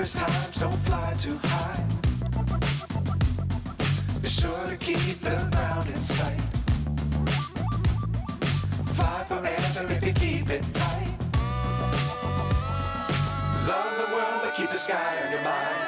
Dangerous times, don't fly too high. Be sure to keep the ground in sight. Fly forever if you keep it tight. Love the world, but keep the sky on your mind.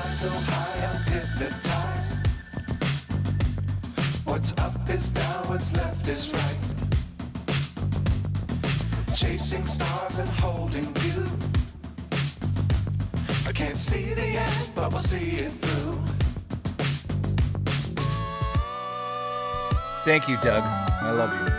So high, I'm hypnotized. What's up is down, what's left is right. Chasing stars and holding you. I can't see the end, but we'll see it through. Thank you, Doug. I love you.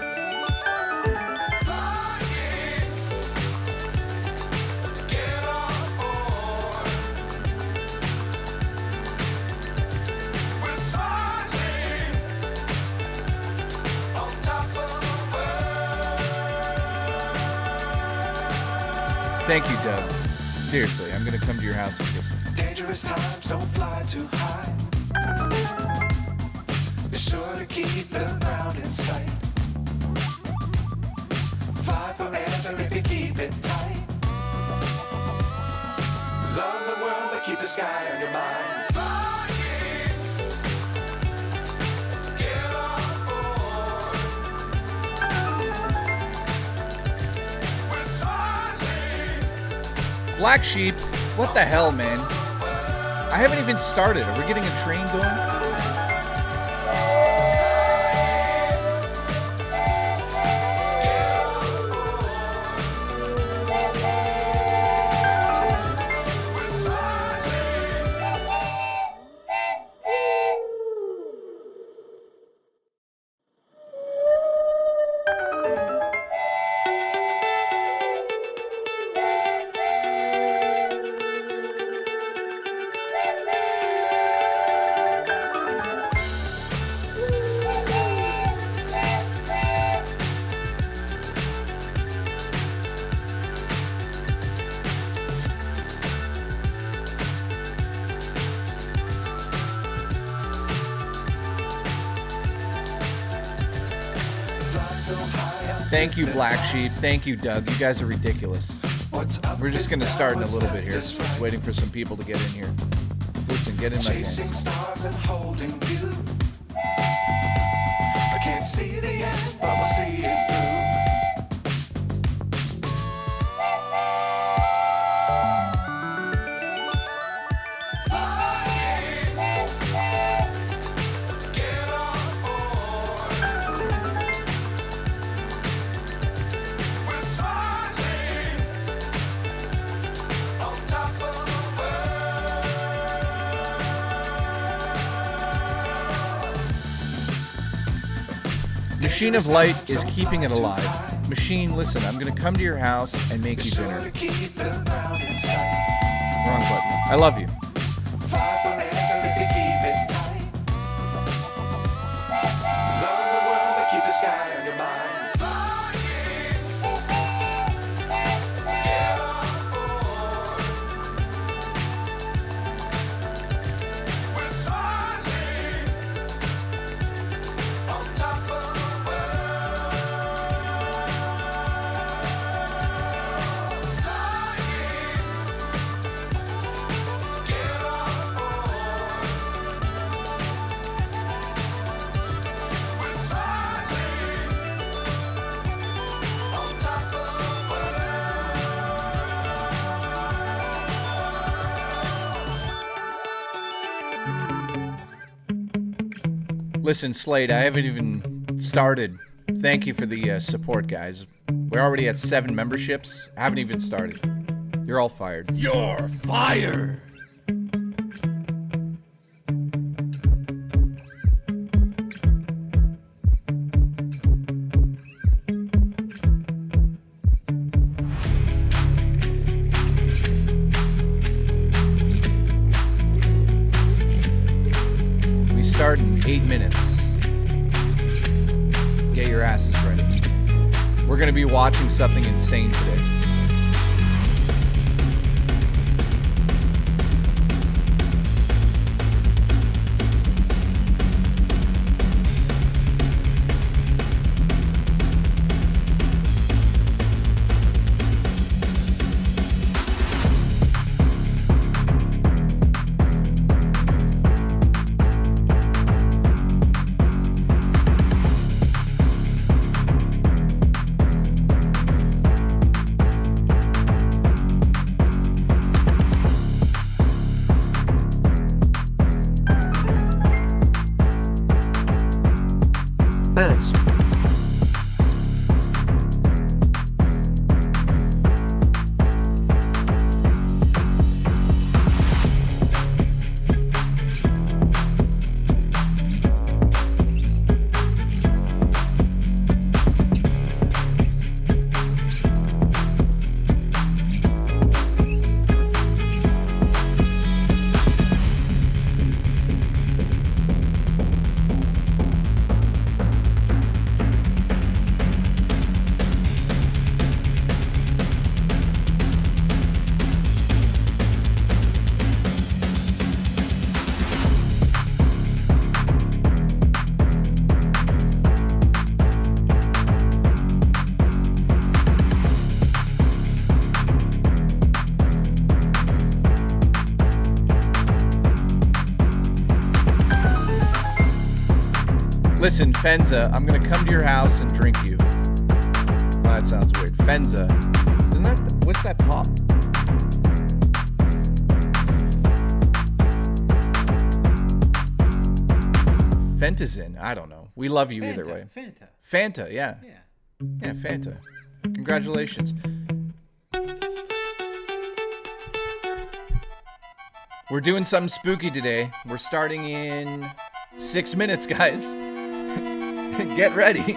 Thank you, Doug. Seriously, I'm going to come to your house and kiss you. Dangerous times, don't fly too high. Be sure to keep the ground in sight. Fly forever if you keep it tight. Love the world, but keep the sky on your mind. Black Sheep, what the hell, man? I haven't even started. Are we getting a train going? Thank you, Black Sheep. Thank you, Doug. You guys are ridiculous. We're just going to start in a little bit here. Just waiting for some people to get in here. Listen, get in my hands. I can't see the end, but we'll see it through. Machine of Light is keeping it alive. Machine, listen, I'm going to come to your house and make you dinner. Wrong button. I love you. Listen, Slade, I haven't even started. Thank you for the support, guys. We're already at 7 memberships. I haven't even started. You're all fired. You're fired. We start in 8 minutes. Get your asses ready. We're going to be watching something insane today. Thanks. Listen, Fenza, I'm gonna come to your house and drink you. Oh, that sounds weird. Fenza. Isn't that, what's that pop? Fentazin, I don't know. We love you either way. Fanta, yeah. Yeah, Fanta. Congratulations. We're doing something spooky today. We're starting in 6 minutes, guys. Get ready.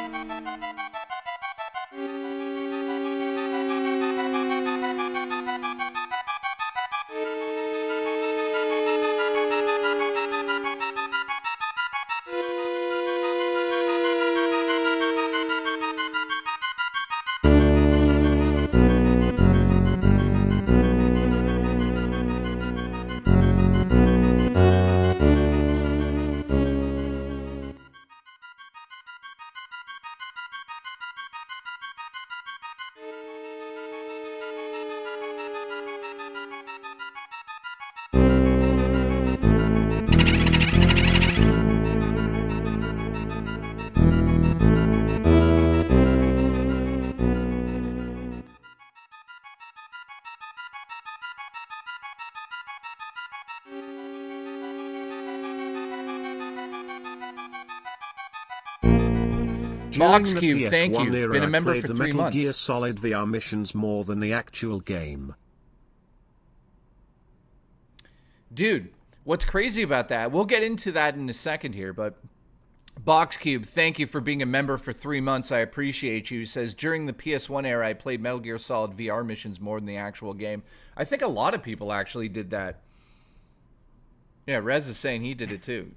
Boxcube, thank you. Been a member for 3 months. Metal Gear Solid VR missions more than the actual game. Dude, what's crazy about that? We'll get into that in a second here, but Boxcube, thank you for being a member for 3 months. I appreciate you. He says, during the PS1 era, I played Metal Gear Solid VR missions more than the actual game. I think a lot of people actually did that. Yeah, Rez is saying he did it too.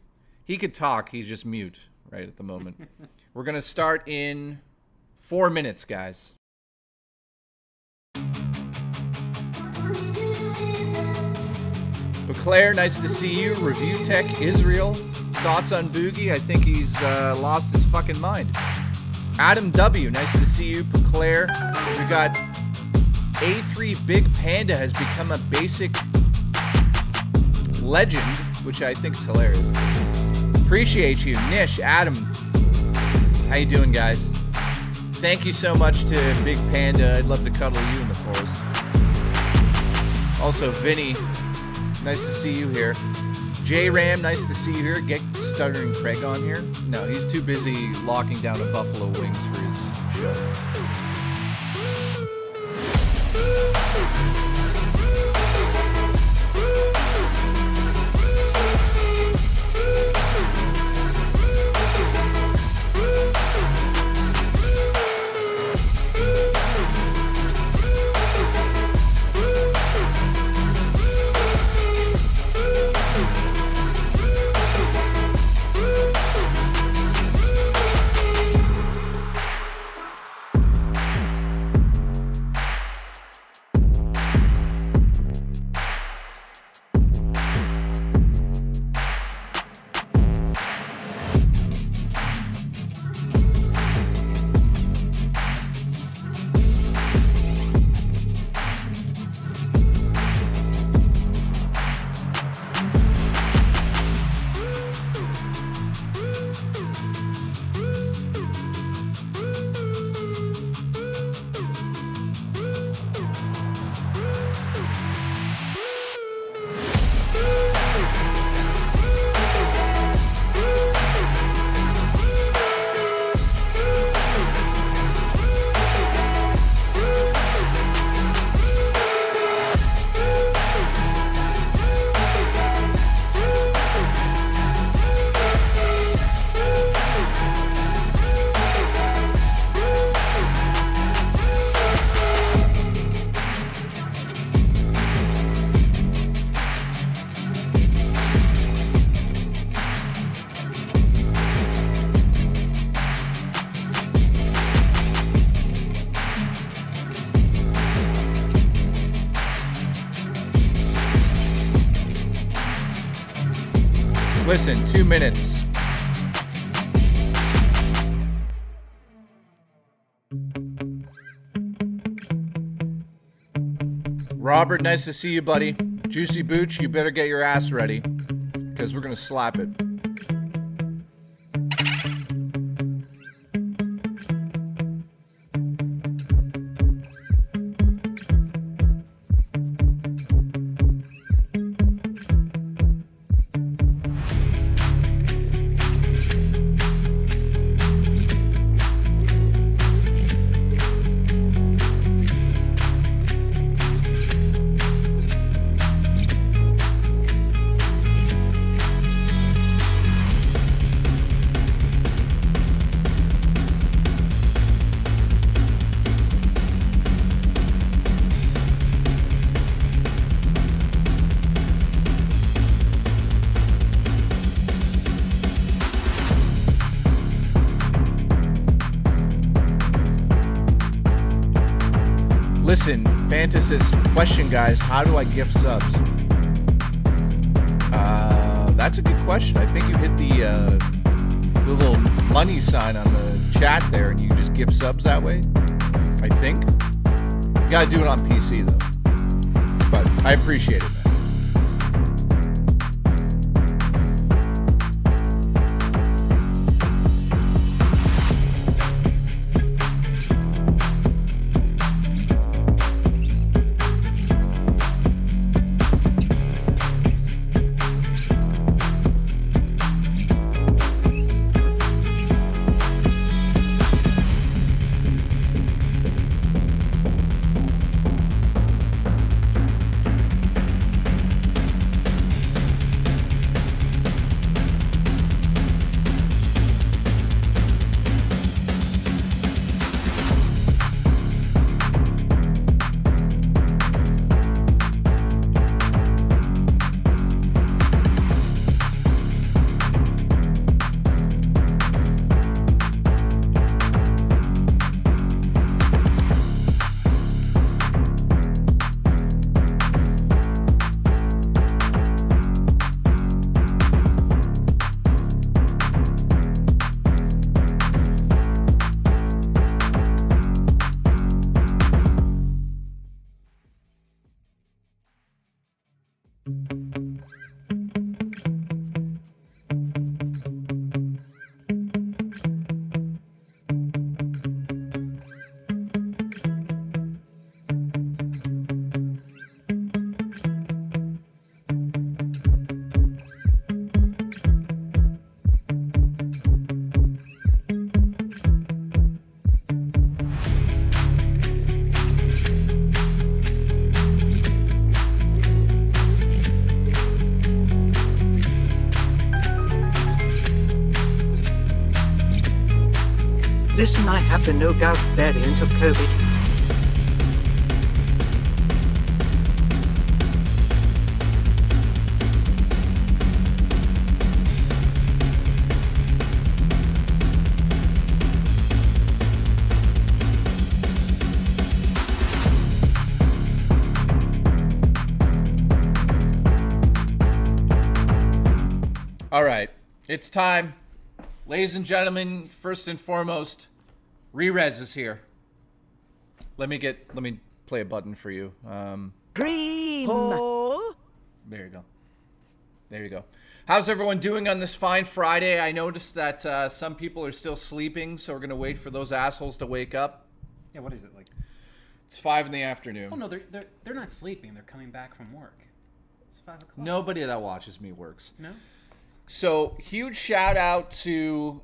He could talk, he's just mute right at the moment. We're going to start in 4 minutes, guys. But Claire, nice to see you. Review Tech Israel. Thoughts on Boogie? I think he's lost his fucking mind. Adam W, nice to see you. But Claire, we got A3 Big Panda has become a basic legend, which I think is hilarious. Appreciate you. Nish, Adam, how you doing, guys? Thank you so much to Big Panda. I'd love to cuddle you in the forest. Also, Vinny, nice to see you here. J-Ram, nice to see you here. Get Stuttering Craig on here. No, he's too busy locking down a Buffalo Wings for his show. Listen, 2 minutes. Robert, nice to see you, buddy. Juicy Booch, you better get your ass ready, because we're going to slap it. Listen, Fantasist, question, guys. How do I gift subs? That's a good question. I think you hit the little money sign on the chat there, and you can just gift subs that way. I think. You gotta do it on PC though. But I appreciate it, man. Listen, I have the no gout variant of COVID. All right, it's time. Ladies and gentlemen, first and foremost, Rerez is here. Let me play a button for you. Dream! There you go. There you go. How's everyone doing on this fine Friday? I noticed that some people are still sleeping, so we're going to wait for those assholes to wake up. Yeah, what is it like? It's 5 in the afternoon. Oh no, they're not sleeping. They're coming back from work. It's 5 o'clock. Nobody that watches me works. No. So, huge shout out to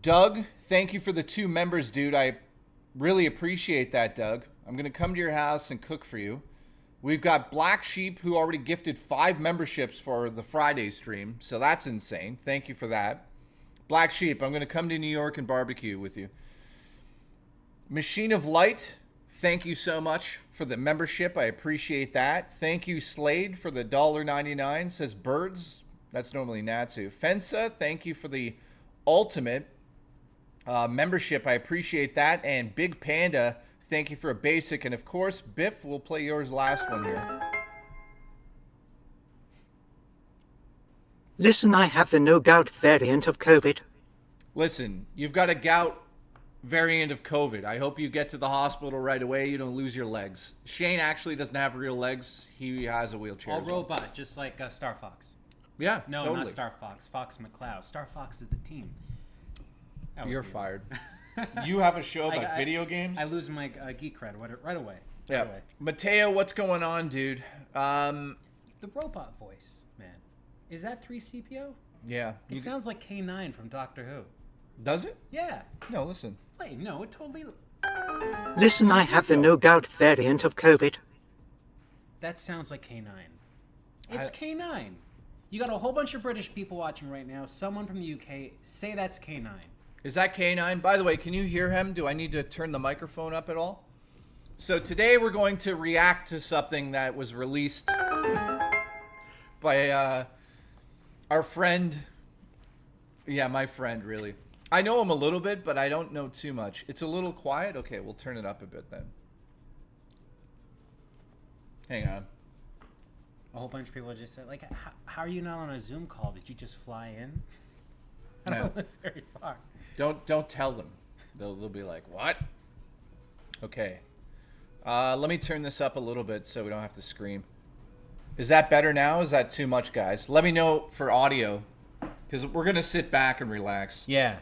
Doug. Thank you for the 2 members, dude. I really appreciate that, Doug. I'm going to come to your house and cook for you. We've got Black Sheep, who already gifted 5 memberships for the Friday stream. So that's insane. Thank you for that. Black Sheep, I'm going to come to New York and barbecue with you. Machine of Light, thank you so much for the membership. I appreciate that. Thank you, Slade, for the $1.99. Says Birds. That's normally Natsu. Fensa, thank you for the ultimate membership. I appreciate that. And Big Panda, thank you for a basic. And of course, Biff, we'll play yours last one here. Listen, I have the no gout variant of COVID. Listen, you've got a gout variant of COVID. I hope you get to the hospital right away. You don't lose your legs. Shane actually doesn't have real legs. He has a wheelchair. All robot, just like Star Fox. Yeah, No, totally. not Star Fox. Fox McCloud. Star Fox is the team. You're fired. You have a show about video games? I lose my geek cred right away. Yeah. Right away. Mateo, what's going on, dude? The robot voice, man. Is that 3CPO? Yeah. It sounds like K9 from Doctor Who. Does it? Yeah. No, listen. Wait, no, it totally... Listen, I have the no gout variant of COVID. That sounds like K9. It's K9. You got a whole bunch of British people watching right now. Someone from the UK, say that's K9. Is that K9? By the way, can you hear him? Do I need to turn the microphone up at all? So today we're going to react to something that was released by our friend. Yeah, my friend, really. I know him a little bit, but I don't know too much. It's a little quiet. Okay, we'll turn it up a bit then. Hang on. A whole bunch of people just said, like, how are you not on a Zoom call? Did you just fly in? I No. don't live very far. Don't tell them. They'll be like, what? Okay. Let me turn this up a little bit so we don't have to scream. Is that better now? Is that too much, guys? Let me know for audio, because we're gonna sit back and relax. Yeah.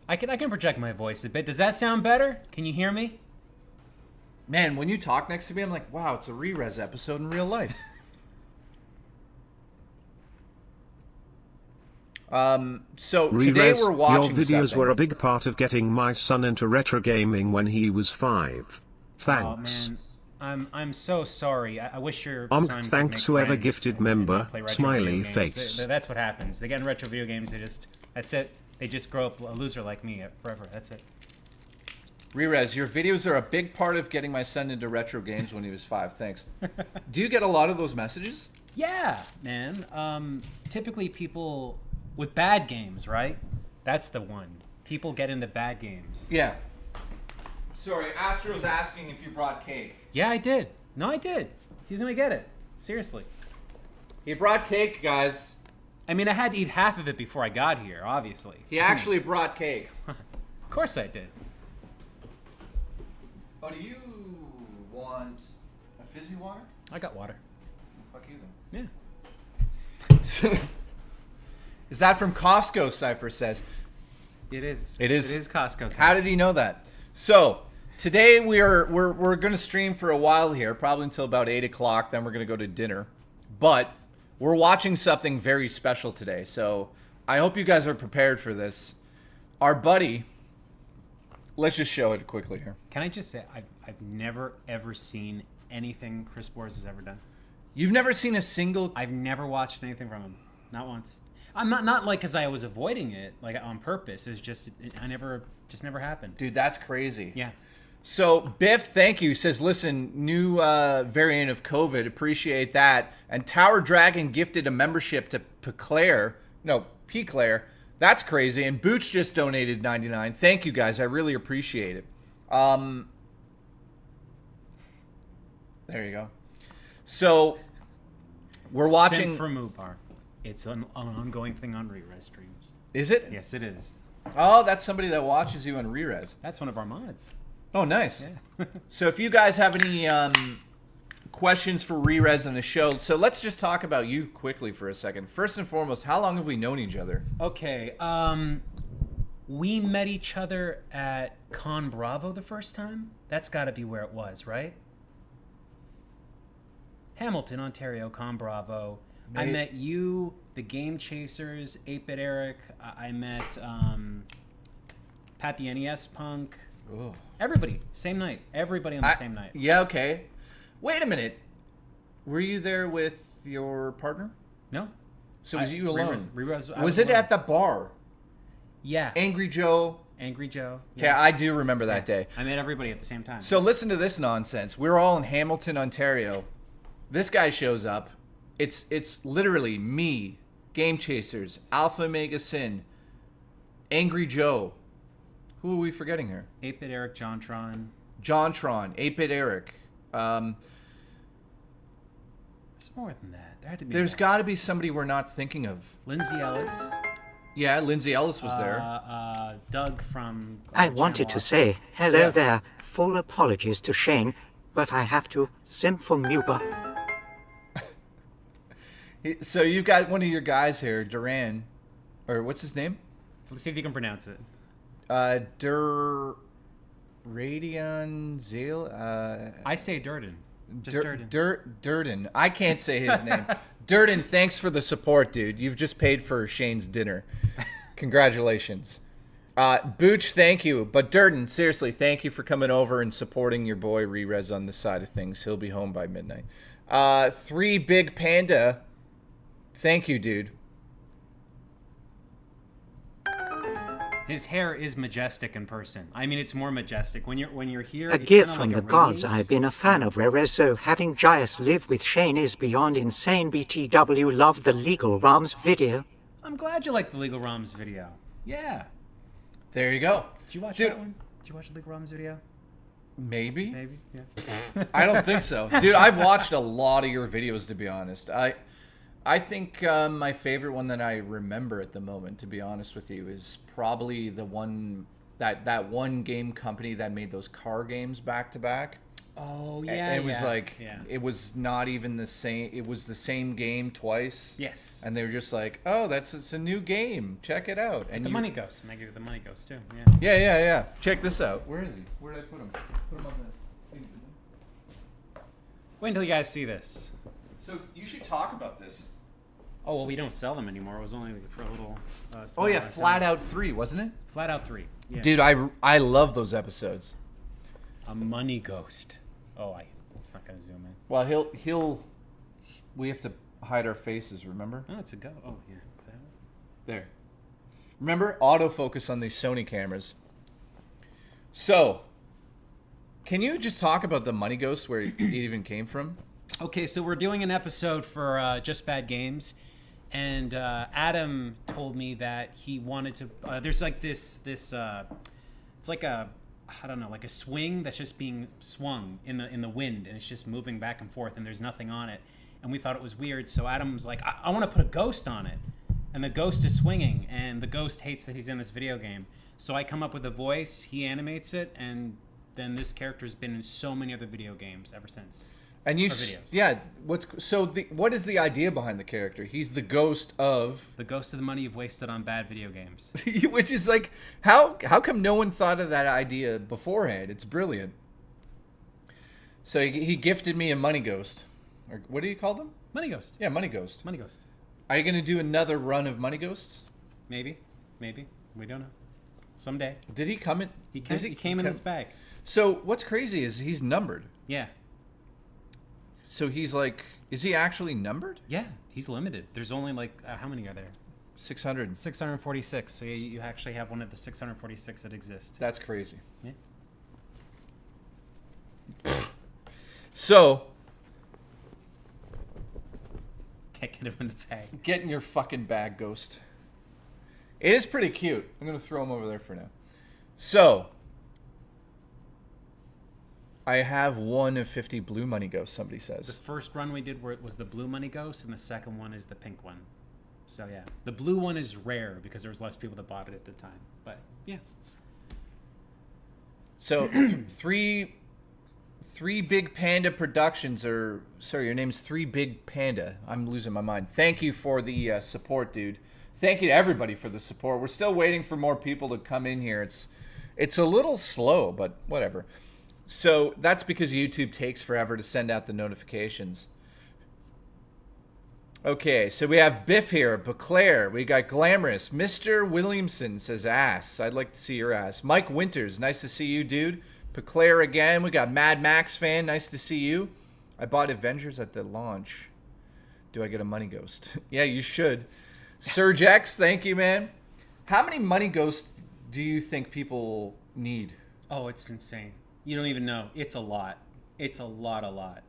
I can project my voice a bit. Does that sound better? Can you hear me? Man, when you talk next to me, I'm like, wow, it's a Rerez episode in real life. So today Rerez, we're watching your videos something. were a big part of getting my son into retro gaming when he was 5. Thanks. Oh man, I'm so sorry. I wish your Thanks son could make whoever friends gifted and member, not play retro smiley video games. face. That's what happens. They get in retro video games. That's it. They just grow up a loser like me forever. That's it. Rerez, your videos are a big part of getting my son into retro games when he was 5. Thanks. Do you get a lot of those messages? Yeah, man. Typically people with bad games, right? That's the one. People get into bad games. Yeah. Sorry, Astro's asking if you brought cake. Yeah, I did. No, I did. He's gonna get it. Seriously. He brought cake, guys. I mean, I had to eat half of it before I got here, obviously. He actually brought cake. Of course I did. Oh, do you want a fizzy water? I got water. Fuck you then. Yeah. Is that from Costco, Cypher says. It is. It is. It is Costco. How did he know that? So, today we're going to stream for a while here, probably until about 8 o'clock, then we're going to go to dinner. But we're watching something very special today, so I hope you guys are prepared for this. Our buddy, let's just show it quickly here. Can I just say, I've never, ever seen anything Chris Boers has ever done. You've never seen a single... I've never watched anything from him. Not once. I'm not like because I was avoiding it like on purpose. It's just never happened. Dude, that's crazy. Yeah. So Biff, thank you. Says, listen, new variant of COVID. Appreciate that. And Tower Dragon gifted a membership to P-Claire. That's crazy. And Booch just donated 99. Thank you guys. I really appreciate it. There you go. So we're watching Sent from Mupar. It's an ongoing thing on Rerez streams. Is it? Yes, it is. Oh, that's somebody that watches you on Rerez. That's one of our mods. Oh, nice. Yeah. So if you guys have any questions for Rerez on the show, so let's just talk about you quickly for a second. First and foremost, how long have we known each other? Okay. We met each other at Con Bravo the first time. That's got to be where it was, right? Hamilton, Ontario, Con Bravo. I met you, the Game Chasers, 8-Bit Eric. I met Pat the NES Punk. Ugh. Everybody, same night. Everybody on the same night. Yeah, okay. Wait a minute. Were you there with your partner? No. So was you alone? Rerez, was it alone. at the bar? Yeah. Angry Joe? Angry Joe. Yeah, I do remember that day. I met everybody at the same time. So listen to this nonsense. We're all in Hamilton, Ontario. This guy shows up. It's literally me, Game Chasers, Alpha Omega Sin, Angry Joe. Who are we forgetting here? 8-Bit Eric, JonTron. JonTron, 8-Bit Eric. There's more than that. There had to be. There's got to be somebody we're not thinking of. Lindsay Ellis. Yeah, Lindsay Ellis was there. Doug from. I wanted to say hello Yeah. there. Full apologies to Shane, but I have to sim for Muba. So you've got one of your guys here, Duran, or what's his name? Let's see if you can pronounce it. Radion Zale. I say Durden. Just Durden. Durden. I can't say his name. Durden, thanks for the support, dude. You've just paid for Shane's dinner. Congratulations. Booch, thank you. But Durden, seriously, thank you for coming over and supporting your boy Rerez on this side of things. He'll be home by midnight. 3 Big Panda. Thank you, dude. His hair is majestic in person. I mean, it's more majestic when you're here. A it's gift kinda from like the a gods. release. I've been a fan of Rerez, so having Jais live with Shane is beyond insane. BTW loved the Legal Rams video. I'm glad you liked the Legal Roms video. Yeah. There you go. Did you watch Dude, that one? Did you watch the Legal Roms video? Maybe. Maybe. Yeah. I don't think so. Dude, I've watched a lot of your videos, to be honest. I think my favorite one that I remember at the moment, to be honest with you, is probably the one that one game company that made those car games back to back. Oh yeah. And it was like yeah. it was not even the same. It was the same game twice. Yes. And they were just like, "Oh, it's a new game. Check it out." And The you, money ghost. And I give you the money ghost too. Yeah, Yeah. yeah, yeah. Check this out. Where is he? Where did I put him? Put him on the thing. Wait until you guys see this. So you should talk about this. Oh well, we don't sell them anymore. It was only for a little. Oh yeah, Flat Out 3, wasn't it? Flat Out 3. Yeah. Dude, I love those episodes. A money ghost. Oh, it's not gonna zoom in. Well, he'll. We have to hide our faces. Remember? Oh, it's a go. Oh yeah. Is that it? There. Remember autofocus on these Sony cameras. So, can you just talk about the money ghost, where it even came from? Okay, so we're doing an episode for Just Bad Games, and Adam told me that he wanted to. There's like this. It's like a, I don't know, like a swing that's just being swung in the wind, and it's just moving back and forth, and there's nothing on it. And we thought it was weird, so Adam was like, I want to put a ghost on it, and the ghost is swinging, and the ghost hates that he's in this video game. So I come up with a voice, he animates it, and then this character's been in so many other video games ever since. And you, videos. yeah. What is the idea behind the character? He's the ghost of, The ghost of the money you've wasted on bad video games. which is like, how come no one thought of that idea beforehand? It's brilliant. So he gifted me a money ghost, or what do you call them? Money ghost. Yeah, money ghost. Money ghost. Are you gonna do another run of money ghosts? Maybe. We don't know. Someday. Did he come in? He came in this bag. So what's crazy is he's numbered. Yeah. So he's like, is he actually numbered? Yeah. He's limited. There's only like how many are there? 600. 646. So you actually have one of the 646 that exist. That's crazy. Yeah. So, Can't get him in the bag. get in your fucking bag, Ghost. It is pretty cute. I'm going to throw him over there for now. So, I have 1 of 50 blue money ghosts, somebody The says. first run we did was the blue money ghost, and the second one is the pink one. So yeah, the blue one is rare because there was less people that bought it at the time. But yeah, So, three Big Panda Productions, or sorry, your name's Three Big Panda. I'm losing my mind. Thank you for the support, dude. Thank you to everybody for the support. We're still waiting for more people to come in here. It's a little slow, but whatever. So that's because YouTube takes forever to send out the notifications. Okay, so we have Biff here, Beclaire, we got Glamorous, Mr. Williamson says ass. I'd like to see your ass. Mike Winters, nice to see you, dude. Beclaire again. We got Mad Max fan, nice to see you. I bought Avengers at the launch. Do I get a money ghost? Yeah, you should. Surge X, thank you, man. How many money ghosts do you think people need? oh, it's insane. You don't even know. It's a lot. It's a lot.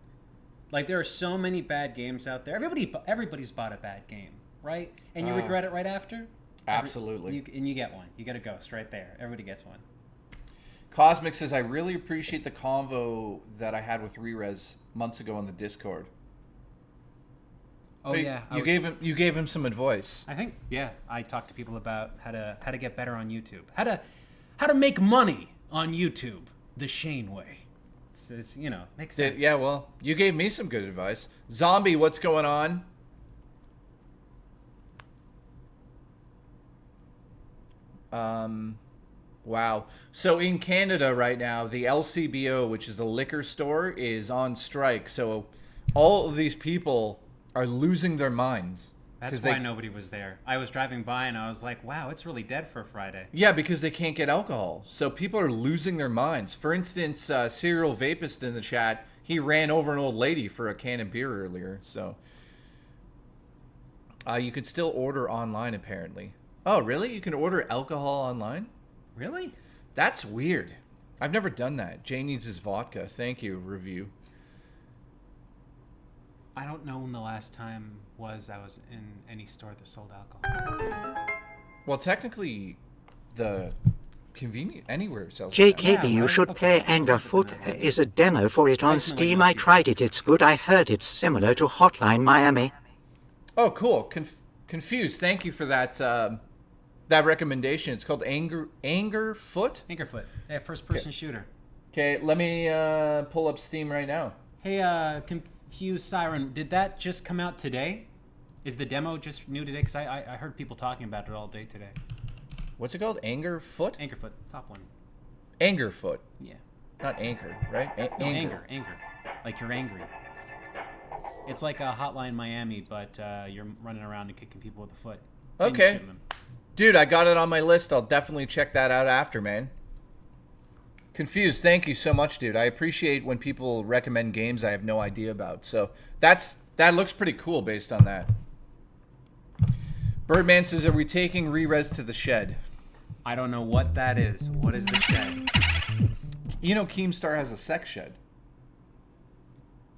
Like there are so many bad games out there. Everybody's bought a bad game, right? And you regret it right after. Absolutely. And you get one. You get a ghost right there. Everybody gets one. Cosmic says, I really appreciate the convo that I had with Rerez months ago on the Discord. Oh Wait, yeah, you gave him some advice. I think I talked to people about how to get better on YouTube, how to make money on YouTube the Shane way. It's makes sense. Yeah, well, you gave me some good advice. Zombie, what's going on? Wow. So in Canada right now, the LCBO, which is the liquor store, is on strike. So all of these people are losing their minds. That's why nobody was there. I was driving by and I was like, wow, it's really dead for a Friday. Yeah, because they can't get alcohol. So people are losing their minds. For instance, Serial Vapist in the chat, he ran over an old lady for a can of beer earlier. So you could still order online, apparently. Oh, really? You can order alcohol online? Really? That's weird. I've never done that. Jay needs his vodka. Thank you, review. I don't know when the last time I was in any store that sold alcohol. Well, technically, the convenient anywhere sells JKB, you right? should Okay. play Angerfoot. Is a demo for it on Nice and Steam. like I tried it. It's good. I heard it's similar to Hotline Miami. Oh, cool. Confused. Thank you for that that recommendation. It's called Angerfoot. Angerfoot. Yeah, first-person shooter. Okay, let me pull up Steam right now. Hey, Confused Siren, did that just come out today? Is the demo just new today? Because I heard people talking about it all day today. What's it called? Angerfoot? Angerfoot, top one. Angerfoot. Yeah. Not anchor, right? No, anger. Like you're angry. It's like a Hotline Miami, but you're running around and kicking people with a foot. And Okay. shooting them. Dude, I got it on my list. I'll definitely check that out after, man. Confused, thank you so much, dude. I appreciate when people recommend games I have no idea about. So that looks pretty cool based on that. Birdman says, are we taking Rerez to the shed? I don't know what that is. What is the shed? You know Keemstar has a sex shed.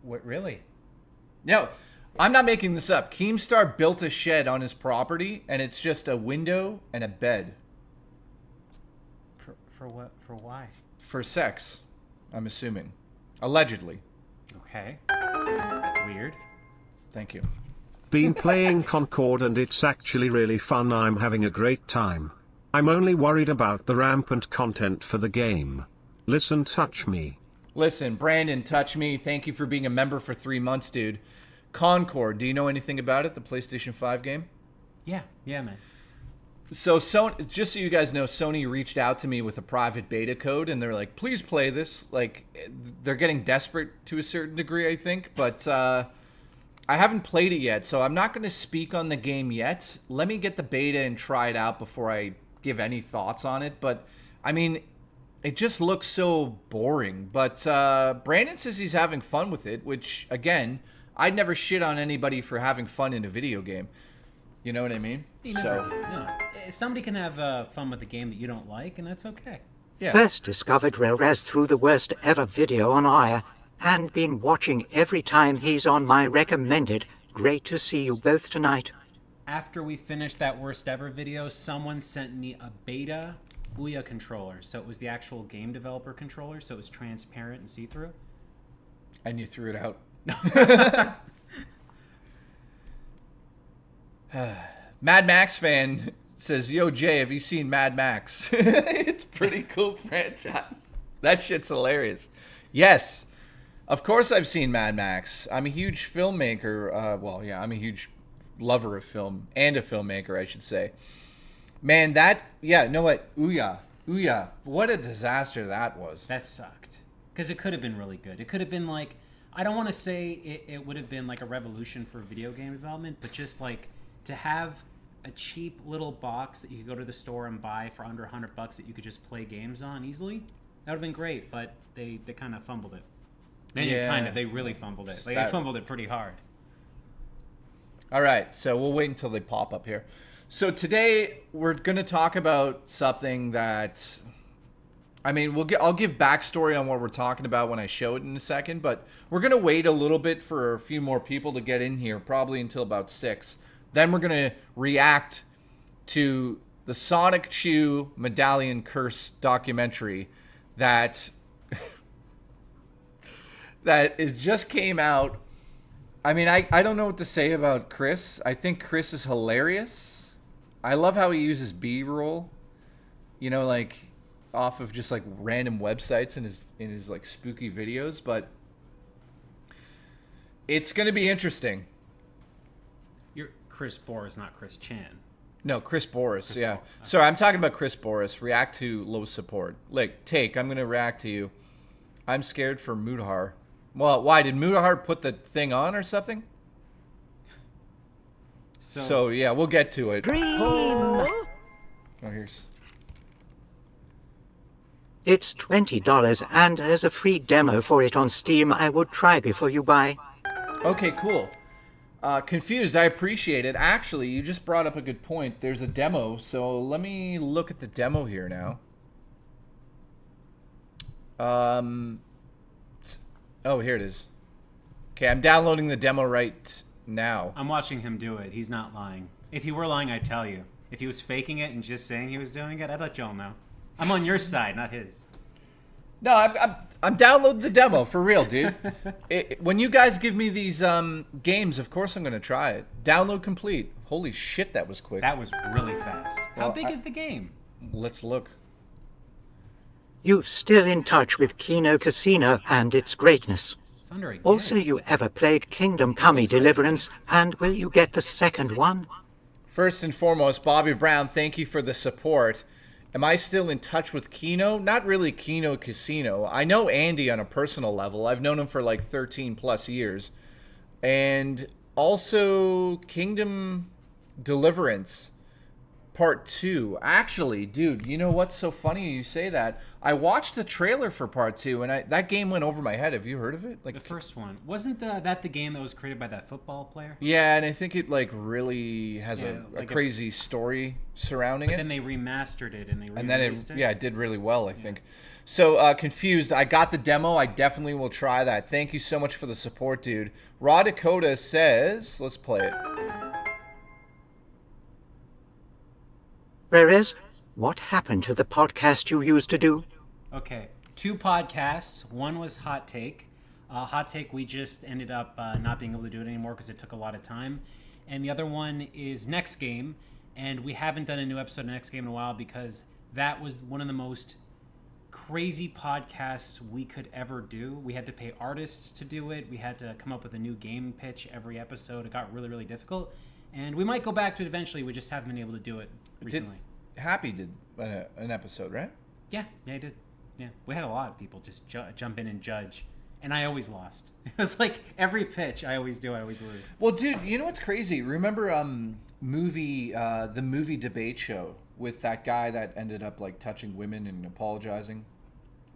What, really? No, I'm not making this up. Keemstar built a shed on his property, and it's just a window and a bed. For what? For why? For sex, I'm assuming. Allegedly. Okay. That's weird. Thank you. Been playing Concord and it's actually really fun. I'm having a great time. I'm only worried about the rampant content for the game. Listen, touch me. Listen, Brandon, touch me. Thank you for being a member for 3 months, dude. Concord, do you know anything about it? The PlayStation 5 game? Yeah, man. So, Sony, just so you guys know, Sony reached out to me with a private beta code, and they're like, please play this. Like, they're getting desperate to a certain degree, I think. But I haven't played it yet, so I'm not going to speak on the game yet. Let me get the beta and try it out before I give any thoughts on it. But, I mean, it just looks so boring. But Brandon says he's having fun with it, which, again, I'd never shit on anybody for having fun in a video game. You know what I mean? You never do. No, somebody can have fun with a game that you don't like, and that's okay. Yeah. First discovered Rerez through the worst ever video on Aya, and been watching every time he's on my recommended. Great to see you both tonight. After we finished that worst ever video, someone sent me a beta Ouya controller. So it was the actual game developer controller, so it was transparent and see-through. And you threw it out. Mad Max fan says, "Yo, Jay, have you seen Mad Max?" It's pretty cool franchise. That shit's hilarious. Yes, of course I've seen Mad Max. I'm a huge filmmaker. I'm a huge lover of film and a filmmaker, I should say. Man, Ouya, what a disaster that was. That sucked. Because it could have been really good. It could have been like, I don't want to say it would have been like a revolution for video game development, but just like to have a cheap little box that you could go to the store and buy for under $100 that you could just play games on easily, that would have been great, but they kind of fumbled it. They really fumbled it. Like, they fumbled it pretty hard. All right, so we'll wait until they pop up here. So today we're going to talk about something that, I mean, I'll give backstory on what we're talking about when I show it in a second, but we're going to wait a little bit for a few more people to get in here, probably until about 6. Then we're going to react to the Sonic Chew Medallion Curse documentary that just came out. I mean, I don't know what to say about Chris. I think Chris is hilarious. I love how he uses B-roll, you know, like off of just like random websites in his like spooky videos, but it's going to be interesting. You're Chris Boris, not Chris Chan. No, Chris Boris, yeah. Sorry, I'm talking about Chris Boris. React to low support. Like, I'm going to react to you. I'm scared for Mudahar. Well, why? Did Mudahar put the thing on or something? So yeah, we'll get to it. Oh, here's... It's $20 and there's a free demo for it on Steam I would try before you buy. Okay, cool. Confused, I appreciate it. Actually, you just brought up a good point. There's a demo, so let me look at the demo here now. Oh, here it is. Okay, I'm downloading the demo right now. I'm watching him do it. He's not lying. If he were lying, I'd tell you. If he was faking it and just saying he was doing it, I'd let y'all know. I'm on your side, not his. No, I'm downloading the demo for real, dude. When you guys give me these games, of course I'm gonna try it. Download complete. Holy shit, that was quick. That was really fast. How Well, big is the game? Let's look. You still in touch with Kino Casino and its greatness. It's under a gig. Also, you ever played Kingdom Come Deliverance, and will you get the second one? First and foremost, Bobby Brown, thank you for the support. Am I still in touch with Kino? Not really Kino Casino. I know Andy on a personal level. I've known him for like 13 plus years. And also Kingdom Deliverance Part 2. Actually, dude, you know what's so funny you say that? I watched the trailer for Part 2 and that game went over my head. Have you heard of it? Like The first one. Wasn't that the game that was created by that football player? Yeah, and I think it like really has Yeah, a like crazy story surrounding But it. then they remastered it and they And then re-released it. it did really well, I think. So, Confused, I got the demo. I definitely will try that. Thank you so much for the support, dude. Raw Dakota says, let's play it. Rerez, what happened to the podcast you used to do? Okay, 2 podcasts. One was Hot Take. Hot Take, we just ended up not being able to do it anymore because it took a lot of time. And the other one is Next Game. And we haven't done a new episode of Next Game in a while because that was one of the most crazy podcasts we could ever do. We had to pay artists to do it. We had to come up with a new game pitch every episode. It got really, really difficult. And we might go back to it eventually. We just haven't been able to do it recently. Happy did an episode, right? Yeah, I did. Yeah, we had a lot of people just jump in and judge, and I always lost. It was like every pitch I always lose. Well, dude, you know what's crazy? Remember the movie debate show with that guy that ended up like touching women and apologizing?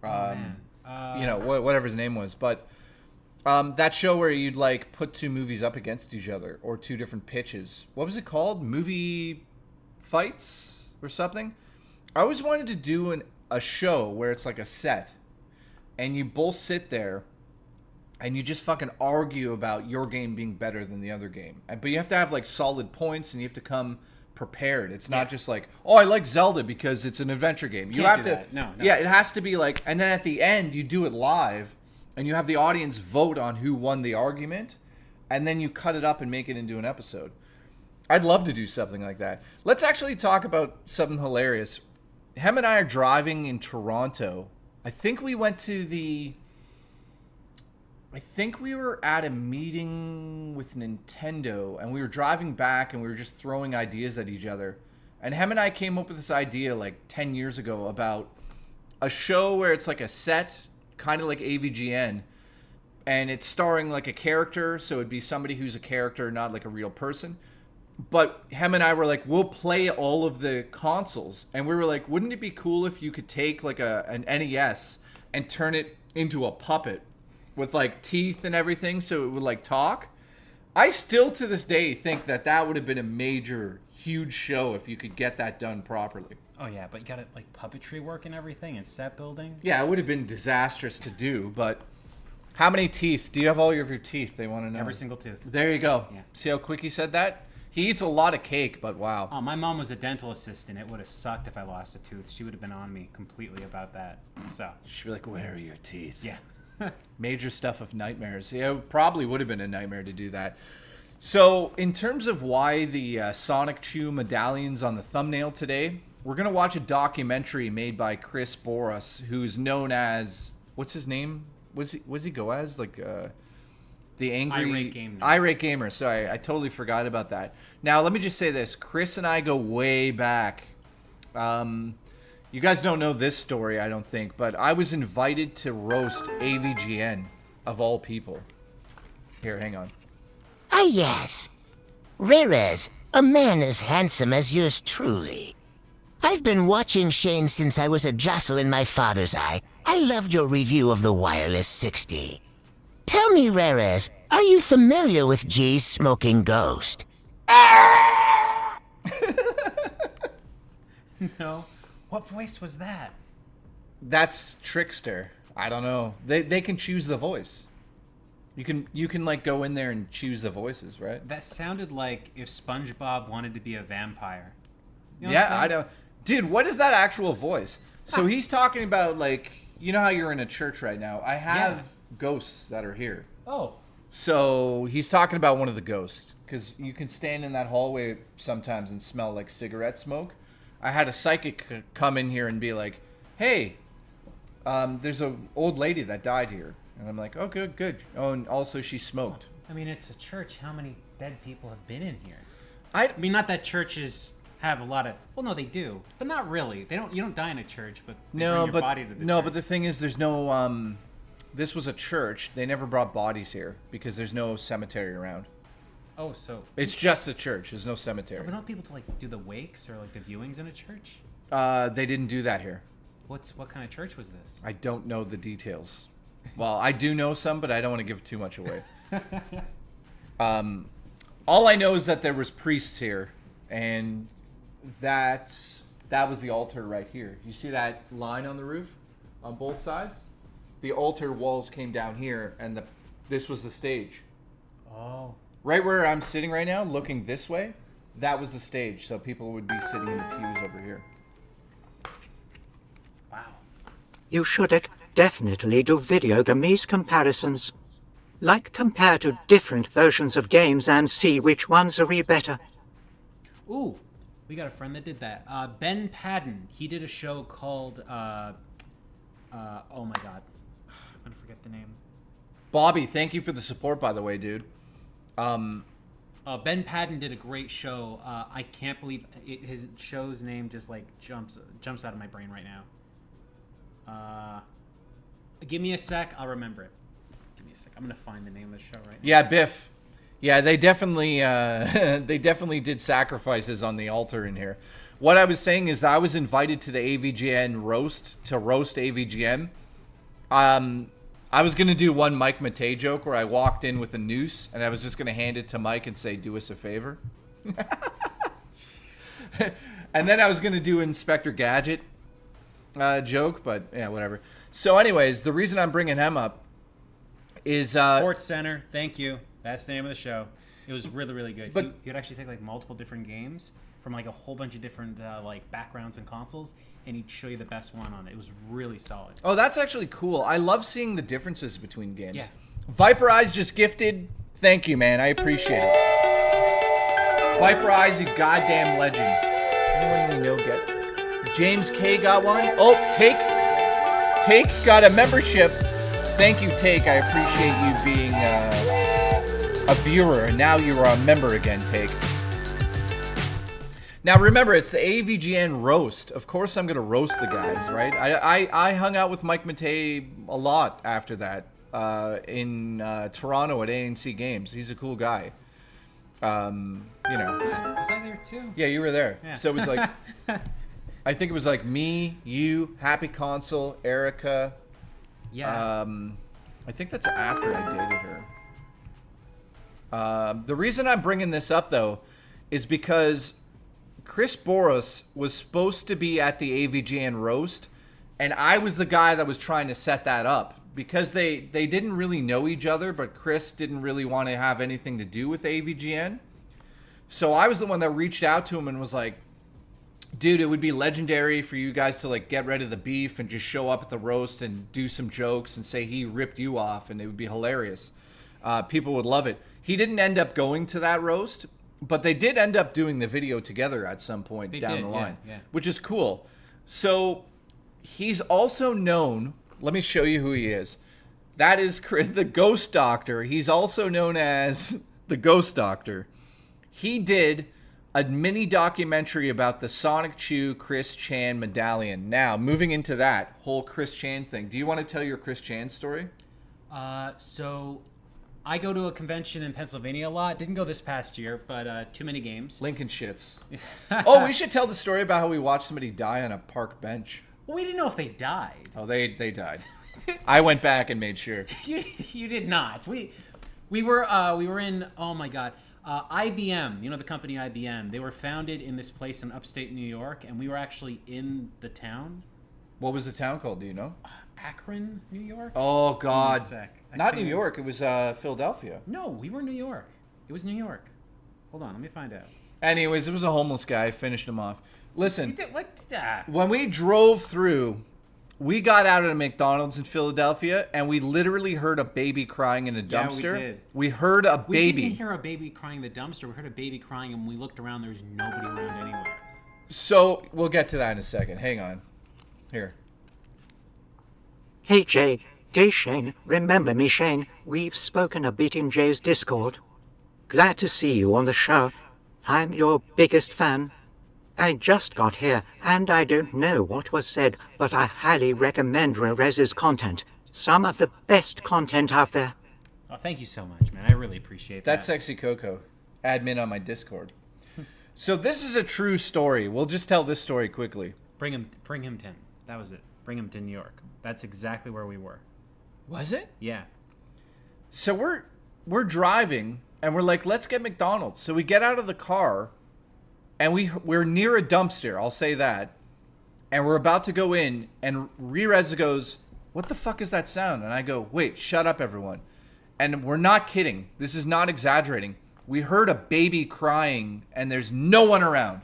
Man. You know, whatever his name was. But That show where you'd like put two movies up against each other or two different pitches. What was it called? Movie fights or something? I always wanted to do a show where it's like a set and you both sit there and you just fucking argue about your game being better than the other game. But you have to have like solid points and you have to come prepared. It's not just like, oh, I like Zelda because it's an adventure game. You have to, No. yeah, it has to be like, and then at the end you do it live and you have the audience vote on who won the argument and then you cut it up and make it into an episode. I'd love to do something like that. Let's actually talk about something hilarious. Hem and I are driving in Toronto. I think we went to I think we were at a meeting with Nintendo and we were driving back and we were just throwing ideas at each other. And Hem and I came up with this idea like 10 years ago about a show where it's like a set, kind of like AVGN, and it's starring like a character, so it'd be somebody who's a character, not like a real person. But Hem and I were like, we'll play all of the consoles. And we were like, wouldn't it be cool if you could take like an NES and turn it into a puppet with like teeth and everything so it would like talk? I still to this day think that would have been a major, huge show if you could get that done properly. Oh yeah, but you got it like puppetry work and everything and set building. Yeah, it would have been disastrous to do, but how many teeth? Do you have all of your teeth? They want to know. Every single tooth. There you go. Yeah. See how quick he said that? He eats a lot of cake, but wow. Oh, my mom was a dental assistant. It would have sucked if I lost a tooth. She would have been on me completely about that. So. She'd be like, where are your teeth? Yeah. Major stuff of nightmares. Yeah, it probably would have been a nightmare to do that. So, in terms of why the Sonic Chew medallion's on the thumbnail today, we're going to watch a documentary made by Chris Boras, who's known as, what's his name? What does he go as? Like, the angry... Irate Gamer. Sorry, I totally forgot about that. Now, let me just say this. Chris and I go way back. You guys don't know this story, I don't think, but I was invited to roast AVGN, of all people. Here, hang on. Ah, yes. Rerez, a man as handsome as yours truly. I've been watching Shane since I was a jostle in my father's eye. I loved your review of the Wireless 60. Tell me, Rerez, are you familiar with G's smoking ghost? No. What voice was that? That's Trickster. I don't know. They can choose the voice. You can like go in there and choose the voices, right? That sounded like if SpongeBob wanted to be a vampire. You know Yeah, I don't. Dude, what is that actual voice? So he's talking about like, you know how you're in a church right now. I have ghosts that are here. Oh. So he's talking about one of the ghosts because you can stand in that hallway sometimes and smell like cigarette smoke. I had a psychic come in here and be like, hey, there's an old lady that died here. And I'm like, oh, good. Oh, and also she smoked. I mean, it's a church. How many dead people have been in here? I mean, not that churches have a lot of... Well, no, they do. But not really. They don't. You don't die in a church, but they bring your body to the church. But the thing is, there's no... this was a church. They never brought bodies here because there's no cemetery around. Oh, so... It's just a church. There's no cemetery. But don't people to, like, do the wakes or, like, the viewings in a church? They didn't do that here. What kind of church was this? I don't know the details. Well, I do know some, but I don't want to give too much away. All I know is that there was priests here, and that was the altar right here. You see that line on the roof on both sides? The altar walls came down here, and this was the stage. Oh. Right where I'm sitting right now, looking this way, that was the stage, so people would be sitting in the pews over here. Wow. You should definitely do video games comparisons. Like compare to different versions of games and see which ones are better. Ooh, we got a friend that did that. Ben Padden. He did a show called, oh my god. I'm gonna forget the name. Bobby, thank you for the support, by the way, dude. Ben Padden did a great show. I can't believe his show's name just like jumps out of my brain right now. Give me a sec, I'll remember it. Give me a sec. I'm gonna find the name of the show right now. Yeah, Biff. Yeah, they definitely did sacrifices on the altar in here. What I was saying is I was invited to the AVGN roast to roast AVGN. I was going to do one Mike Matei joke where I walked in with a noose and I was just going to hand it to Mike and say, do us a favor. And then I was going to do Inspector Gadget joke, but yeah, whatever. So anyways, the reason I'm bringing him up is... Sports Center, thank you. That's the name of the show. It was really, really good. But you'd actually take like multiple different games from like a whole bunch of different like backgrounds and consoles, and he'd show you the best one on it. It was really solid. Oh, that's actually cool. I love seeing the differences between games. Yeah. Viper Eyes just gifted. Thank you, man. I appreciate it. Viper Eyes, you goddamn legend. Anyone we know get? James K got one. Oh, Take got a membership. Thank you, Take. I appreciate you being a viewer, and now you are a member again, Take. Now remember, it's the AVGN roast. Of course, I'm gonna roast the guys, right? I hung out with Mike Matei a lot after that in Toronto at ANC Games. He's a cool guy. You know. Was I there too? Yeah, you were there. Yeah. So it was like, I think it was like me, you, Happy Console, Erica. Yeah. I think that's after I dated her. The reason I'm bringing this up though is because Chris Boros was supposed to be at the AVGN roast, and I was the guy that was trying to set that up because they didn't really know each other, but Chris didn't really want to have anything to do with AVGN. So I was the one that reached out to him and was like, dude, it would be legendary for you guys to like get rid of the beef and just show up at the roast and do some jokes and say he ripped you off, and it would be hilarious. People would love it. He didn't end up going to that roast, but they did end up doing the video together at some point down the line, yeah. which is cool. So he's also known, let me show you who he is. That is the Ghost Doctor. He's also known as the Ghost Doctor. He did a mini documentary about the Sonic Chew Chris Chan medallion. Now, moving into that whole Chris Chan thing, do you want to tell your Chris Chan story? So I go to a convention in Pennsylvania a lot. Didn't go this past year, but too many games. Lincoln shits. Oh, we should tell the story about how we watched somebody die on a park bench. Well, we didn't know if they died. Oh, they died. I went back and made sure. You did not. We were in, oh my god, IBM. You know the company IBM. They were founded in this place in upstate New York, and we were actually in the town. What was the town called? Do you know? Akron, New York. Oh God. Give me a sec. Not New York. It was Philadelphia. No, we were in New York. It was New York. Hold on, let me find out. Anyways, it was a homeless guy. Finished him off. Listen, You did, what did that? when we drove through, we got out at a McDonald's in Philadelphia, and we literally heard a baby crying in a Yeah, we dumpster. did. We heard a We baby. didn't hear a baby crying in the dumpster. We heard a baby crying, and when we looked around, there was nobody around anywhere. So we'll get to that in a second. Hang on. Here. Hey Jay, Gay Shane, remember me Shane, we've spoken a bit in Jay's Discord. Glad to see you on the show. I'm your biggest fan. I just got here, and I don't know what was said, but I highly recommend Rerez's content. Some of the best content out there. Oh, thank you so much, man. I really appreciate that. That's Sexy Coco, admin on my Discord. So this is a true story. We'll just tell this story quickly. Bring him, Tim. That was it. Bring him to New York. That's exactly where we were. Was it? Yeah. So we're driving, and we're like, let's get McDonald's. So we get out of the car, and we're near a dumpster. I'll say that. And we're about to go in, and Rerez goes, "What the fuck is that sound?" And I go, "Wait, shut up, everyone." And we're not kidding. This is not exaggerating. We heard a baby crying, and there's no one around.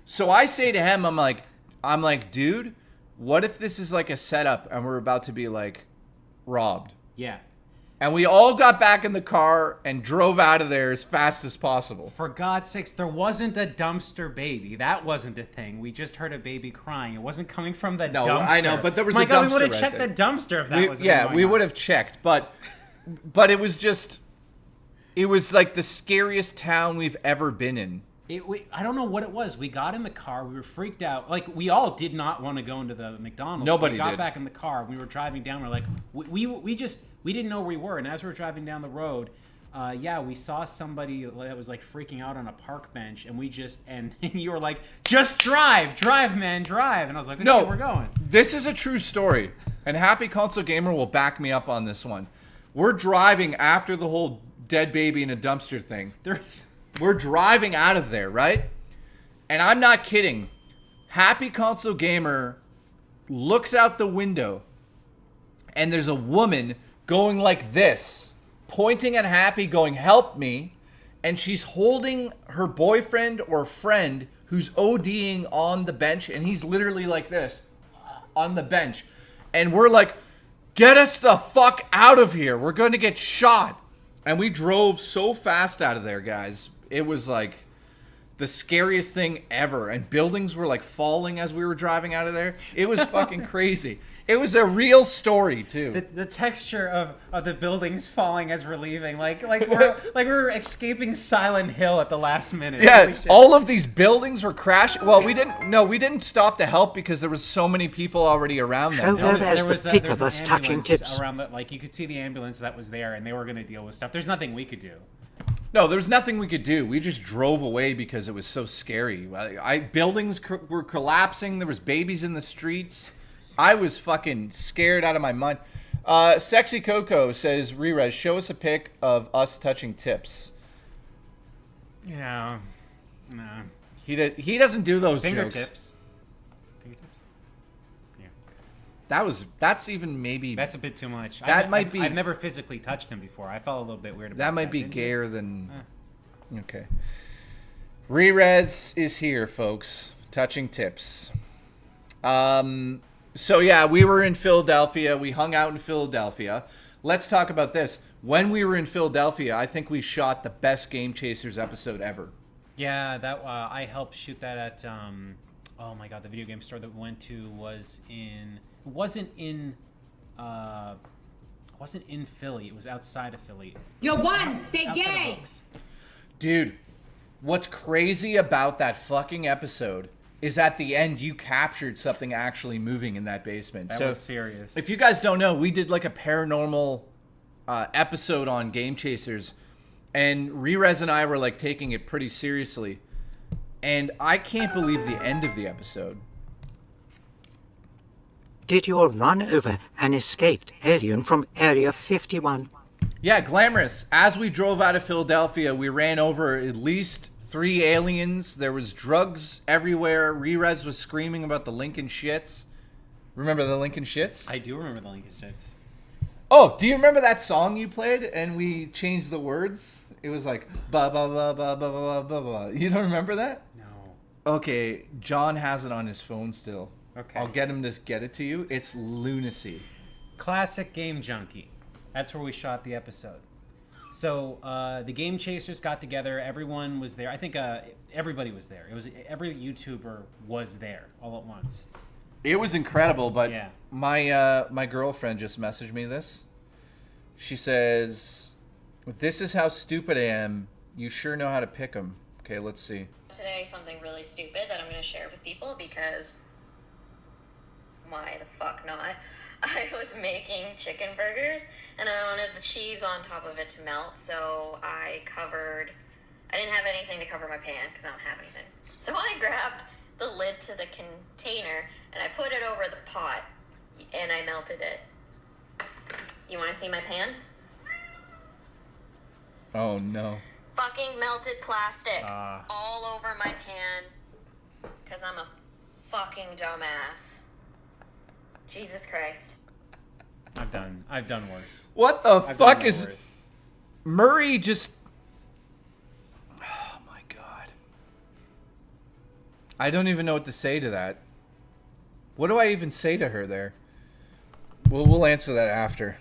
So I say to him, I'm like, dude, what if this is like a setup and we're about to be like robbed? Yeah. And we all got back in the car and drove out of there as fast as possible. For God's sakes, there wasn't a dumpster baby. That wasn't a thing. We just heard a baby crying. It wasn't coming from the No, dumpster. I know, but there was My a God, dumpster we would have right checked there. the dumpster if that was We would have checked, but it was just, it was like the scariest town we've ever been in. I don't know what it was. We got in the car. We were freaked out. Like, we all did not want to go into the McDonald's. Nobody We got did. back in the car. We were driving down. We're like, we didn't know where we were. And as we were driving down the road, we saw somebody that was like freaking out on a park bench. And and you were like, just drive, man, drive. And I was like, okay, No, we're going. This is a true story. And Happy Console Gamer will back me up on this one. We're driving after the whole dead baby in a dumpster thing. We're driving out of there, right? And I'm not kidding. Happy Console Gamer looks out the window and there's a woman going like this, pointing at Happy, going, "Help me." And she's holding her boyfriend or friend who's ODing on the bench, and he's literally like this on the bench. And we're like, "Get us the fuck out of here. We're going to get shot." And we drove so fast out of there, guys. It was like the scariest thing ever. And buildings were like falling as we were driving out of there. It was fucking crazy. It was a real story too. The texture of the buildings falling as we're leaving, like we're escaping Silent Hill at the last minute. Yeah, all of these buildings were crashing. Well, we didn't stop to help because there was so many people already around them. There was the pick of us touching tips. Around the, like you could see the ambulance that was there, and they were going to deal with stuff. There's nothing we could do. No, there was nothing we could do. We just drove away because it was so scary. Buildings were collapsing. There was babies in the streets. I was fucking scared out of my mind. Sexy Coco says, "Rerez, show us a pic of us touching tips." Yeah, no. He doesn't do those Fingertips. jokes. Yeah. That's even maybe. That's a bit too much. That might be. I've never physically touched him before. I felt a little bit weird about that. That might be gayer than. Okay. Rerez is here, folks. Touching tips. So yeah, we were in Philadelphia. We hung out in Philadelphia. Let's talk about this. When we were in Philadelphia, I think we shot the best Game Chasers episode ever. Yeah, that I helped shoot that at oh my god, the video game store that we went to wasn't in Philly. It was outside of Philly. Yo, one, stay gay. Dude, what's crazy about that fucking episode is at the end you captured something actually moving in that basement. That was serious. If you guys don't know, we did like a paranormal episode on Game Chasers, and Rerez and I were like taking it pretty seriously. And I can't believe the end of the episode. Did you all run over an escaped alien from Area 51? Yeah, Glamorous. As we drove out of Philadelphia, we ran over at least 3 aliens. There was drugs everywhere. Rerez was screaming about the Lincoln shits. Remember the Lincoln shits? I do remember the Lincoln shits. Oh, do you remember that song you played and we changed the words? It was like ba ba ba ba ba ba ba ba. You don't remember that? No. Okay, John has it on his phone still. Okay. I'll get him to get it to you. It's lunacy. Classic Game Junkie. That's where we shot the episode. So the Game Chasers got together. Everyone was there. I think everybody was there. It was every YouTuber was there all at once. It was incredible, but Yeah. my girlfriend just messaged me this. She says, "This is how stupid I am. You sure know how to pick 'em." Okay, let's see. Today, something really stupid that I'm going to share with people because why the fuck not? I was making chicken burgers and I wanted the cheese on top of it to melt, so I didn't have anything to cover my pan because I don't have anything. So I grabbed the lid to the container and I put it over the pot and I melted it. You want to see my pan? Oh no. Fucking melted plastic all over my pan because I'm a fucking dumbass. Jesus Christ. I've done worse. What the I've fuck done is worse. Murray just... Oh my god. I don't even know what to say to that. What do I even say to her there? We'll answer that after.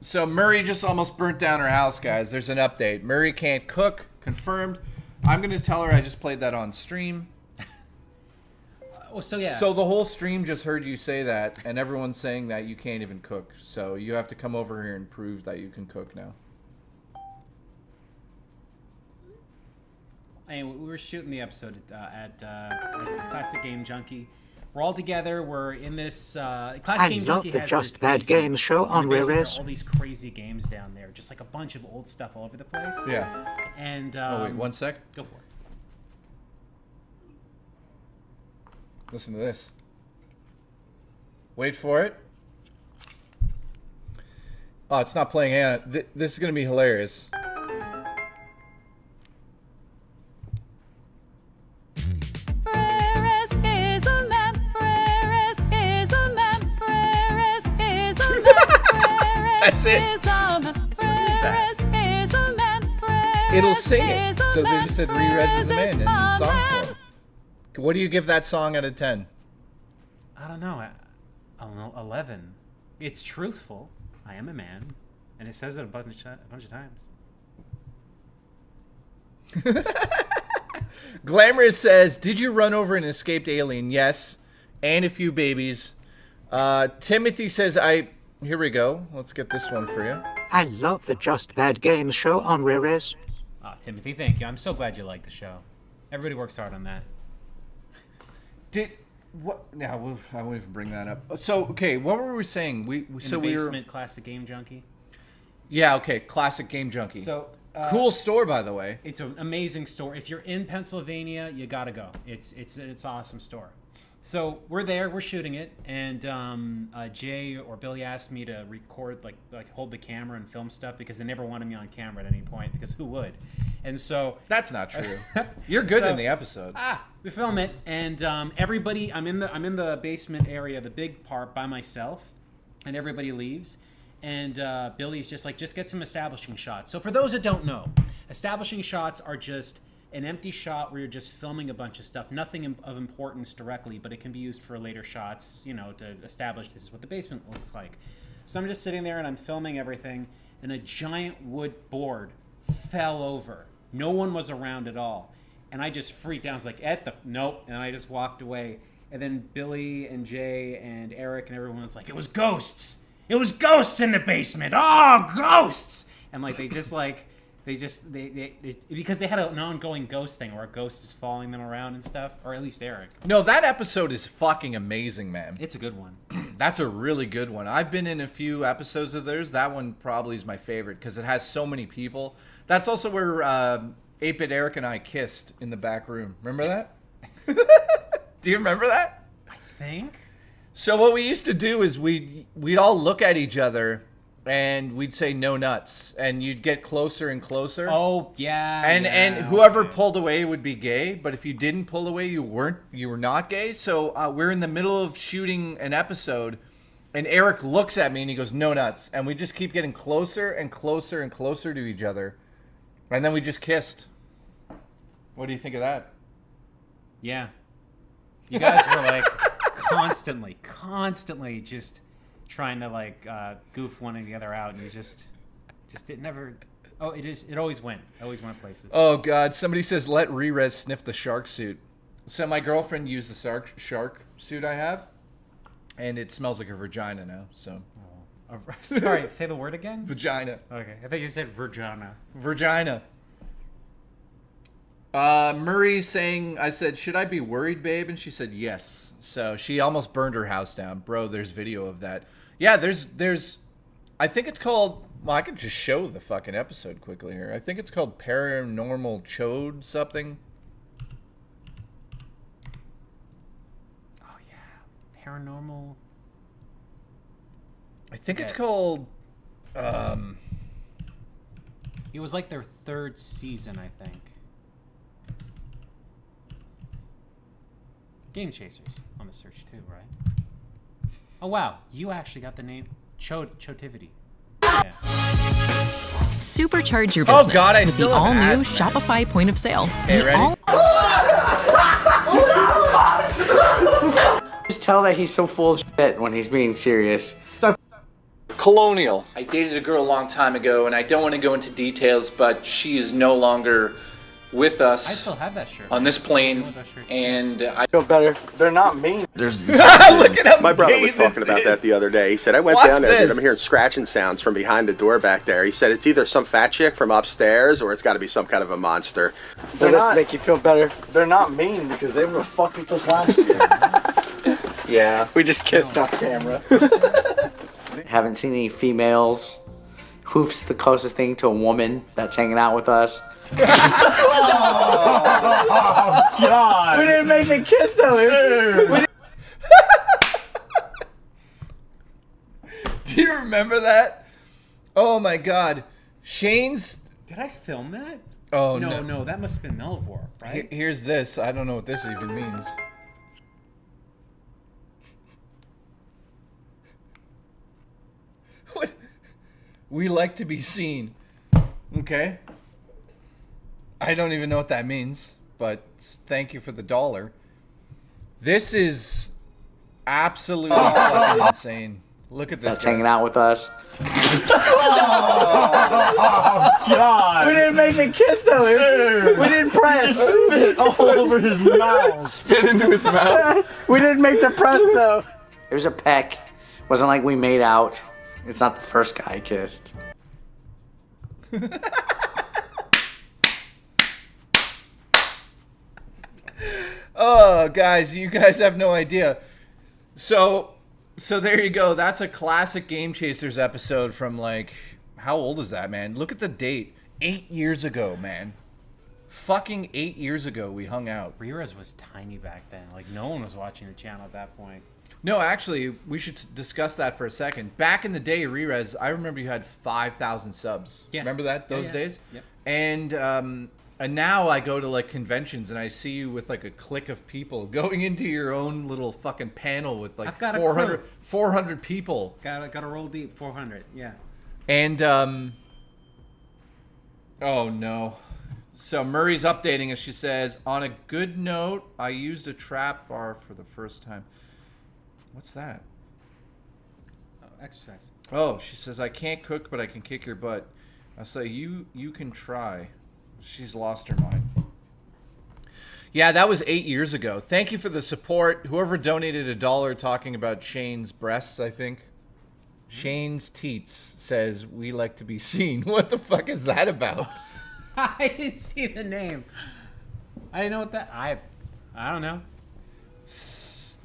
So Murray just almost burnt down her house, guys. There's an update. Murray can't cook. Confirmed. I'm going to tell her I just played that on stream. Oh, so yeah. So the whole stream just heard you say that, and everyone's saying that you can't even cook. So you have to come over here and prove that you can cook now. Anyway, we were shooting the episode at Classic Game Junkie. We're all together. We're in this. Classic I Game love Junkie the has Just this Bad basement. Games show In the on basement, there are Rerez. all these crazy games down there, just like a bunch of old stuff all over the place. Yeah. And Oh, wait, 1 sec. Go for it. Listen to this. Wait for it. Oh, it's not playing. Hang on. This is gonna be hilarious. Rerez is a man. Rerez is a man. Rerez is a man. That's it. Rerez is a man. It'll sing it. So they just said Rerez is a man in song form. What do you give that song out of 10? I don't know. 11. It's truthful. I am a man, and it says it a bunch of times. Glamorous says, "Did you run over an escaped alien?" Yes, and a few babies. Timothy says, Here we go. Let's get this one for you. I love the Just Bad Games show on Rerez. Oh, Timothy, thank you. I'm so glad you like the show. Everybody works hard on that. What? Now I won't even bring that up. So okay, what were we saying? We Basement Classic Game Junkie. Yeah, okay, Classic Game Junkie. So cool store, by the way. It's an amazing store. If you're in Pennsylvania, you gotta go. It's an awesome store. So we're there, we're shooting it, and Jay or Billy asked me to record, like hold the camera and film stuff because they never wanted me on camera at any point because who would? And so that's not true. You're good in the episode. We film it, and everybody. I'm in the basement area, the big part, by myself, and everybody leaves. And Billy's just like, just get some establishing shots. So for those that don't know, establishing shots are just an empty shot where you're just filming a bunch of stuff, nothing of importance directly, but it can be used for later shots, you know, to establish this is what the basement looks like. So I'm just sitting there and I'm filming everything, and a giant wood board fell over. No one was around at all. And I just freaked out. I was like, nope. And I just walked away. And then Billy and Jay and Eric and everyone was like, it was ghosts. It was ghosts in the basement. Oh, ghosts. And like, they because they had an ongoing ghost thing where a ghost is following them around and stuff, or at least Eric. No, that episode is fucking amazing, man. It's a good one. That's a really good one. I've been in a few episodes of theirs. That one probably is my favorite because it has so many people. That's also where 8-Bit Eric and I kissed in the back room. Remember that? Do you remember that? I think. So what we used to do is we'd all look at each other and we'd say no nuts, and you'd get closer and closer. Oh yeah. And whoever pulled away would be gay, but if you didn't pull away, you were not gay. So we're in the middle of shooting an episode, and Eric looks at me and he goes, "No nuts," and we just keep getting closer and closer and closer to each other, and then we just kissed. What do you think of that? Yeah. You guys were like constantly just trying to like goof one or the other out, and you just it never. Oh, it always went places. Oh God! Somebody says let Rerez sniff the shark suit. So my girlfriend used the shark suit I have, and it smells like a vagina now. So. Oh. Sorry, say the word again. Vagina. Okay, I think you said vagina. Vagina. Murray saying, I said, should I be worried, babe? And she said yes. So she almost burned her house down. Bro, there's video of that. Yeah, there's I think it's called, well, I could just show the fucking episode quickly here. I think it's called Paranormal Chode something. Oh yeah, Paranormal. I think it's called it was like their third season, I think. Game Chasers on the search too, right? Oh wow, you actually got the name Chotivity. Yeah. Supercharge your business Oh God, I with still the have an all-new ad. Shopify point of sale. Hey, The ready? Just tell that he's so full of shit when he's being serious. Colonial. I dated a girl a long time ago, and I don't want to go into details, but she is no longer with us. I still have that shirt. On this plane, and I Feel better. They're not mean. There's look at how my brother gay was talking this about is. that the other day. He said, I went Watch down there, dude. this. I'm hearing scratching sounds from behind the door back there. He said it's either some fat chick from upstairs or it's got to be some kind of a monster. They're just make you feel better. They're not mean because they were fucking with us last year. Yeah. We just kissed on camera. Haven't seen any females. Hoof's the closest thing to a woman that's hanging out with us. Oh God! We didn't make the kiss though. Do you remember that? Oh my God, Shane's. Did I film that? Oh no, that must have been Melvor, right? Here's this. I don't know what this even means. What? We like to be seen. Okay. I don't even know what that means, but thank you for the $1. This is absolutely fucking insane. Look at this. That's hanging out with us. God. We didn't make the kiss though. We didn't press. Spit all over his mouth. Spit into his mouth. We didn't make the press though. It was a peck. Wasn't like we made out. It's not the first guy I kissed. Oh, guys, you guys have no idea. So there you go. That's a classic Game Chasers episode from like, how old is that, man? Look at the date. 8 years ago, man. Fucking 8 years ago we hung out. Rerez was tiny back then. Like, no one was watching the channel at that point. No, actually, we should discuss that for a second. Back in the day, Rerez, I remember you had 5,000 subs. Yeah. Remember that? Those days? Yep. And now I go to like conventions and I see you with like a clique of people going into your own little fucking panel with like I've got a 400 people. Got to roll deep. 400. Yeah. And oh no. So Murray's updating us. She says, on a good note, I used a trap bar for the first time. What's that? Oh, exercise. Oh, she says, I can't cook, but I can kick your butt. I say, you can try. She's lost her mind. Yeah, that was 8 years ago. Thank you for the support. Whoever donated $1 talking about Shane's breasts, I think. Shane's teats says, we like to be seen. What the fuck is that about? I didn't see the name. I didn't know what that... I don't know.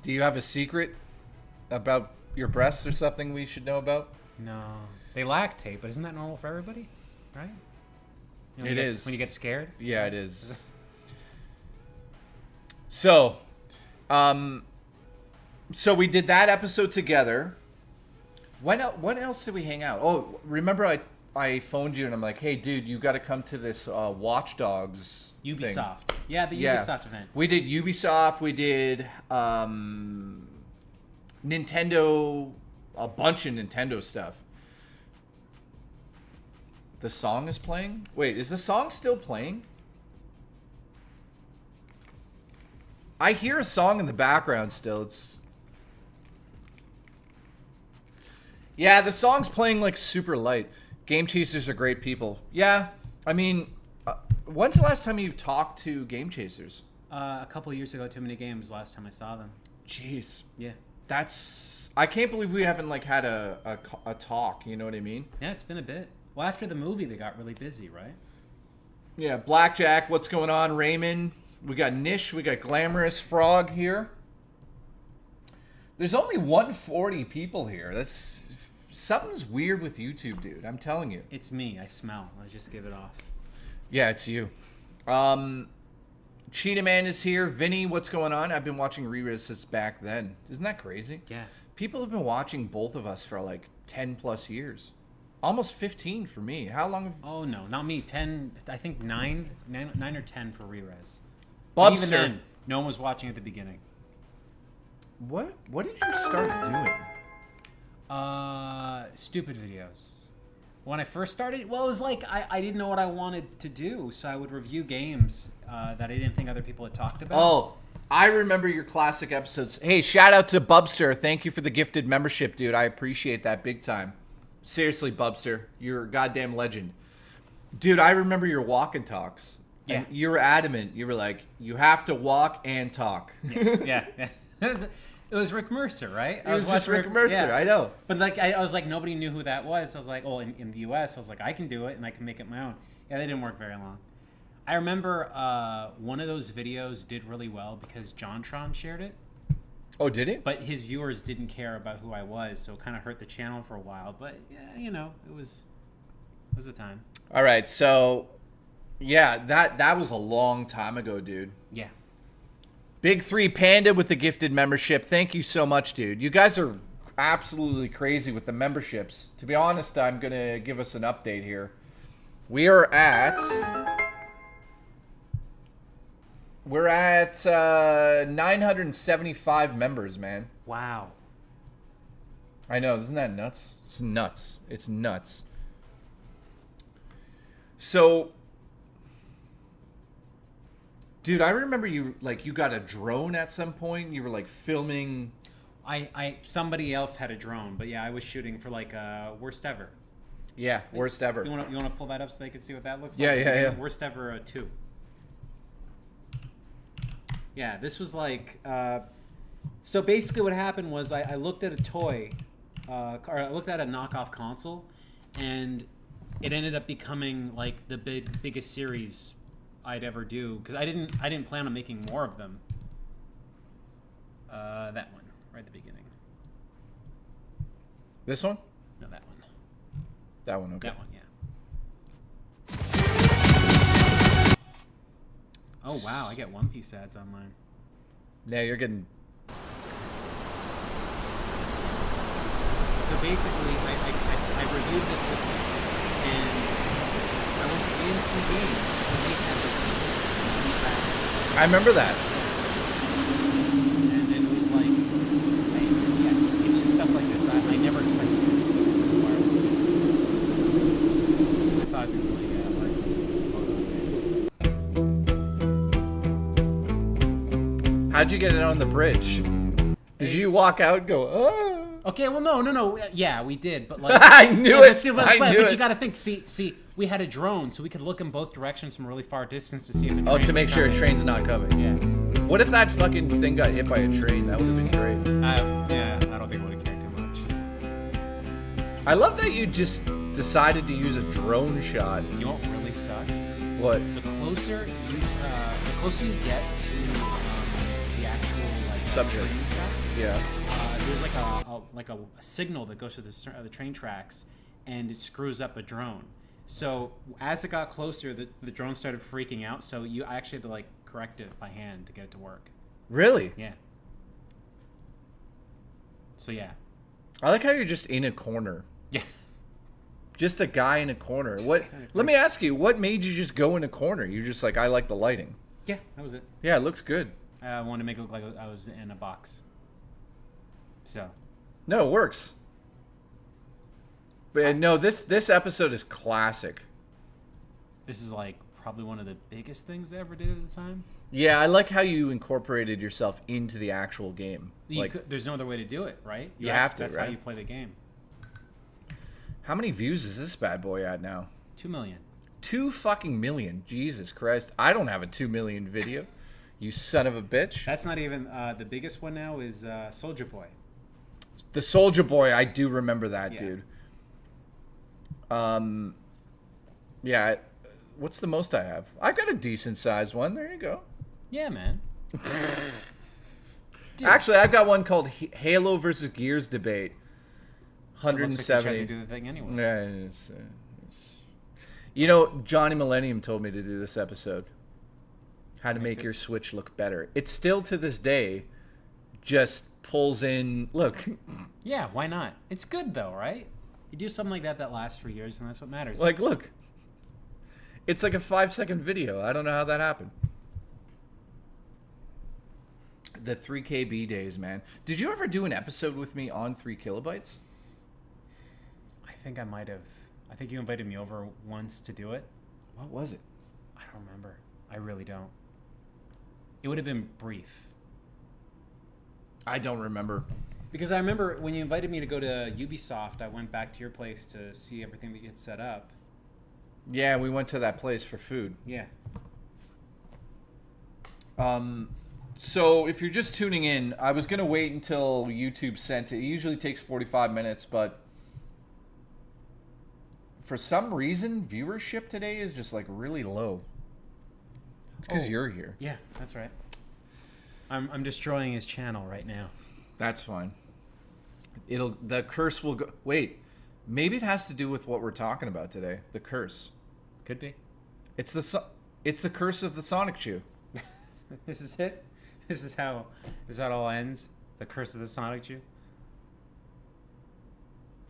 Do you have a secret about your breasts or something we should know about? No. They lactate, but isn't that normal for everybody? Right? It is. When you get scared? Yeah, it is. So we did that episode together. When else did we hang out? Oh, remember I phoned you and I'm like, hey, dude, you got to come to this Watch Dogs Ubisoft. thing. Yeah, the Ubisoft event. We did Ubisoft. We did Nintendo, a bunch of Nintendo stuff. The song is playing? Wait, is the song still playing? I hear a song in the background still. It's... Yeah, the song's playing like super light. Game Chasers are great people. Yeah, I mean, when's the last time you talked to Game Chasers? A couple of years ago, Too Many Games, last time I saw them. Jeez. Yeah. That's... I can't believe we haven't like had a talk, you know what I mean? Yeah, it's been a bit. Well, after the movie, they got really busy, right? Yeah, Blackjack, what's going on? Raymond, we got Nish, we got Glamorous Frog here. There's only 140 people here. That's... Something's weird with YouTube, dude. I'm telling you. It's me. I smell. I just give it off. Yeah, it's you. Cheetah Man is here. Vinny, what's going on? I've been watching Rerez since back then. Isn't that crazy? Yeah. People have been watching both of us for like 10 plus years. Almost 15 for me. How long have... Oh, no. Not me. 10. I think 9 or 10 for Rerez. Bubster. Even then, no one was watching at the beginning. What did you start doing? Stupid videos. When I first started, well, it was like I didn't know what I wanted to do, so I would review games that I didn't think other people had talked about. Oh, I remember your classic episodes. Hey, shout out to Bubster. Thank you for the gifted membership, dude. I appreciate that big time. Seriously, Bubster, you're a goddamn legend. Dude, I remember your walk and talks. Yeah. And you were adamant. You were like, you have to walk and talk. Yeah. It was Rick Mercer, right? It was just Rick Mercer, yeah. I know. But like, I was like, nobody knew who that was. I was like, oh, in the U.S., I was like, I can do it, and I can make it my own. Yeah, that didn't work very long. I remember one of those videos did really well because JonTron shared it. Oh, did it? But his viewers didn't care about who I was, so it kind of hurt the channel for a while. But, yeah, you know, it was a time. All right, so, yeah, that was a long time ago, dude. Yeah. Big 3 Panda with the gifted membership. Thank you so much, dude. You guys are absolutely crazy with the memberships. To be honest, I'm going to give us an update here. We are at 975 members, man. Wow. I know, isn't that nuts? It's nuts. It's nuts. So, dude, I remember you got a drone at some point. You were like filming. Somebody else had a drone, but yeah, I was shooting for like worst ever. Yeah, worst ever. You want to pull that up so they can see what that looks Yeah, like? yeah. Worst ever 2. Yeah, this was like. So basically, what happened was I looked at a toy, or I looked at a knockoff console, and it ended up becoming like the biggest series I'd ever do, because I didn't plan on making more of them. That one right at the beginning. This one? No, that one. That one, okay. That one, yeah. Oh wow, I get One Piece ads online. Yeah, you're getting. So basically, I reviewed this system, and I went to ANC Games, and they had this super system. I remember that. And it was like, yeah, it's just stuff like this. I never expected to do this wireless system. I thought it'd be really artsy. How'd you get it on the bridge? Did you walk out and go, oh? Okay, well, no. Yeah, we did, but like I knew it. But you got to think. See, we had a drone, so we could look in both directions from a really far distance to see if a train Oh, to make was sure a coming. train's not coming. Yeah. What if that fucking thing got hit by a train? That would have been great. Yeah, I don't think I would have cared too much. I love that you just decided to use a drone shot. You know what really sucks? What? The closer you get to the actual Subject. train tracks, Yeah. there's like a signal that goes to the train tracks, and it screws up a drone. So as it got closer, the drone started freaking out. So I actually had to like correct it by hand to get it to work. Really? Yeah. So yeah. I like how you're just in a corner. Yeah. Just a guy in a corner. Let me ask you, what made you just go in a corner? You're just like, I like the lighting. Yeah, that was it. Yeah, it looks good. I wanted to make it look like I was in a box. So. No, it works. But no, this episode is classic. This is like probably one of the biggest things I ever did at the time. Yeah, I like how you incorporated yourself into the actual game. There's no other way to do it, right? You have to, That's right? how you play the game. How many views is this bad boy at now? 2 million. 2 fucking million. Jesus Christ. I don't have a 2 million video. You son of a bitch. That's not even the biggest one now is Soldier Boy. The Soldier Boy, I do remember that, Yeah. dude. Yeah. What's the most I have? I've got a decent sized one. There you go. Yeah, man. Actually, I've got one called Halo versus Gears Debate. So it looks like you 170. tried to do the thing anyway. Yeah, you know, Johnny Millennium told me to do this episode. How to make your Switch look better. It still to this day just pulls in. Look. Yeah, why not? It's good though, right? You do something like that lasts for years, and that's what matters. Like, look. It's like a 5-second video. I don't know how that happened. The 3KB days, man. Did you ever do an episode with me on 3 kilobytes? I think I might have. I think you invited me over once to do it. What was it? I don't remember. I really don't. It would have been brief. I don't remember. Because I remember when you invited me to go to Ubisoft, I went back to your place to see everything that you had set up. Yeah, we went to that place for food. Yeah. So if you're just tuning in, I was going to wait until YouTube sent it. It usually takes 45 minutes, but for some reason, viewership today is just like really low. It's because you're here. Yeah, that's right. I'm destroying his channel right now. That's fine. The curse will go. Wait, maybe it has to do with what we're talking about today. The curse. Could be. It's the curse of the Sonic Chew. This is it. This is how it all ends. The curse of the Sonic Chew.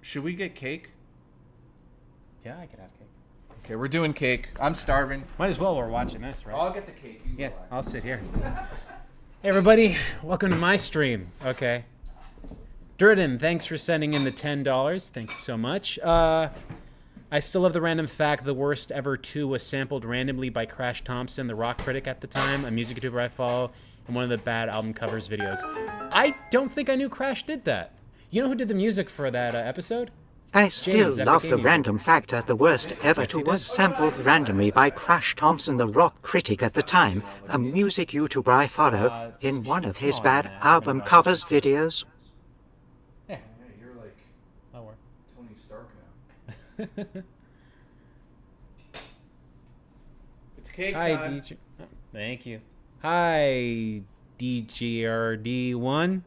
Should we get cake? Yeah, I could have cake. Okay, we're doing cake. I'm starving. Might as well. We're watching this, right? I'll get the cake. You Yeah, go back. I'll sit here. Hey, everybody. Welcome to my stream. Okay. Durden, thanks for sending in the $10. Thank you so much. I still love the random fact the worst ever 2 was sampled randomly by Crash Thompson, the rock critic at the time, a music YouTuber I follow, in one of the bad album covers videos. I don't think I knew Crash did that. You know who did the music for that episode? I still James, Epic love the Gaming. random fact that the worst ever to was sampled randomly by Crash Thompson, the rock critic at the time, a music YouTuber I follow, in one of his bad album covers videos. Yeah, you're like That'll work. Tony Stark now. It's cake Hi, time. DJ. Oh, thank you. Hi, DGRD1.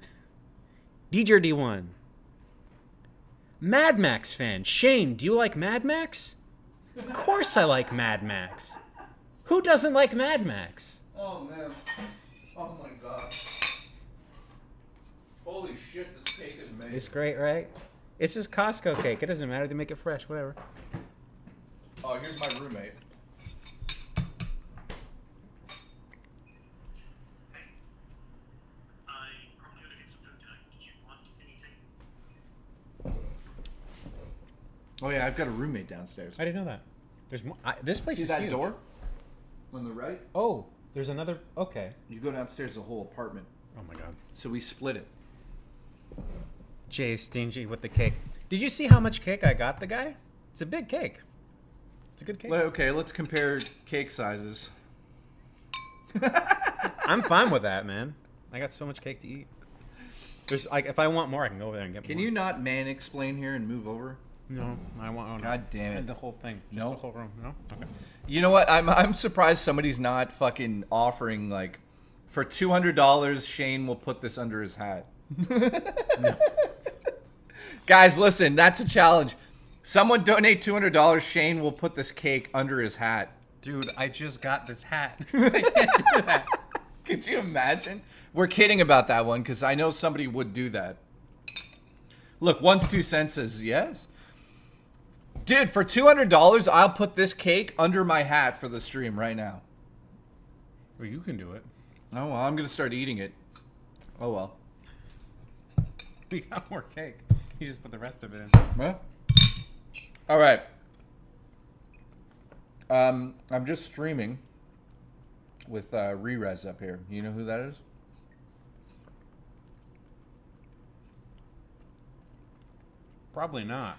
DGRD1. Mad Max fan. Shane, do you like Mad Max? Of course I like Mad Max. Who doesn't like Mad Max? Oh man. Oh my god. Holy shit, this cake is amazing. It's great, right? It's just Costco cake. It doesn't matter. They make it fresh, whatever. Oh, here's my roommate. Oh yeah, I've got a roommate downstairs. I didn't know that. There's more. This place See is that huge. door? On the right? Oh, there's another. Okay. You go downstairs, the whole apartment. Oh my god. So we split it. Jay is stingy with the cake. Did you see how much cake I got the guy? It's a big cake. It's a good cake. Okay, let's compare cake sizes. I'm fine with that, man. I got so much cake to eat. There's like, if I want more, I can go over there and get more. Can you not man-explain here and move over? No, I want. Oh, no. God damn it. The whole thing. Just No. the whole room. No. Okay. You know what? I'm surprised somebody's not fucking offering like, for $200, Shane will put this under his hat. Guys, listen, that's a challenge. Someone donate $200, Shane will put this cake under his hat. Dude, I just got this hat. I can't do that. Could you imagine? We're kidding about that one because I know somebody would do that. Look, 1's 2 cents says yes. Dude, for $200, I'll put this cake under my hat for the stream right now. Well, you can do it. Oh, well, I'm going to start eating it. Oh, well. We got more cake. You just put the rest of it in. Huh? All right. I'm just streaming with Rerez up here. You know who that is? Probably not.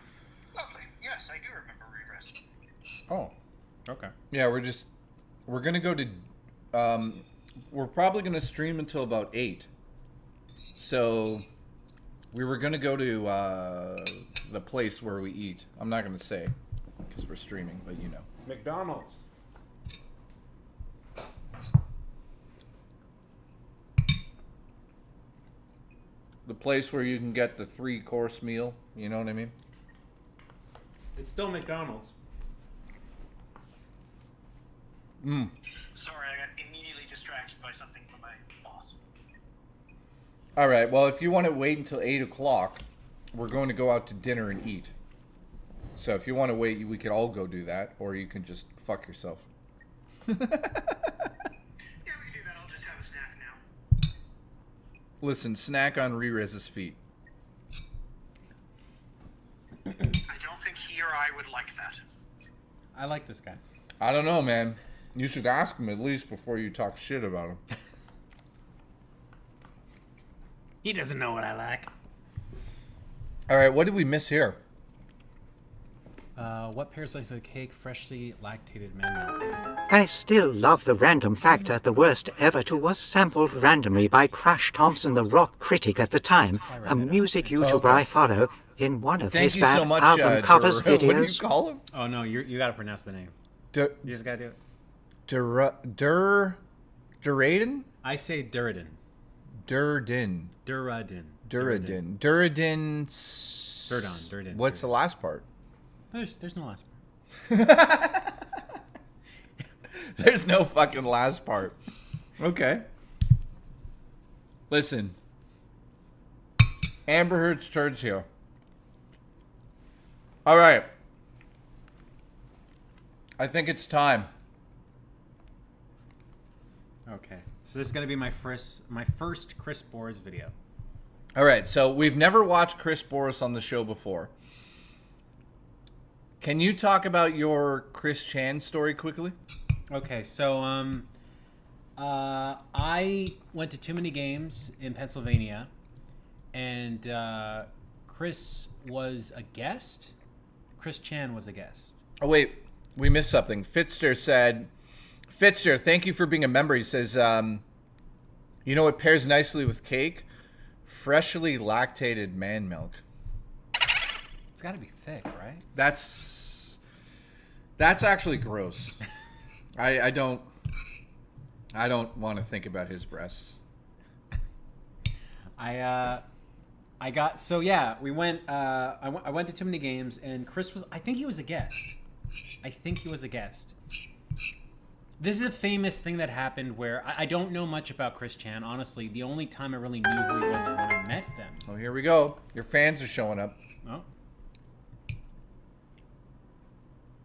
Lovely. Yes, I do remember Rerez. Oh, okay. Yeah, we're gonna go to, we're probably gonna stream until about 8. So, we were gonna go to the place where we eat. I'm not gonna say, because we're streaming, but you know. McDonald's. The place where you can get the 3-course meal. You know what I mean? It's still McDonald's. Sorry, I got immediately distracted by something from my boss. All right. Well, if you want to wait until 8 o'clock, we're going to go out to dinner and eat. So if you want to wait, we could all go do that, or you can just fuck yourself. Yeah, we can do that. I'll just have a snack now. Listen, snack on Rerez's feet. I don't think he or I would like that. I like this guy. I don't know, man. You should ask him at least before you talk shit about him. He doesn't know what I like. All right, what did we miss here? What pairs slice of cake, freshly lactated man milk? I still love the random fact that the worst ever to was sampled randomly by Crash Thompson, the rock critic at the time, a music YouTuber I follow, in one of Thank his you bad so much, album covers What do you videos. call him? Oh no, you got to pronounce the name. You just got to do it. Duradin? I say Durden. Durden. Duradin. Duradin. Duradin. Durden. What's the last part? There's no last part. There's no fucking last part. Okay. Listen. Amber Heard's turds here. All right. I think it's time. Okay. So this is gonna be my first Chris Boris video. All right. So we've never watched Chris Boris on the show before. Can you talk about your Chris Chan story quickly? Okay. So I went to too many games in Pennsylvania, and Chris was a guest. Chris Chan was a guest. Oh, wait. We missed something. Fitster said, Fitster, thank you for being a member. He says, you know what pairs nicely with cake? Freshly lactated man milk. It's got to be thick, right? That's actually gross. I don't want to think about his breasts. I got, so yeah, we went, I went to too many games, and Chris was, I think he was a guest. This is a famous thing that happened where I don't know much about Chris Chan. Honestly, the only time I really knew who he was when I met them. Oh, here we go. Your fans are showing up. Oh.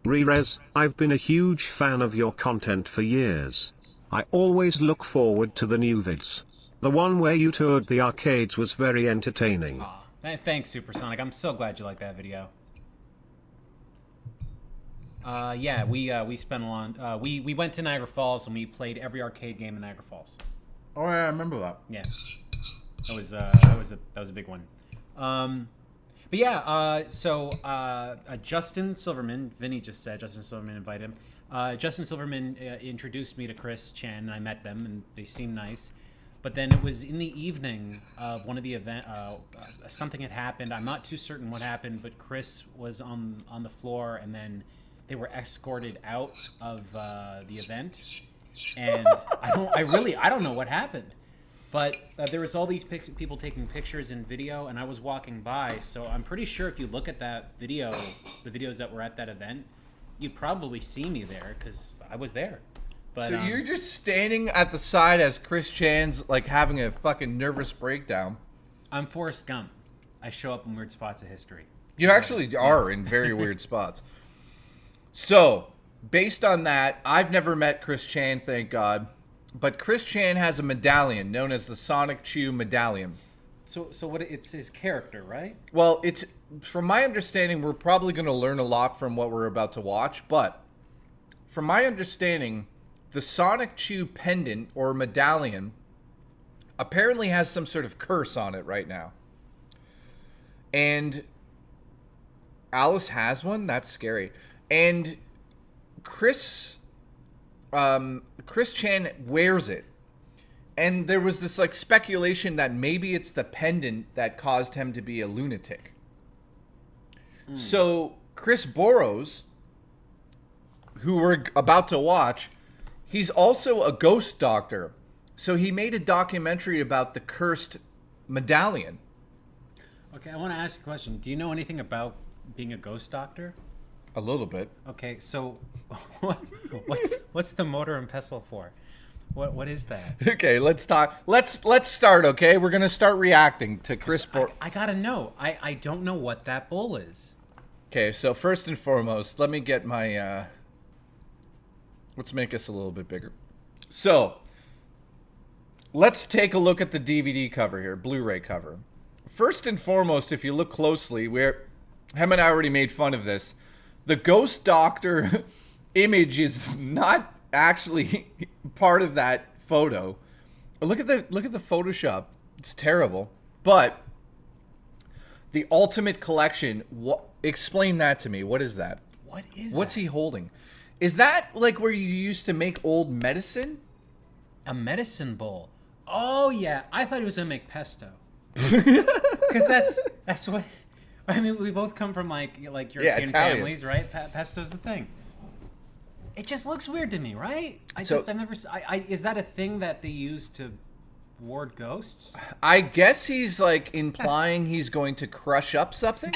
Rerez, I've been a huge fan of your content for years. I always look forward to the new vids. The one where you toured the arcades was very entertaining. Aw, thanks, Supersonic. I'm so glad you liked that video. Yeah, we spent a lot. We went to Niagara Falls and we played every arcade game in Niagara Falls. Oh yeah, I remember that. Yeah, that was a big one. But yeah, so Justin Silverman, Vinny just said Justin Silverman invited him. Justin Silverman introduced me to Chris Chan, and I met them, and they seemed nice. But then it was in the evening of one of the event, something had happened. I'm not too certain what happened, but Chris was on the floor, and then they were escorted out of the event. And I don't know what happened. But there was all these people taking pictures and video, and I was walking by. So I'm pretty sure if you look at that video, the videos that were at that event, you'd probably see me there because I was there. But, so you're just standing at the side as Chris Chan's like having a fucking nervous breakdown. I'm Forrest Gump. I show up in weird spots of history. You actually are in very weird spots. So, based on that, I've never met Chris Chan, thank God. But Chris Chan has a medallion known as the Sonic Chew Medallion. So what? It's his character, right? Well, it's from my understanding, we're probably going to learn a lot from what we're about to watch. But from my understanding, the Sonic Chew pendant or medallion apparently has some sort of curse on it right now. And Alice has one? That's scary. And Chris Chan wears it. And there was this like speculation that maybe it's the pendant that caused him to be a lunatic. So Chris Boros, who we're about to watch, he's also a ghost doctor. So he made a documentary about the cursed medallion. Okay, I want to ask a question. Do you know anything about being a ghost doctor? A little bit. Okay, so what's the motor and pestle for? What is that? Okay, let's talk. Let's start. Okay, we're gonna start reacting to Chris. I gotta know. I don't know what that bull is. Okay, so first and foremost, let me get my. Let's make us a little bit bigger. So, let's take a look at the DVD cover here, Blu-ray cover. First and foremost, if you look closely, Hem and I already made fun of this. The Ghost Doctor image is not actually part of that photo. Look at the Photoshop. It's terrible. But the Ultimate Collection, explain that to me. What is that? What's he holding? Is that like where you used to make old medicine? A medicine bowl. Oh yeah, I thought he was gonna make pesto. Because that's what. I mean, we both come from like European families, right? Pesto's the thing. It just looks weird to me, right? I've never. Is that a thing that they use to ward ghosts? I guess he's like implying he's going to crush up something.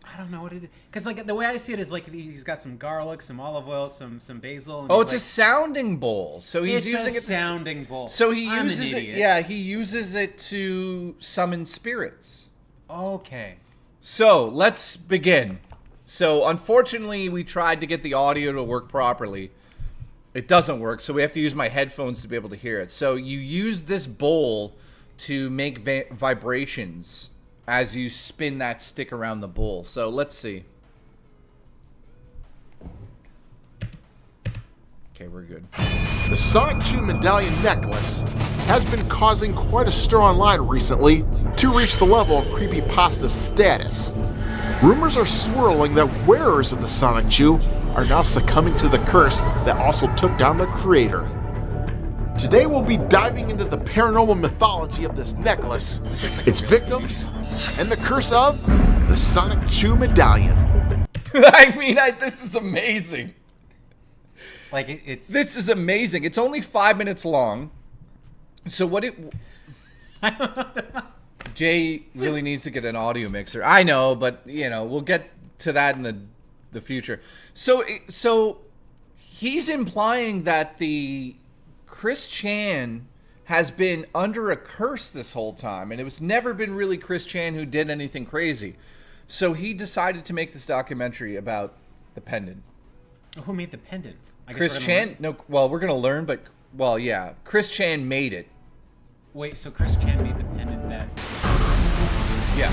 I don't know what it is. Because like the way I see it is like he's got some garlic, some olive oil, some basil. And it's a sounding bowl. So he's using it. Sounding bowl. So he uses it. Yeah, he uses it to summon spirits. Okay. So let's begin. So unfortunately, we tried to get the audio to work properly. It doesn't work, so we have to use my headphones to be able to hear it. So you use this bowl to make vibrations as you spin that stick around the bowl. So let's see. Okay, we're good. The Sonic Chew Medallion necklace has been causing quite a stir online recently to reach the level of creepypasta status. Rumors are swirling that wearers of the Sonic Chew are now succumbing to the curse that also took down the creator. Today we'll be diving into the paranormal mythology of this necklace, its victims, and the curse of the Sonic Chew Medallion. I mean, this is amazing. Like it's This is amazing. It's only 5 minutes long. So what it... Jay really needs to get an audio mixer. I know, but, you know, we'll get to that in the future. So he's implying that the Chris Chan has been under a curse this whole time, and it was never been really Chris Chan who did anything crazy. So he decided to make this documentary about the pendant. Who made the pendant? I guess Chris Chan? No, well, we're gonna learn, but well, yeah, Chris Chan made it. Wait, so Chris Chan made the pendant that? Yeah.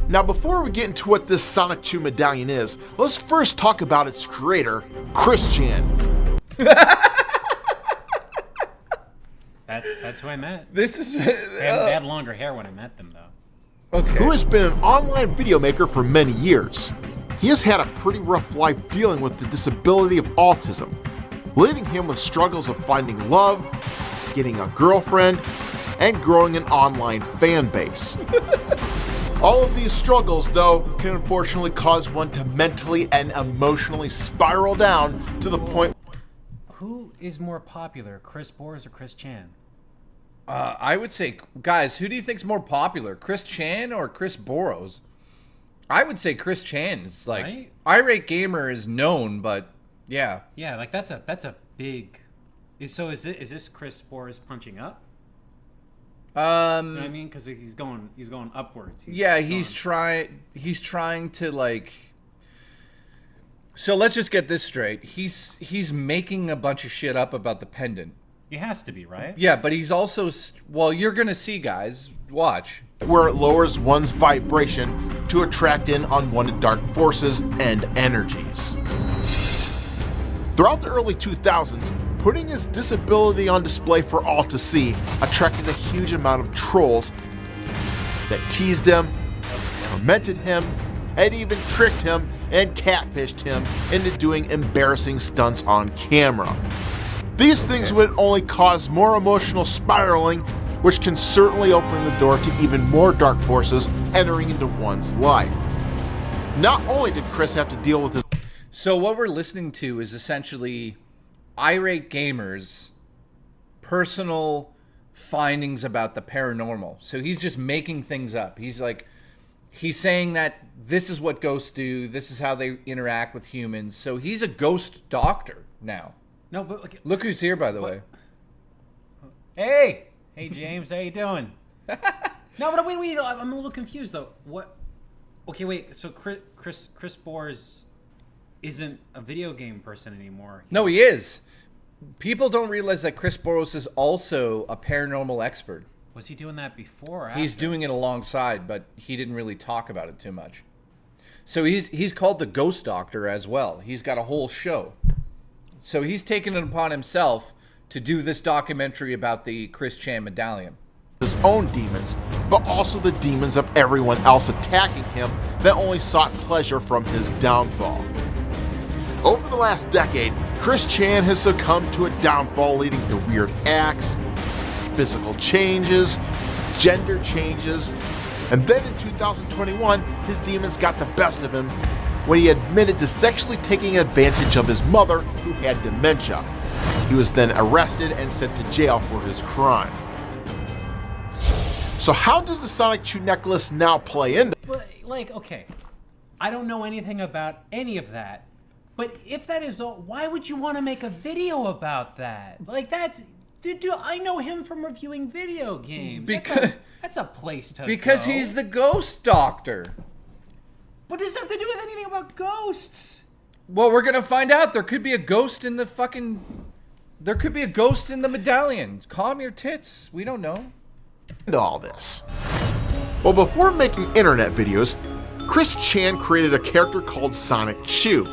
Now before we get into what this Sonic Chew Medallion is, let's first talk about its creator, Chris Chan. That's who I met. This is... They had longer hair when I met them, though. Okay. Who has been an online video maker for many years. He has had a pretty rough life dealing with the disability of autism, leaving him with struggles of finding love, getting a girlfriend, and growing an online fan base. All of these struggles, though, can unfortunately cause one to mentally and emotionally spiral down to the point... Who is more popular, Chris Boros or Chris Chan? I would say, guys, who do you think's more popular, Chris Chan or Chris Boros? I would say Chris Chan is like... Right? Irate Gamer is known, but yeah. Yeah, like that's a big... Is this Chris Boros punching up? You know what I mean? Because he's going upwards. He's trying to like... So let's just get this straight. He's making a bunch of shit up about the pendant. He has to be, right? Yeah, but he's also... Well, you're going to see, guys. Watch. Where it lowers one's vibration to attract in unwanted dark forces and energies. Throughout the early 2000s, putting his disability on display for all to see attracted a huge amount of trolls that teased him, tormented him, and even tricked him and catfished him into doing embarrassing stunts on camera. These things would only cause more emotional spiraling, which can certainly open the door to even more dark forces entering into one's life. Not only did Chris have to deal with his... So what we're listening to is essentially Irate Gamer's personal findings about the paranormal. So he's just making things up. He's saying that this is what ghosts do. This is how they interact with humans. So he's a ghost doctor now. No, but okay. Look who's here, by the way. Hey, James, how you doing? No, but wait, I'm a little confused though. What? Okay, wait. So Chris Boros isn't a video game person anymore. No, he is. People don't realize that Chris Boros is also a paranormal expert. Was he doing that before or after? He's doing it alongside, but he didn't really talk about it too much. So he's called the Ghost Doctor as well. He's got a whole show. So he's taken it upon himself to do this documentary about the Chris Chan Medallion. His own demons, but also the demons of everyone else attacking him that only sought pleasure from his downfall. Over the last decade, Chris Chan has succumbed to a downfall leading to weird acts, physical changes, gender changes, and then in 2021, his demons got the best of him when he admitted to sexually taking advantage of his mother who had dementia. He was then arrested and sent to jail for his crime. So how does the Sonic Chew necklace now play into? But, like, okay, I don't know anything about any of that, but if that is all, why would you want to make a video about that? Like, that's... Dude, I know him from reviewing video games. That's a place to Because go. he's the ghost doctor. What does this have to do with anything about ghosts? Well, we're gonna find out. There could be a ghost in the fucking... There could be a ghost in the medallion. Calm your tits. We don't know. All this. Well, before making internet videos, Chris Chan created a character called Sonic Chew.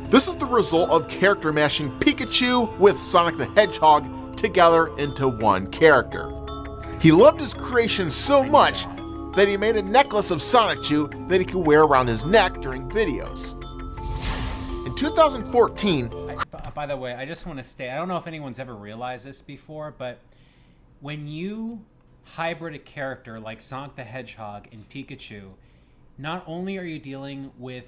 This is the result of character mashing Pikachu with Sonic the Hedgehog together into one character. He loved his creation so much that he made a necklace of Sonic Chew that he could wear around his neck during videos. In 2014, By the way, I just want to state, I don't know if anyone's ever realized this before, but when you hybrid a character like Sonic the Hedgehog and Pikachu, not only are you dealing with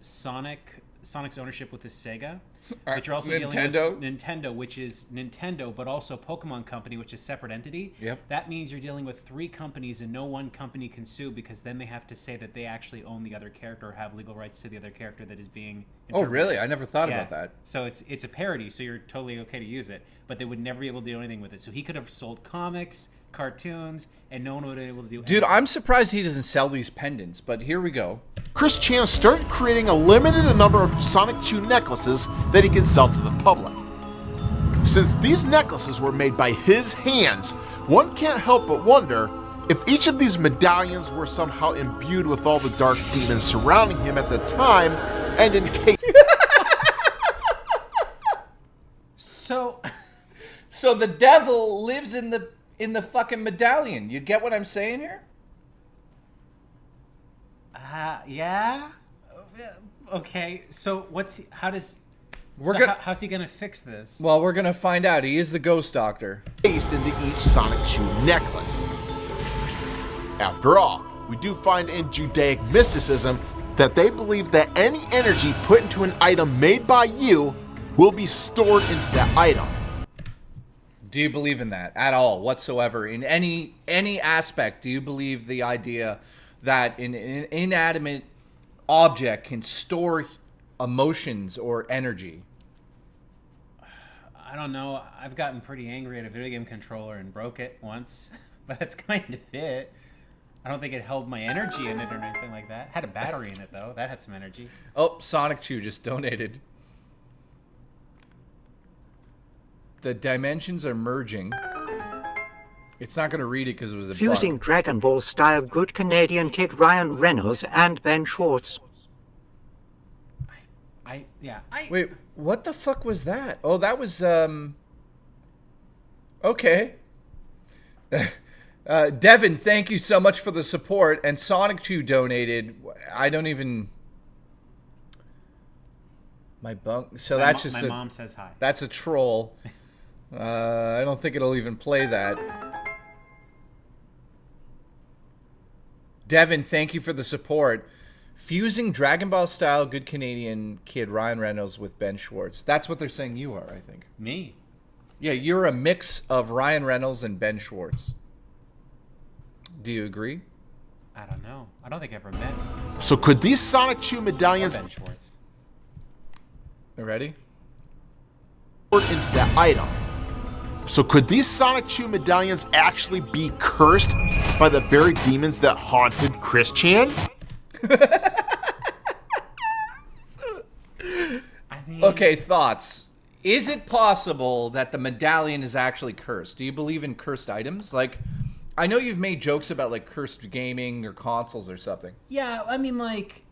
Sonic's ownership with the Sega, but you're also dealing with Nintendo, which is Nintendo, but also Pokemon Company, which is a separate entity. Yep. That means you're dealing with 3 companies, and no one company can sue because then they have to say that they actually own the other character or have legal rights to the other character that is being Oh, interpreted. really? I never thought about that. So it's a parody, so you're totally okay to use it, but they would never be able to do anything with it. So he could have sold comics, cartoons, and no one would have been able to do anything. Dude, I'm surprised he doesn't sell these pendants, but here we go. Chris Chan started creating a limited number of Sonic Chew necklaces that he could sell to the public. Since these necklaces were made by his hands, one can't help but wonder if each of these medallions were somehow imbued with all the dark demons surrounding him at the time, and in case... So the devil lives in the fucking medallion. You get what I'm saying here? Yeah. Okay. So how's he gonna fix this? Well, we're gonna find out. He is the ghost doctor. Based into each Sonic Chew necklace. After all, we do find in Judaic mysticism that they believe that any energy put into an item made by you will be stored into that item. Do you believe in that at all, whatsoever? In any aspect, do you believe the idea that an inanimate object can store emotions or energy? I don't know. I've gotten pretty angry at a video game controller and broke it once, but that's kind of it. I don't think it held my energy in it or anything like that. Had a battery in it though. That had some energy. Oh, Sonic Chew just donated. The dimensions are merging. It's not going to read it because it was a Fusing bug. Dragon Ball style good Canadian kid Ryan Reynolds and Ben Schwartz. Wait, what the fuck was that? Oh, that was okay. Devin, thank you so much for the support. And Sonic Chew donated. I don't even. My bunk. So that's just my mom says hi. That's a troll. I don't think it'll even play that. Devin, thank you for the support. Fusing Dragon Ball style good Canadian kid Ryan Reynolds with Ben Schwartz. That's what they're saying you are, I think. Me? Yeah, you're a mix of Ryan Reynolds and Ben Schwartz. Do you agree? I don't know. I don't think I ever met. So could these Sonic Chew medallions Ben Schwartz. Ready? into that item? So could these Sonic Chew medallions actually be cursed by the very demons that haunted Chris Chan? Okay, thoughts. Is it possible that the medallion is actually cursed? Do you believe in cursed items? Like, I know you've made jokes about, like, cursed gaming or consoles or something. Yeah, I mean, like,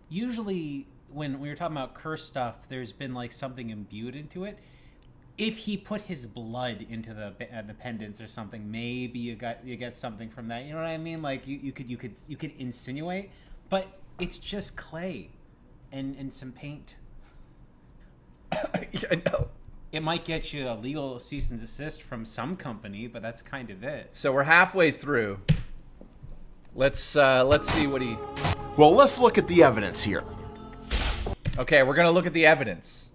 usually when we were talking about cursed stuff, there's been, like, something imbued into it. If he put his blood into the pendants or something, maybe you get something from that. You know what I mean? Like, you could insinuate, but it's just clay and some paint. I know. It might get you a legal cease and desist from some company, but that's kind of it. So we're halfway through. Let's see what he... Well, let's look at the evidence here. Okay, we're going to look at the evidence.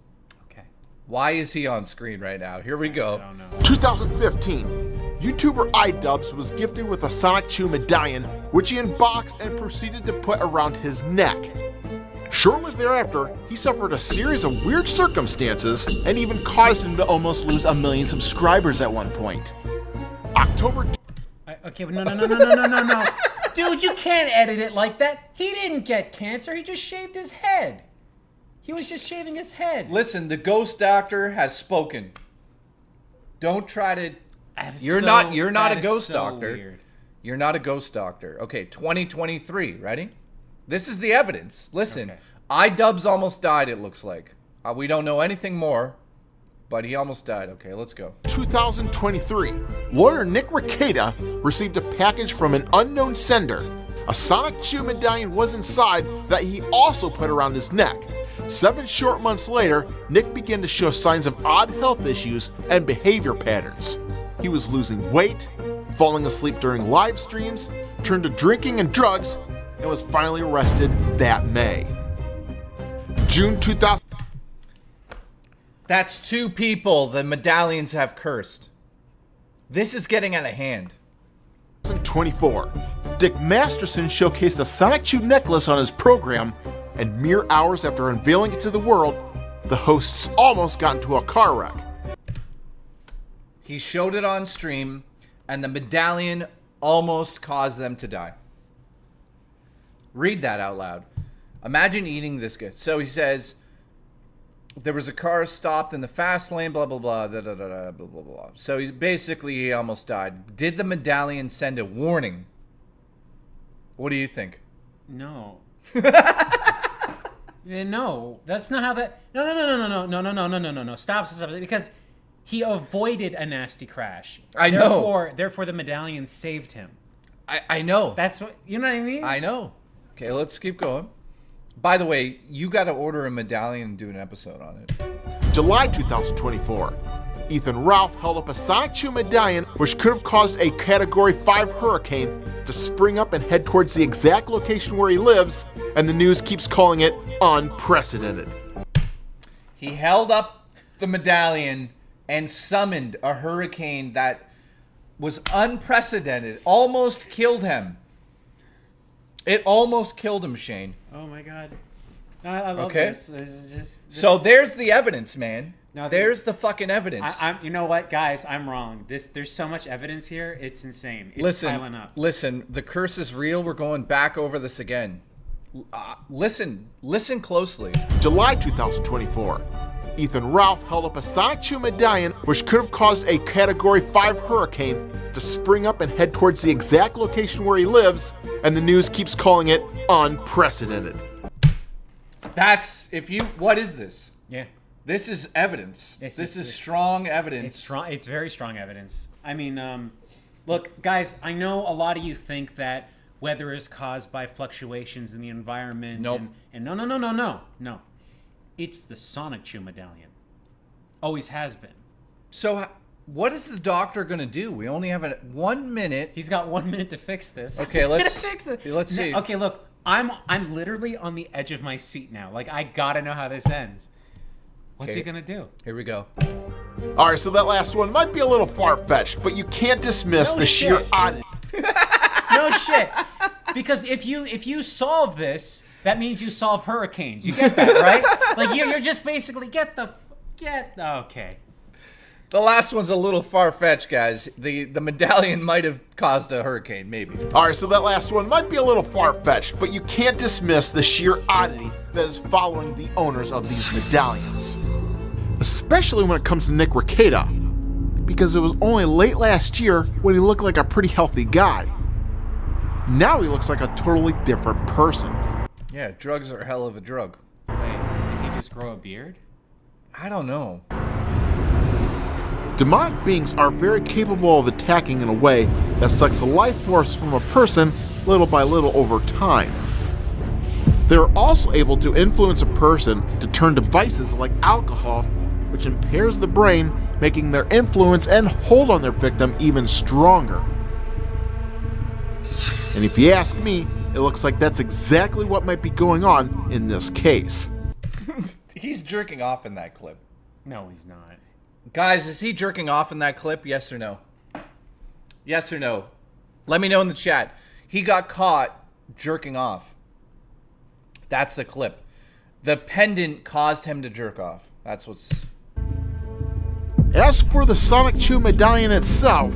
Okay. Why is he on screen right now? Here we go. I don't know. 2015, YouTuber iDubbbz was gifted with a Sonic Chew medallion, which he unboxed and proceeded to put around his neck. Shortly thereafter, he suffered a series of weird circumstances and even caused him to almost lose 1 million subscribers at one point. October... Okay, but no. Dude, you can't edit it like that. He didn't get cancer. He just shaved his head. He was just shaving his head. Listen, the ghost doctor has spoken. Don't try to... You're not a ghost doctor. Weird. You're not a ghost doctor. Okay, 2023, ready? This is the evidence. Listen, iDubbbz almost died, it looks like. We don't know anything more, but he almost died. Okay, let's go. 2023, lawyer Nick Rekieta received a package from an unknown sender. A Sonic Chew medallion was inside that he also put around his neck. 7 short months later, Nick began to show signs of odd health issues and behavior patterns. He was losing weight, falling asleep during live streams, turned to drinking and drugs, and was finally arrested that May. June 2000. That's 2 people the medallions have cursed. This is getting out of hand. 2024, Dick Masterson showcased a Sonic Chew necklace on his program, and mere hours after unveiling it to the world, the hosts almost got into a car wreck. He showed it on stream, and the medallion almost caused them to die. Read that out loud. Imagine eating this good. So he says, there was a car stopped in the fast lane, blah, blah, blah, da, da, da, da, blah, blah, blah. So he almost died. Did the medallion send a warning? What do you think? No. No, that's not how that... No. Stop. Because he avoided a nasty crash. I know. Therefore, the medallion saved him. I know. That's what... You know what I mean? I know. Okay, let's keep going. By the way, you got to order a medallion and do an episode on it. July 2024, Ethan Ralph held up a Sonic Chew medallion which could have caused a Category 5 hurricane to spring up and head towards the exact location where he lives, and the news keeps calling it unprecedented. He held up the medallion and summoned a hurricane that was unprecedented, almost killed him. It almost killed him, Shane. Oh my God. I love this. This is just... So there's the evidence, man. No, there's the fucking evidence. You know what, guys? I'm wrong. There's so much evidence here. It's insane. It's piling up. Listen. The curse is real. We're going back over this again. Listen closely. July 2024, Ethan Ralph held up a Sonic Chew medallion which could have caused a Category 5 hurricane to spring up and head towards the exact location where he lives, and the news keeps calling it unprecedented. What is this? Yeah. This is evidence. This is strong evidence. It's strong. It's very strong evidence. I mean, look, guys, I know a lot of you think that weather is caused by fluctuations in the environment. Nope. And no. It's the Sonic Chew medallion. Always has been. So what is the doctor going to do? We only have 1 minute. He's got 1 minute to fix this. Okay, let's fix it. Let's see. Okay, look, I'm literally on the edge of my seat now. Like, I gotta know how this ends. What's he gonna do? Here we go. All right, so that last one might be a little far-fetched, but you can't dismiss the sheer oddity. No shit. Because if you solve this, that means you solve hurricanes. You get that, right? Like you're just basically okay. The last one's a little far-fetched, guys. The medallion might have caused a hurricane, maybe. All right, so that last one might be a little far-fetched, but you can't dismiss the sheer oddity that is following the owners of these medallions. Especially when it comes to Nick Rekieta, because it was only late last year when he looked like a pretty healthy guy. Now he looks like a totally different person. Yeah, drugs are a hell of a drug. Wait, did he just grow a beard? I don't know. Demonic beings are very capable of attacking in a way that sucks the life force from a person little by little over time. They're also able to influence a person to turn to vices like alcohol, which impairs the brain, making their influence and hold on their victim even stronger. And if you ask me, it looks like that's exactly what might be going on in this case. He's jerking off in that clip. No, he's not. Guys, is he jerking off in that clip? Yes or no? Yes or no? Let me know in the chat. He got caught jerking off. That's the clip. The pendant caused him to jerk off. That's what's... As for the Sonic Chew medallion itself,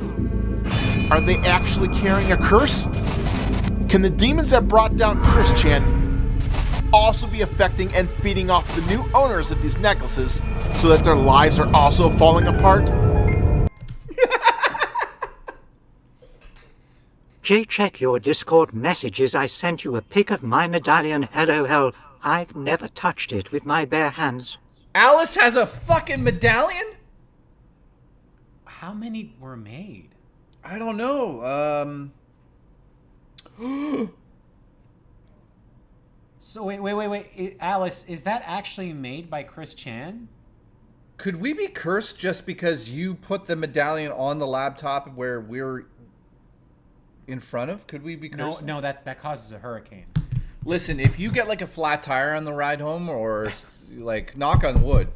Are they actually carrying a curse? Can the demons that brought down Chris Chan also be affecting and feeding off the new owners of these necklaces so that their lives are also falling apart? Jay, check your Discord messages. I sent you a pic of my medallion. LOL. I've never touched it with my bare hands. Alice has a fucking medallion? How many were made? I don't know. So wait. Alice, is that actually made by Chris Chan? Could we be cursed just because you put the medallion on the laptop where we're in front of? Could we be cursed? No, that causes a hurricane. Listen, if you get like a flat tire on the ride home, or like knock on wood.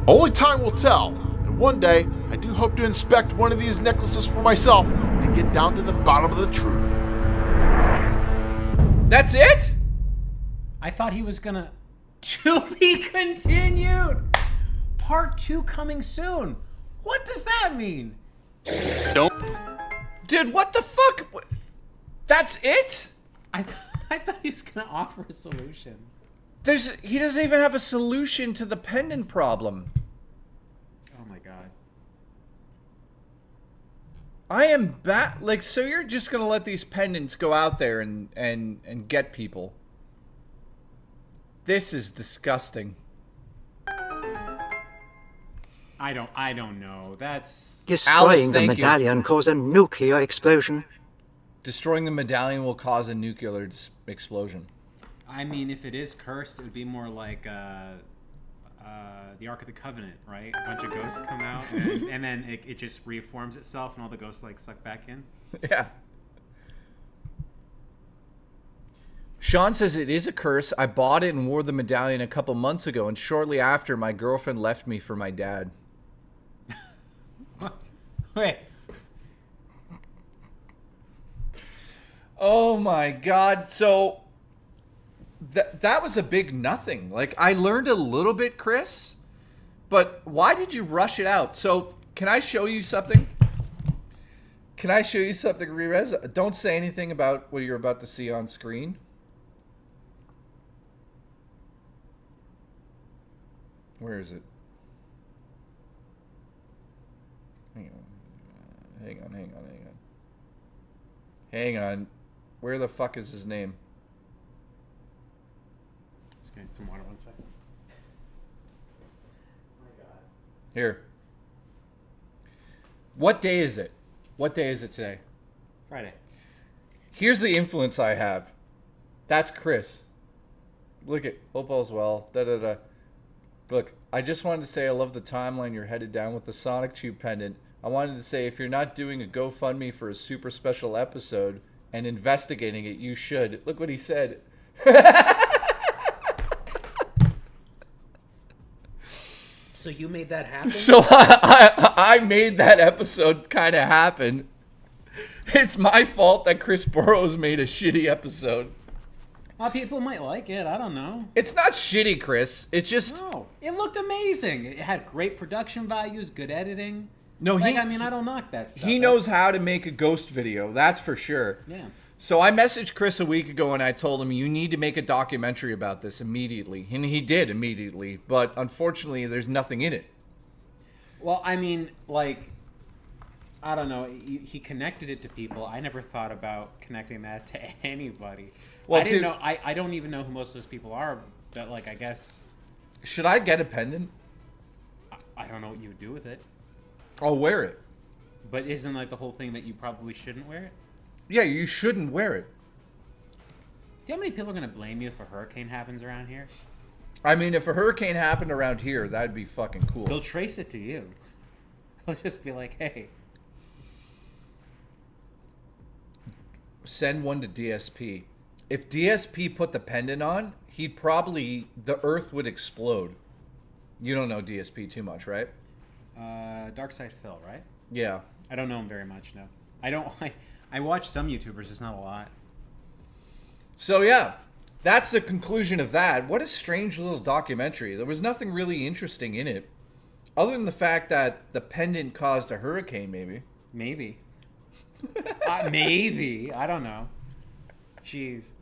Only time will tell. And one day, I do hope to inspect one of these necklaces for myself to get down to the bottom of the truth. That's it? I thought he was gonna... To be continued! Part 2 coming soon. What does that mean? Dude, what the fuck? That's it? I thought he was gonna offer a solution. He doesn't even have a solution to the pendant problem. Oh my god. I am so you're just gonna let these pendants go out there and get people. This is disgusting. I don't know. That's... Destroying the medallion cause a nuclear explosion. Destroying the medallion will cause a nuclear explosion. I mean, if it is cursed, it would be more like the Ark of the Covenant, right? A bunch of ghosts come out, and then it just reforms itself, and all the ghosts like suck back in. Yeah. Sean says it is a curse. I bought it and wore the medallion a couple months ago, and shortly after, my girlfriend left me for my dad. Wait. Oh my god. So that was a big nothing. Like, I learned a little bit, Chris, but why did you rush it out? So can I show you something? Can I show you something, Rerez? Don't say anything about what you're about to see on screen. Where is it? Hang on. Where the fuck is his name? Just gonna get some water 1 second. Oh my god. Here. What day is it? What day is it today? Friday. Here's the influence I have. That's Chris. Look at, hope all's well. Da-da-da. Look, I just wanted to say I love the timeline you're headed down with the Sonic Tube pendant. I wanted to say if you're not doing a GoFundMe for a super special episode and investigating it, you should. Look what he said. So you made that happen? So I made that episode kind of happen. It's my fault that Chris Burrows made a shitty episode. People might like it. I don't know. It's not shitty, Chris. It's just... No. It looked amazing. It had great production values, good editing. No, I mean, I don't knock that stuff. He knows how to make a ghost video. That's for sure. Yeah. So I messaged Chris a week ago and I told him, you need to make a documentary about this immediately. And he did immediately. But unfortunately, there's nothing in it. Well, I mean, like, I don't know. He connected it to people. I never thought about connecting that to anybody. Well, I didn't know. I don't even know who most of those people are. But, like, I guess... Should I get a pendant? I don't know what you would do with it. I'll wear it. But isn't, like, the whole thing that you probably shouldn't wear it? Yeah, you shouldn't wear it. Do you know how many people are going to blame you if a hurricane happens around here? I mean, if a hurricane happened around here, that'd be fucking cool. They'll trace it to you. They'll just be like, hey. Send one to DSP. If DSP put the pendant on, the earth would explode. You don't know DSP too much, right? Dark Side Phil, right? Yeah. I don't know him very much, no. I watch some YouTubers, just not a lot. So yeah, that's the conclusion of that. What a strange little documentary. There was nothing really interesting in it. Other than the fact that the pendant caused a hurricane, maybe. Maybe. Maybe. I don't know. Jeez.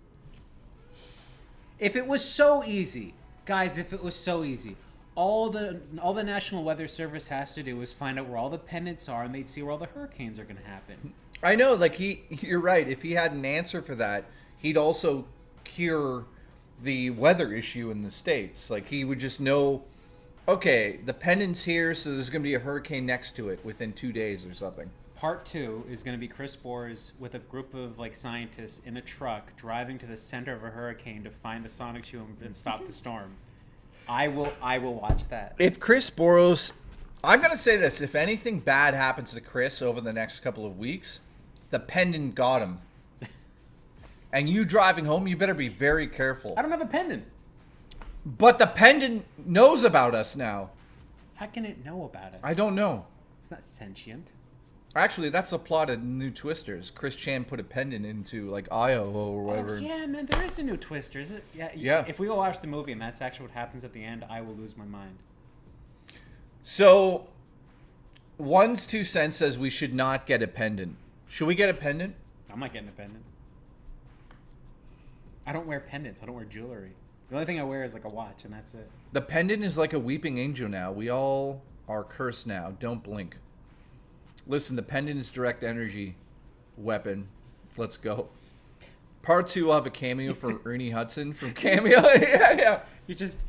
If it was so easy, guys, if it was so easy, all the National Weather Service has to do is find out where all the pendants are, and they'd see where all the hurricanes are going to happen. I know, like, you're right. If he had an answer for that, he'd also cure the weather issue in the States. Like, he would just know, okay, the pendant's here, so there's going to be a hurricane next to it within 2 days or something. Part 2 is going to be Chris Bors with a group of like scientists in a truck driving to the center of a hurricane to find the sonic boom and stop the storm. I will watch that. If Chris Boros, I'm going to say this, if anything bad happens to Chris over the next couple of weeks, the pendant got him. And you driving home, you better be very careful. I don't have a pendant. But the pendant knows about us now. How can it know about us? I don't know. It's not sentient. Actually, that's a plot of New Twisters. Chris Chan put a pendant into, like, Iowa or whatever. Oh, yeah, man, there is a new Twister. Is it? Yeah. If we go watch the movie and that's actually what happens at the end, I will lose my mind. So, One's 2 cents says we should not get a pendant. Should we get a pendant? I'm not getting a pendant. I don't wear pendants. I don't wear jewelry. The only thing I wear is like a watch, and that's it. The pendant is like a weeping angel now. We all are cursed now. Don't blink. Listen, the pendant is direct energy weapon. Let's go. Part 2 will have a cameo from Ernie Hudson from Cameo. yeah. You just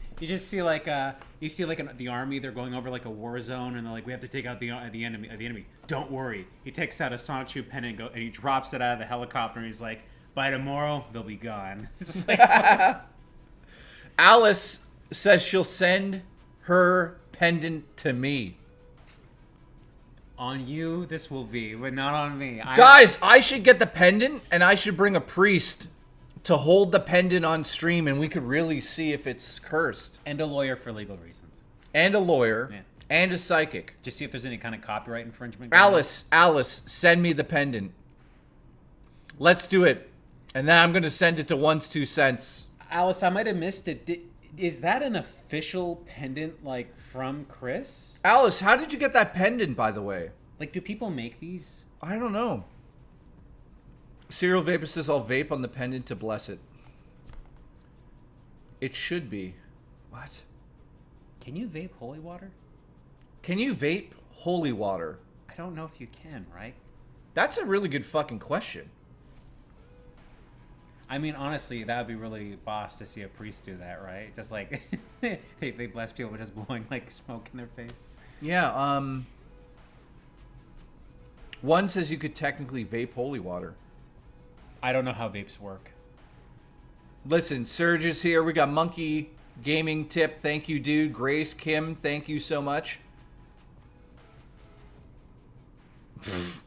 see like the army. They're going over like a war zone, and they're like, we have to take out the enemy. Don't worry. He takes out a sonic shoe pendant and he drops it out of the helicopter, and he's like, by tomorrow they'll be gone. It's like, Alice says she'll send her pendant to me. On you, this will be, but not on me. Guys, I should get the pendant, and I should bring a priest to hold the pendant on stream, and we could really see if it's cursed. And a lawyer for legal reasons. And a lawyer. Yeah. And a psychic. Just see if there's any kind of copyright infringement. Alice, send me the pendant. Let's do it. And then I'm going to send it to One's 2 cents. Alice, I might have missed it. Is that an official pendant, like, from Chris? Alice, how did you get that pendant, by the way? Like, do people make these? I don't know. Serial Vapor says, I'll vape on the pendant to bless it. It should be. What? Can you vape holy water? Can you vape holy water? I don't know if you can, right? That's a really good fucking question. I mean, honestly, that would be really boss to see a priest do that, right? Just like, they bless people by just blowing, like, smoke in their face. Yeah, One says you could technically vape holy water. I don't know how vapes work. Listen, Serge is here. We got Monkey Gaming Tip. Thank you, dude. Grace, Kim, thank you so much.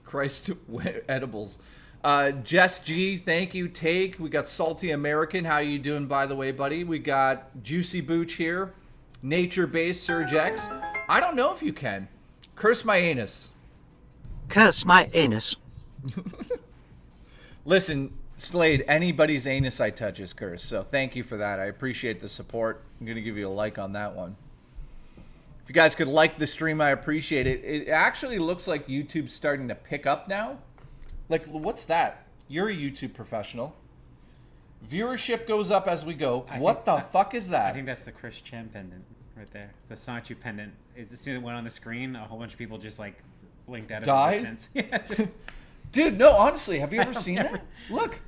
Christ, edibles. Jess G, thank you. Take. We got Salty American. How you doing, by the way, buddy? We got Juicy Booch here. Nature Based Surge X. I don't know if you can. Curse my anus. Curse my anus. Listen, Slade, anybody's anus I touch is cursed. So thank you for that. I appreciate the support. I'm going to give you a like on that one. If you guys could like the stream, I appreciate it. It actually looks like YouTube's starting to pick up now. Like, what's that? You're a YouTube professional. Viewership goes up as we go. What the fuck is that? I think that's the Chris Chan pendant right there. The Sanchu pendant. As soon as it went on the screen, a whole bunch of people just, like, blinked out of Died? existence. Yeah, just... Dude, no, honestly, have you ever seen that? Look.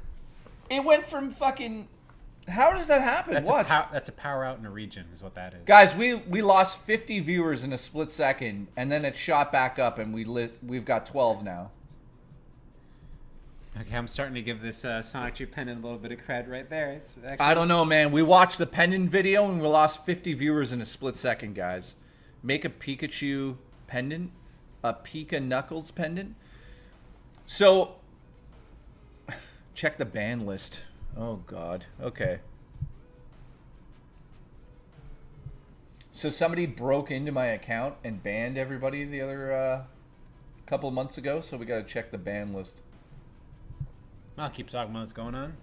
It went from fucking... How does that happen? Watch. That's a power out in a region is what that is. Guys, we lost 50 viewers in a split second, and then it shot back up, and we've got 12 now. Okay, I'm starting to give this Sonic Tree pendant a little bit of cred right there. It's actually... I don't know, man. We watched the pendant video, and we lost 50 viewers in a split second, guys. Make a Pikachu pendant? A Pika Knuckles pendant? So, check the ban list. Oh, God. Okay. So somebody broke into my account and banned everybody the other couple of months ago, so we got to check the ban list. I'll keep talking about what's going on.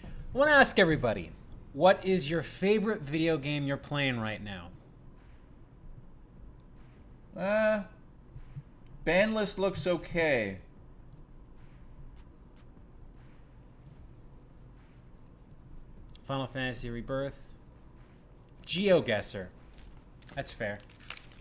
I want to ask everybody, what is your favorite video game you're playing right now? Ban list looks okay. Final Fantasy Rebirth. GeoGuessr. That's fair.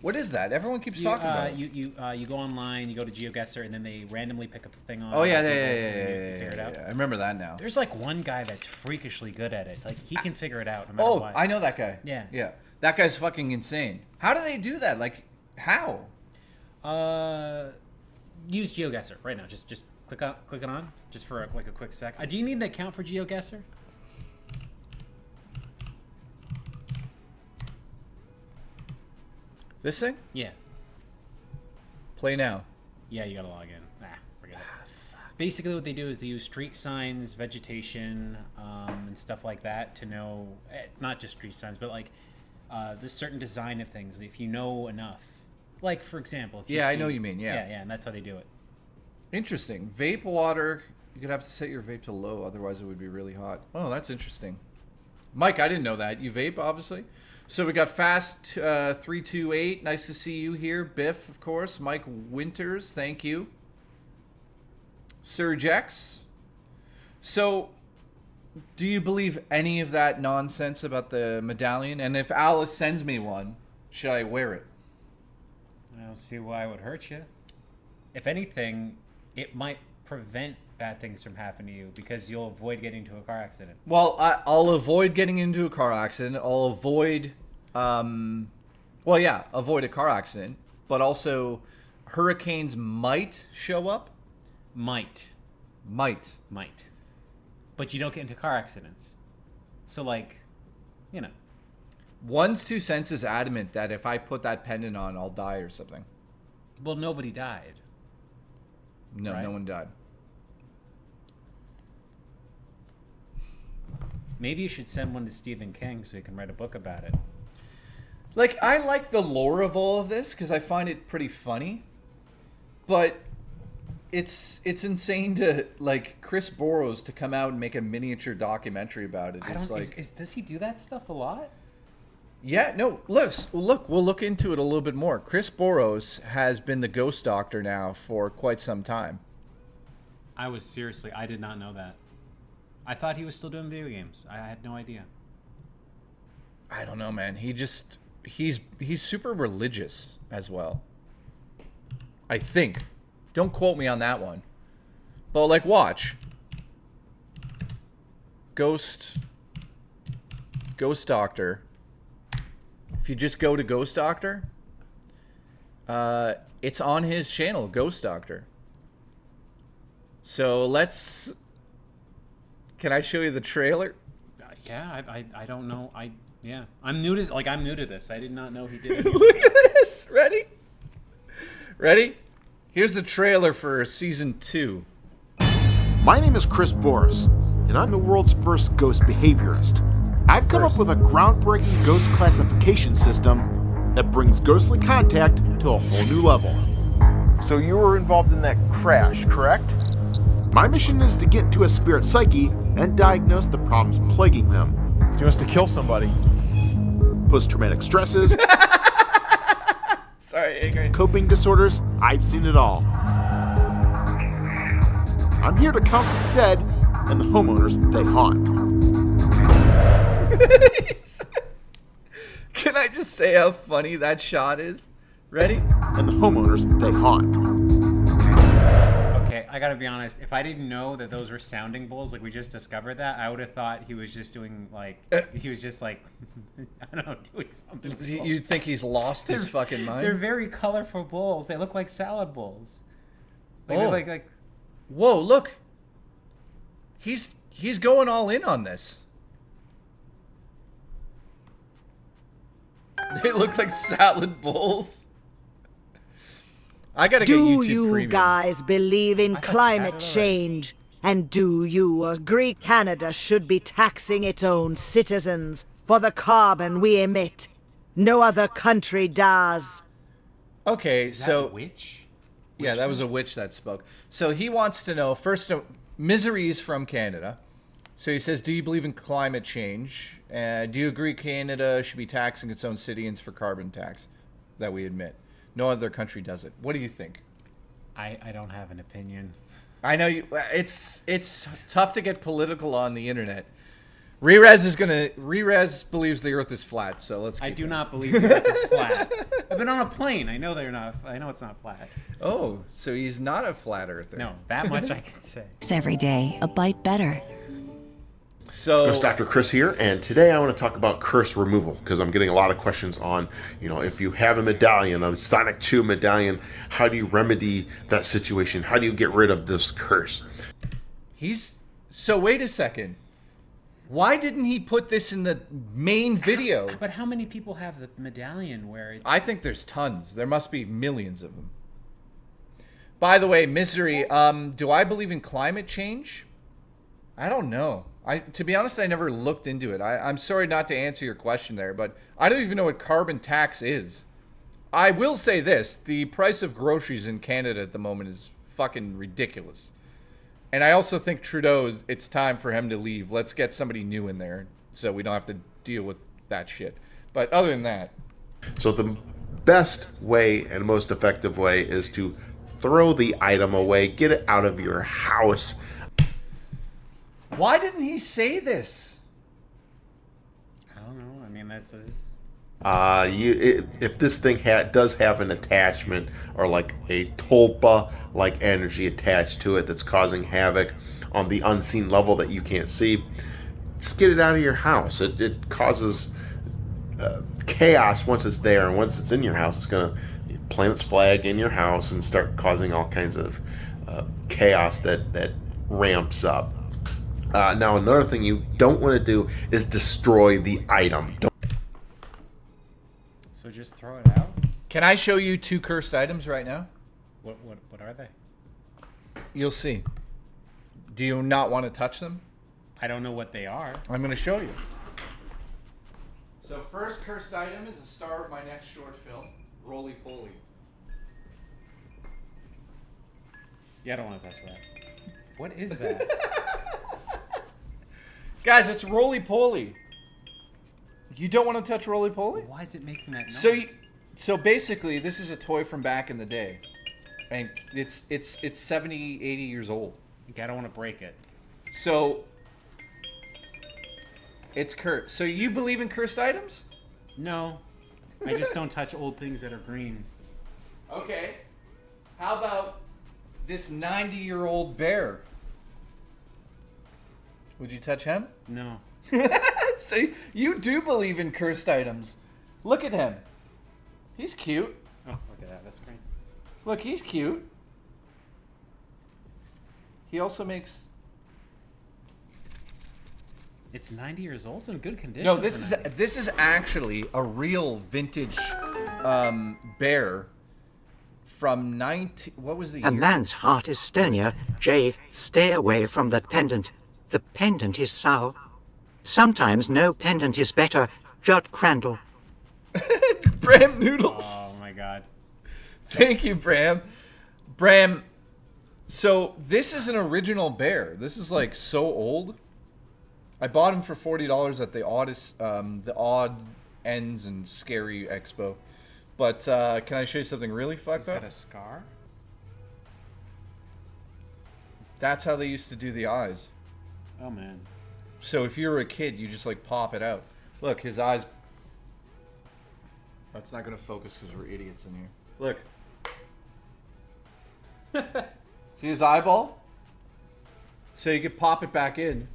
What is that? Everyone keeps talking about it. You go online, you go to GeoGuessr, and then they randomly pick up the thing on. Oh yeah, Google, yeah. and you figure it out. I remember that now. There's like one guy that's freakishly good at it. Like he can figure it out no matter what. I know that guy. Yeah. Yeah. That guy's fucking insane. How do they do that? Like, how? Use GeoGuessr right now. Just click it on, just for like a quick sec. Do you need an account for GeoGuessr? This thing? Yeah. Play now. Yeah, you gotta log in. Forget it. Basically, what they do is they use street signs, vegetation, and stuff like that to know, not just street signs, but like there's certain design of things. If you know enough, like for example, if you Yeah, I see- know what you mean. Yeah. yeah, and that's how they do it. Interesting. Vape water. You could have to set your vape to low, otherwise it would be really hot. Oh, that's interesting. Mike, I didn't know that. You vape, obviously. So we got Fast 328. Nice to see you here. Biff, of course. Mike Winters, thank you. Sir Jex. So, do you believe any of that nonsense about the medallion? And if Alice sends me one, should I wear it? I don't see why it would hurt you. If anything, it might prevent bad things from happening to you because you'll avoid getting into a car accident. Well, I'll avoid getting into a car accident. I'll avoid, avoid a car accident. But also, hurricanes might show up. Might. But you don't get into car accidents. So, like, you know. One's 2 cents is adamant that if I put that pendant on, I'll die or something. Well, nobody died. No, Right. no one died. Maybe you should send one to Stephen King so he can write a book about it. Like, I like the lore of all of this because I find it pretty funny. But it's insane to, like, Chris Burrows to come out and make a miniature documentary about it. It's like, does he do that stuff a lot? yeah, no, look, we'll look into it a little bit more. Chris Burrows has been the ghost doctor now for quite some time. I did not know that. I thought he was still doing video games. I had no idea. I don't know, man. He's super religious as well. I think. Don't quote me on that one. But, like, watch. Ghost Doctor. If you just go to Ghost Doctor, it's on his channel, Ghost Doctor. So let's... Can I show you the trailer? Yeah, I don't know. I'm new to this. I did not know he did it. Look at this. Ready? Here's the trailer for season 2. My name is Chris Boris, and I'm the world's first ghost behaviorist. I've come up with a groundbreaking ghost classification system that brings ghostly contact to a whole new level. So you were involved in that crash, correct? My mission is to get into a spirit psyche and diagnose the problems plaguing them. He wants to kill somebody. Post-traumatic stresses, Sorry, Adrian. coping disorders, I've seen it all. I'm here to counsel the dead and the homeowners they haunt. Can I just say how funny that shot is? Ready? And the homeowners they haunt. Okay, I gotta be honest. If I didn't know that those were sounding bowls, like we just discovered that, I would have thought he was just doing I don't know, doing something. You'd think he's lost his fucking mind. They're very colorful bowls. They look like salad bowls. Like, Oh. they're like Whoa, look. He's going all in on this. They look like salad bowls. I gotta get YouTube Do you Premium. guys believe in climate change? And do you agree Canada should be taxing its own citizens for the carbon we emit? No other country does. Okay, so witch? Yeah, that was a witch that spoke. So he wants to know first. Misery is from Canada, so he says, "Do you believe in climate change? Do you agree Canada should be taxing its own citizens for carbon tax that we emit?" No other country does it. What do you think? I don't have an opinion. I know you. It's tough to get political on the internet. Rerez believes the Earth is flat, so let's. I keep do it. not believe the Earth is flat. I've been on a plane. I know they're not. I know it's not flat. Oh, so he's not a flat earther. No, that much I can say. Every day, a bite better. So, Ghost Dr. Chris here, and today I want to talk about curse removal because I'm getting a lot of questions on, if you have a medallion, a Sonic 2 medallion, how do you remedy that situation? How do you get rid of this curse? So wait a second. Why didn't he put this in the main video? But how many people have the medallion where it's... I think there's tons. There must be millions of them. By the way, Misery, do I believe in climate change? I don't know. To be honest, I never looked into it. I'm sorry not to answer your question there, but I don't even know what carbon tax is. I will say this. The price of groceries in Canada at the moment is fucking ridiculous. And I also think Trudeau, it's time for him to leave. Let's get somebody new in there so we don't have to deal with that shit. But other than that. So the best way and most effective way is to throw the item away, get it out of your house. Why didn't he say this? I don't know. I mean, that's... If this thing does have an attachment or like a tulpa like energy attached to it that's causing havoc on the unseen level that you can't see, just get it out of your house. It causes chaos once it's there, and once it's in your house, it's gonna plant its flag in your house and start causing all kinds of chaos that ramps up. Now another thing you don't want to do is destroy the item. So just throw it out? Can I show you 2 cursed items right now? What are they? You'll see. Do you not want to touch them? I don't know what they are. I'm going to show you. So first cursed item is the star of my next short film, Roly Poly. Yeah, I don't want to touch that. What is that? Guys, it's Roly Poly. You don't want to touch Roly Poly? Why is it making that noise? So basically, this is a toy from back in the day, and it's 70, 80 years old. Okay, I don't want to break it. So it's cursed. So you believe in cursed items? No, I just don't touch old things that are green. Okay. How about this 90-year-old bear? Would you touch him? No. So you do believe in cursed items. Look at him. He's cute. Oh, look at that. That's great. Look, he's cute. He also makes... It's 90 years old. It's in good condition. No, this is actually a real vintage bear from 19... What was the year? A man's heart is stonier. Jay, stay away from that pendant. The pendant is sour. Sometimes no pendant is better. Judd Crandall. Bram Noodles. Oh my god. Thank you, Bram. Bram, so this is an original bear. This is like so old. I bought him for $40 at the Odd Ends and Scary Expo. But can I show you something really fucked up? Got a scar? That's how they used to do the eyes. Oh man. So if you were a kid, you just like pop it out. Look, his eyes. That's not gonna focus because we're idiots in here. Look. See his eyeball? So you could pop it back in.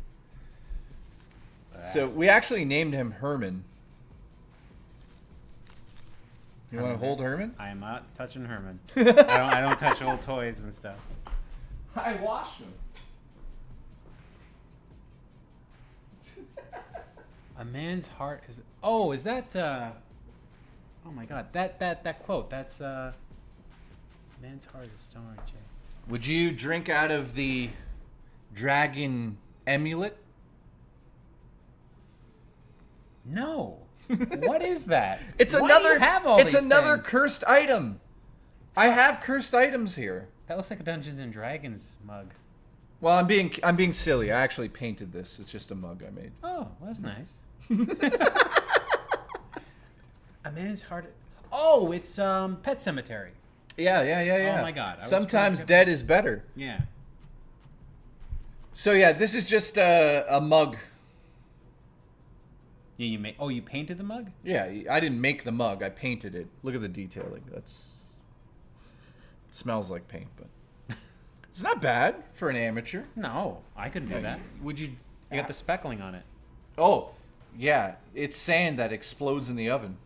So we actually named him Herman. You want to hold Herman? I am not touching Herman. I don't touch old toys and stuff. I washed him. A man's heart is... Oh, is that... Oh my god, that quote, that's... Man's heart is a stone, Jay. Would you drink out of the dragon amulet? No. What is that? It's Why another. do you have all it's these another things? cursed item. I have cursed items here. That looks like a Dungeons and Dragons mug. Well, I'm being silly. I actually painted this. It's just a mug I made. Oh, well, that's nice. A man's heart... Oh, it's Pet Cemetery. Yeah. Oh my God. Sometimes dead is better. Yeah. So yeah, this is just a mug. Yeah, you painted the mug? Yeah, I didn't make the mug. I painted it. Look at the detailing. Smells like paint, but it's not bad for an amateur. No, I couldn't do that. Would you? You got the speckling on it. Oh, yeah. It's sand that explodes in the oven,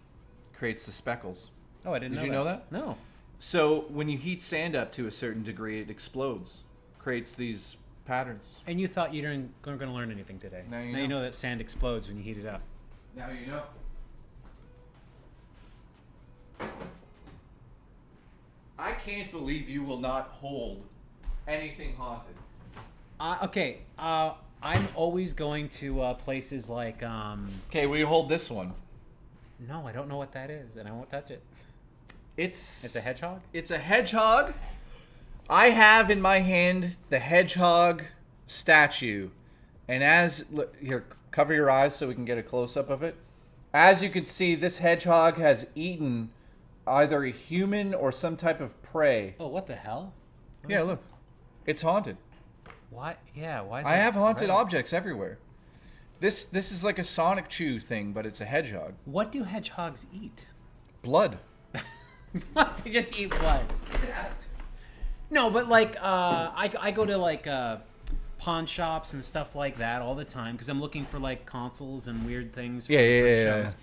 creates the speckles. Oh, I didn't know that. Did you know that? No. So when you heat sand up to a certain degree, it explodes, creates these patterns. And you thought you weren't going to learn anything today. Now you you know that sand explodes when you heat it up. Now you know. I can't believe you will not hold anything haunted. Okay. I'm always going to places like. Okay, will you hold this one? No, I don't know what that is, and I won't touch it. It's a hedgehog? It's a hedgehog. I have in my hand the hedgehog statue. And here, cover your eyes so we can get a close-up of it. As you can see, this hedgehog has eaten either a human or some type of prey. Oh, what the hell? Yeah, look. It's haunted. What? Yeah, why is I it have haunted red? objects everywhere. This is like a Sonic Chew thing, but it's a hedgehog. What do hedgehogs eat? Blood. They just eat blood. No, but like I go to like pawn shops and stuff like that all the time because I'm looking for like consoles and weird things. For shows.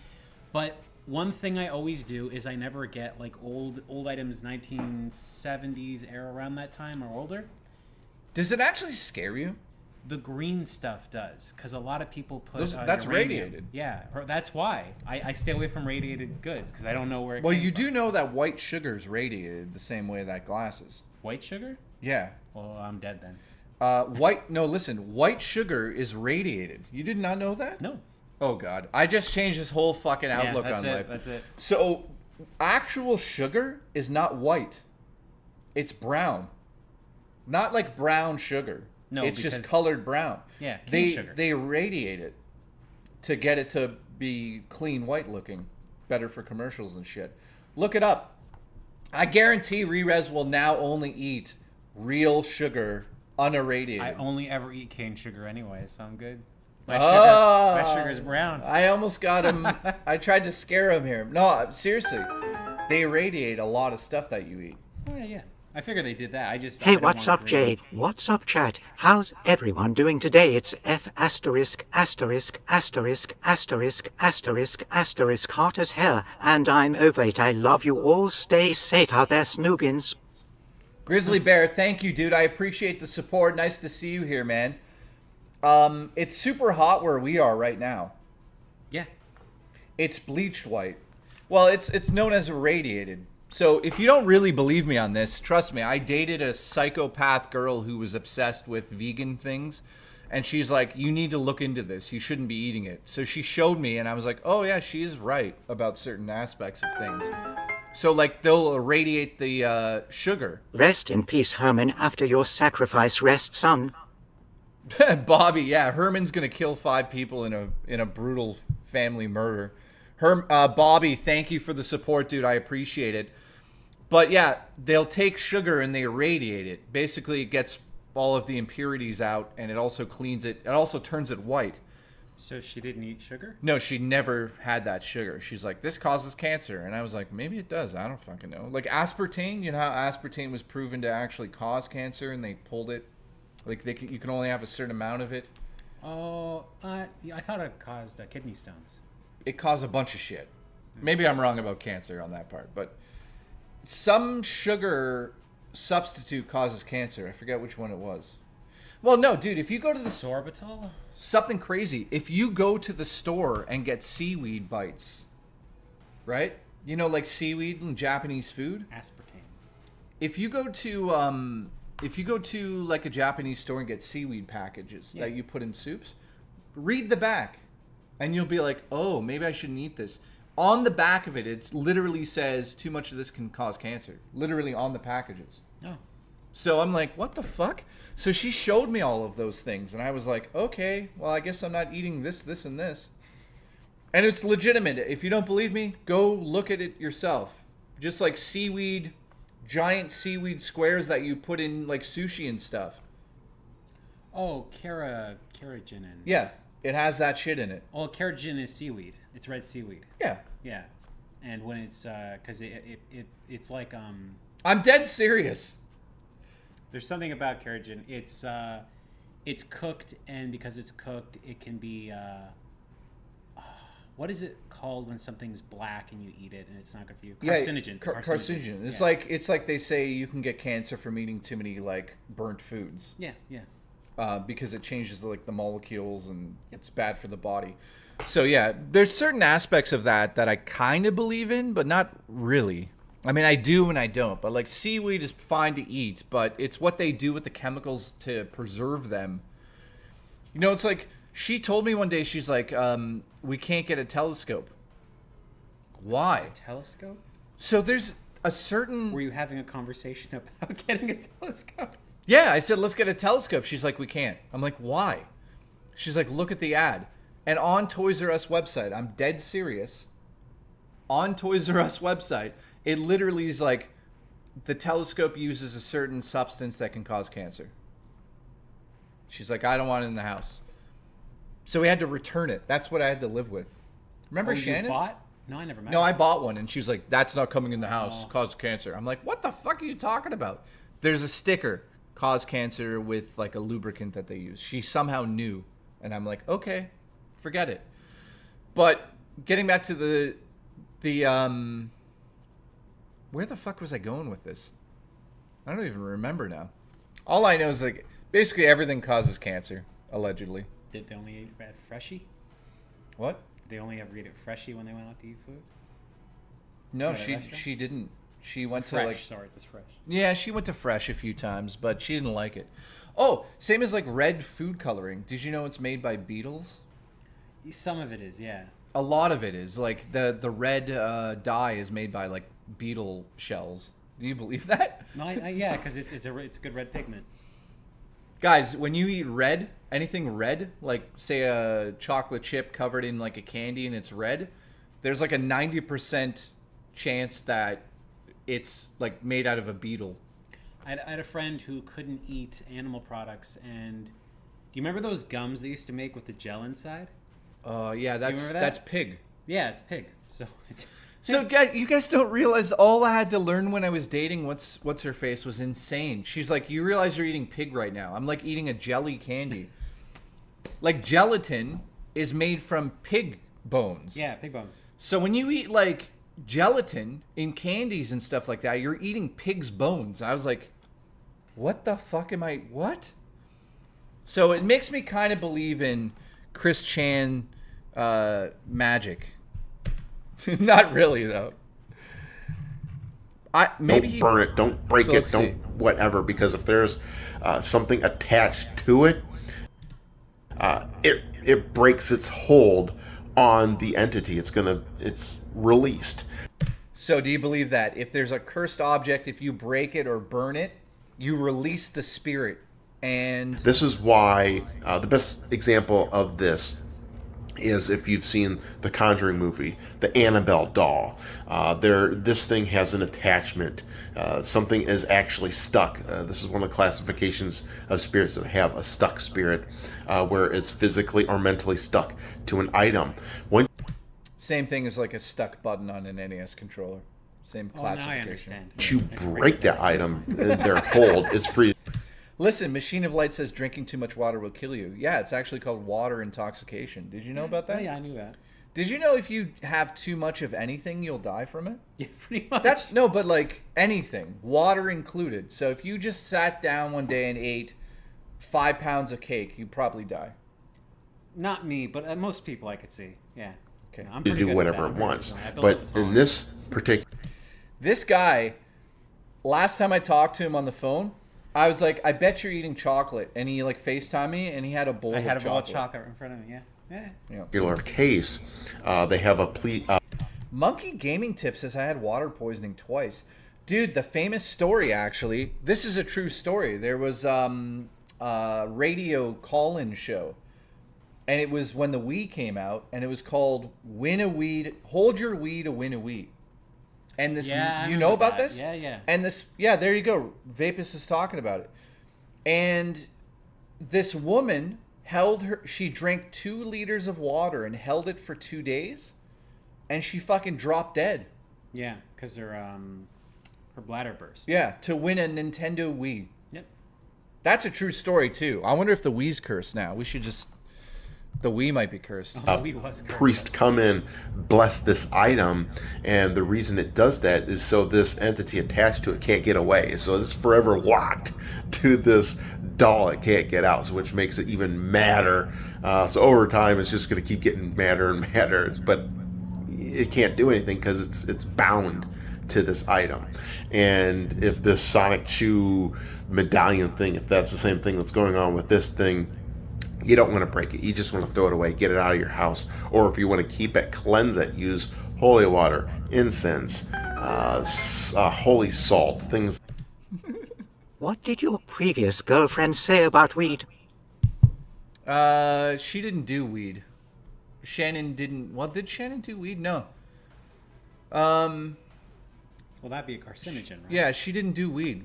But one thing I always do is I never get like old items 1970s era around that time or older. Does it actually scare you? The green stuff does, because a lot of people put that's uranium. radiated. Yeah, that's why I stay away from radiated goods because I don't know where. It Well, came you from. do know that white sugar is radiated the same way that glass is. White sugar? Yeah. Well, I'm dead then. White sugar is radiated. You did not know that? No. Oh God, I just changed this whole fucking outlook on life. That's it. So, actual sugar is not white. It's brown. Not like brown sugar. No, it's just because- colored brown. Yeah, cane sugar. They radiate it to get it to be clean white looking, better for commercials and shit. Look it up. I guarantee Rerez will now only eat real sugar, unirradiated. I only ever eat cane sugar anyway, so I'm good. My sugar's brown. I almost got him. I tried to scare him here. No, seriously. They radiate a lot of stuff that you eat. Oh, yeah. I figure they did that. Hey, what's up, Jade? What's up, chat? How's everyone doing today? It's F asterisk asterisk asterisk asterisk asterisk asterisk hot as hell, and I'm over it. I love you all. Stay safe out there, Snoobians. Grizzly Bear, thank you, dude. I appreciate the support. Nice to see you here, man. It's super hot where we are right now. Yeah. It's bleached white. Well, it's known as irradiated. So if you don't really believe me on this, trust me, I dated a psychopath girl who was obsessed with vegan things. And she's like, you need to look into this. You shouldn't be eating it. So she showed me and I was like, oh yeah, she's right about certain aspects of things. So like they'll irradiate the sugar. Rest in peace, Herman. After your sacrifice, rest, son. Bobby, yeah, Herman's gonna kill 5 people in a brutal family murder. Bobby, thank you for the support, dude. I appreciate it. But yeah, they'll take sugar and they irradiate it. Basically, it gets all of the impurities out, and it also cleans it. It also turns it white. So she didn't eat sugar? No, she never had that sugar. She's like, this causes cancer. And I was like, maybe it does. I don't fucking know. Like aspartame, you know how aspartame was proven to actually cause cancer, and they pulled it? Like you can only have a certain amount of it. Oh, yeah, I thought it caused kidney stones. It caused a bunch of shit. Maybe I'm wrong about cancer on that part, but some sugar substitute causes cancer. I forget which one it was. Well, no, dude, if you go to the sorbitol, something crazy. If you go to the store and get seaweed bites, right? You know, like seaweed in Japanese food. Aspartame. If you go to like a Japanese store and get seaweed packages that you put in soups, read the back. And you'll be like, oh, maybe I shouldn't eat this. On the back of it, it literally says too much of this can cause cancer. Literally on the packages. Oh. So I'm like, what the fuck? So she showed me all of those things. And I was like, okay, well, I guess I'm not eating this, this, and this. And it's legitimate. If you don't believe me, go look at it yourself. Just like seaweed, giant seaweed squares that you put in like sushi and stuff. Oh, carrageenan. Yeah, it has that shit in it. Oh, carrageenan is seaweed. It's red seaweed. Yeah. Yeah. And when it's because it's like I'm dead serious. There's something about carrageenan. It's cooked, and because it's cooked, it can be what is it called when something's black and you eat it and it's not good for you? Carcinogens. Carcinogen. It's like they say you can get cancer from eating too many like burnt foods. Yeah, yeah. Because it changes like the molecules and it's bad for the body. So yeah, there's certain aspects of that I kind of believe in, but not really. I mean, I do and I don't. But like seaweed is fine to eat, but it's what they do with the chemicals to preserve them. You know, it's like she told me one day, she's like, we can't get a telescope. Why? A telescope? So there's a certain... Were you having a conversation about getting a telescope? Yeah, I said, let's get a telescope. She's like, we can't. I'm like, why? She's like, look at the ad. And on Toys R Us website, I'm dead serious. On Toys R Us website, it literally is like, the telescope uses a certain substance that can cause cancer. She's like, I don't want it in the house. So we had to return it. That's what I had to live with. Remember Shannon? You bought? No, I never met No, her. I bought one, and she's like, that's not coming in the house. Cause cancer. I'm like, what the fuck are you talking about? There's a sticker, cause cancer, with like a lubricant that they use. She somehow knew. And I'm like, okay, forget it. But getting back to the where the fuck was I going with this? I don't even remember now. All I know is like basically everything causes cancer, allegedly. Did they only eat red freshie? What? Did they only ever eat it freshie when they went out to eat food? No, At a she restaurant? didn't. She went Fresh, to like sorry, that's fresh. Yeah, she went to Fresh a few times, but she didn't like it. Oh, same as like red food coloring. Did you know it's made by beetles? Some of it is, yeah. A lot of it is. Like the red dye is made by like beetle shells. Do you believe that? No, yeah, because it's a good red pigment. Guys, when you eat red, anything red, like say a chocolate chip covered in like a candy and it's red, there's like a 90% chance that it's like made out of a beetle. I had a friend who couldn't eat animal products, and do you remember those gums they used to make with the gel inside? Yeah, that's pig. Yeah, it's pig. So it's So guys, you guys don't realize all I had to learn when I was dating what's her face was insane. She's like, you realize you're eating pig right now. I'm like eating a jelly candy. Like gelatin is made from pig bones. Yeah, pig bones. So when you eat like gelatin in candies and stuff like that, you're eating pig's bones. I was like, what the fuck am I, what? So it makes me kind of believe in Chris Chan magic. Not really though. Don't burn it, don't break it, don't whatever, because if there's something attached to it, it breaks its hold on the entity. It's released. So do you believe that if there's a cursed object, if you break it or burn it, you release the spirit? And this is why the best example of this is if you've seen the Conjuring movie, the Annabelle doll. This thing has an attachment. Something is actually stuck. This is one of the classifications of spirits that have a stuck spirit, where it's physically or mentally stuck to an item. Same thing as like a stuck button on an NES controller. Same classification. Now I understand. You break that item in their hold, it's free. Listen, Machine of Light says drinking too much water will kill you. Yeah, it's actually called water intoxication. Did you know about that? Oh, yeah, I knew that. Did you know if you have too much of anything, you'll die from it? Yeah, pretty much. But like anything, water included. So if you just sat down one day and ate 5 pounds of cake, you'd probably die. Not me, but most people I could see. Yeah. Okay. No, I'm To pretty do good whatever at it that. wants. I built But up in tolerance. this particular... This guy, last time I talked to him on the phone, I was like, I bet you're eating chocolate. And he like FaceTimed me and he had a bowl of chocolate. I had a bowl of chocolate in front of me, yeah. particular case, they have a Monkey Gaming Tip says I had water poisoning twice. Dude, the famous story, actually, this is a true story. There was a radio call-in show And it was when the Wii came out, and it was called Win a Weed, Hold Your Weed to Win a Weed. And this, Yeah, I you know remember about that. this? Yeah, yeah. And this, yeah, there you go. Vapus is talking about it. And this woman she drank 2 liters of water and held it for 2 days, and she fucking dropped dead. Yeah, because her bladder burst. Yeah, to win a Nintendo Wii. Yep. That's a true story too. I wonder if the Wii's cursed now. We should just. The Wii might be cursed. Priest come in, bless this item, and the reason it does that is so this entity attached to it can't get away. So it's forever locked to this doll. It can't get out, so which makes it even madder. So over time, it's just going to keep getting madder and madder. But it can't do anything because it's bound to this item. And if this Sonic Chew medallion thing, if that's the same thing that's going on with this thing, you don't want to break it. You just want to throw it away, get it out of your house. Or if you want to keep it, cleanse it. Use holy water, incense, holy salt, things. What did your previous girlfriend say about weed? She didn't do weed. Shannon didn't. Well, did Shannon do weed? No. Well, that'd be a carcinogen, right? Yeah, she didn't do weed.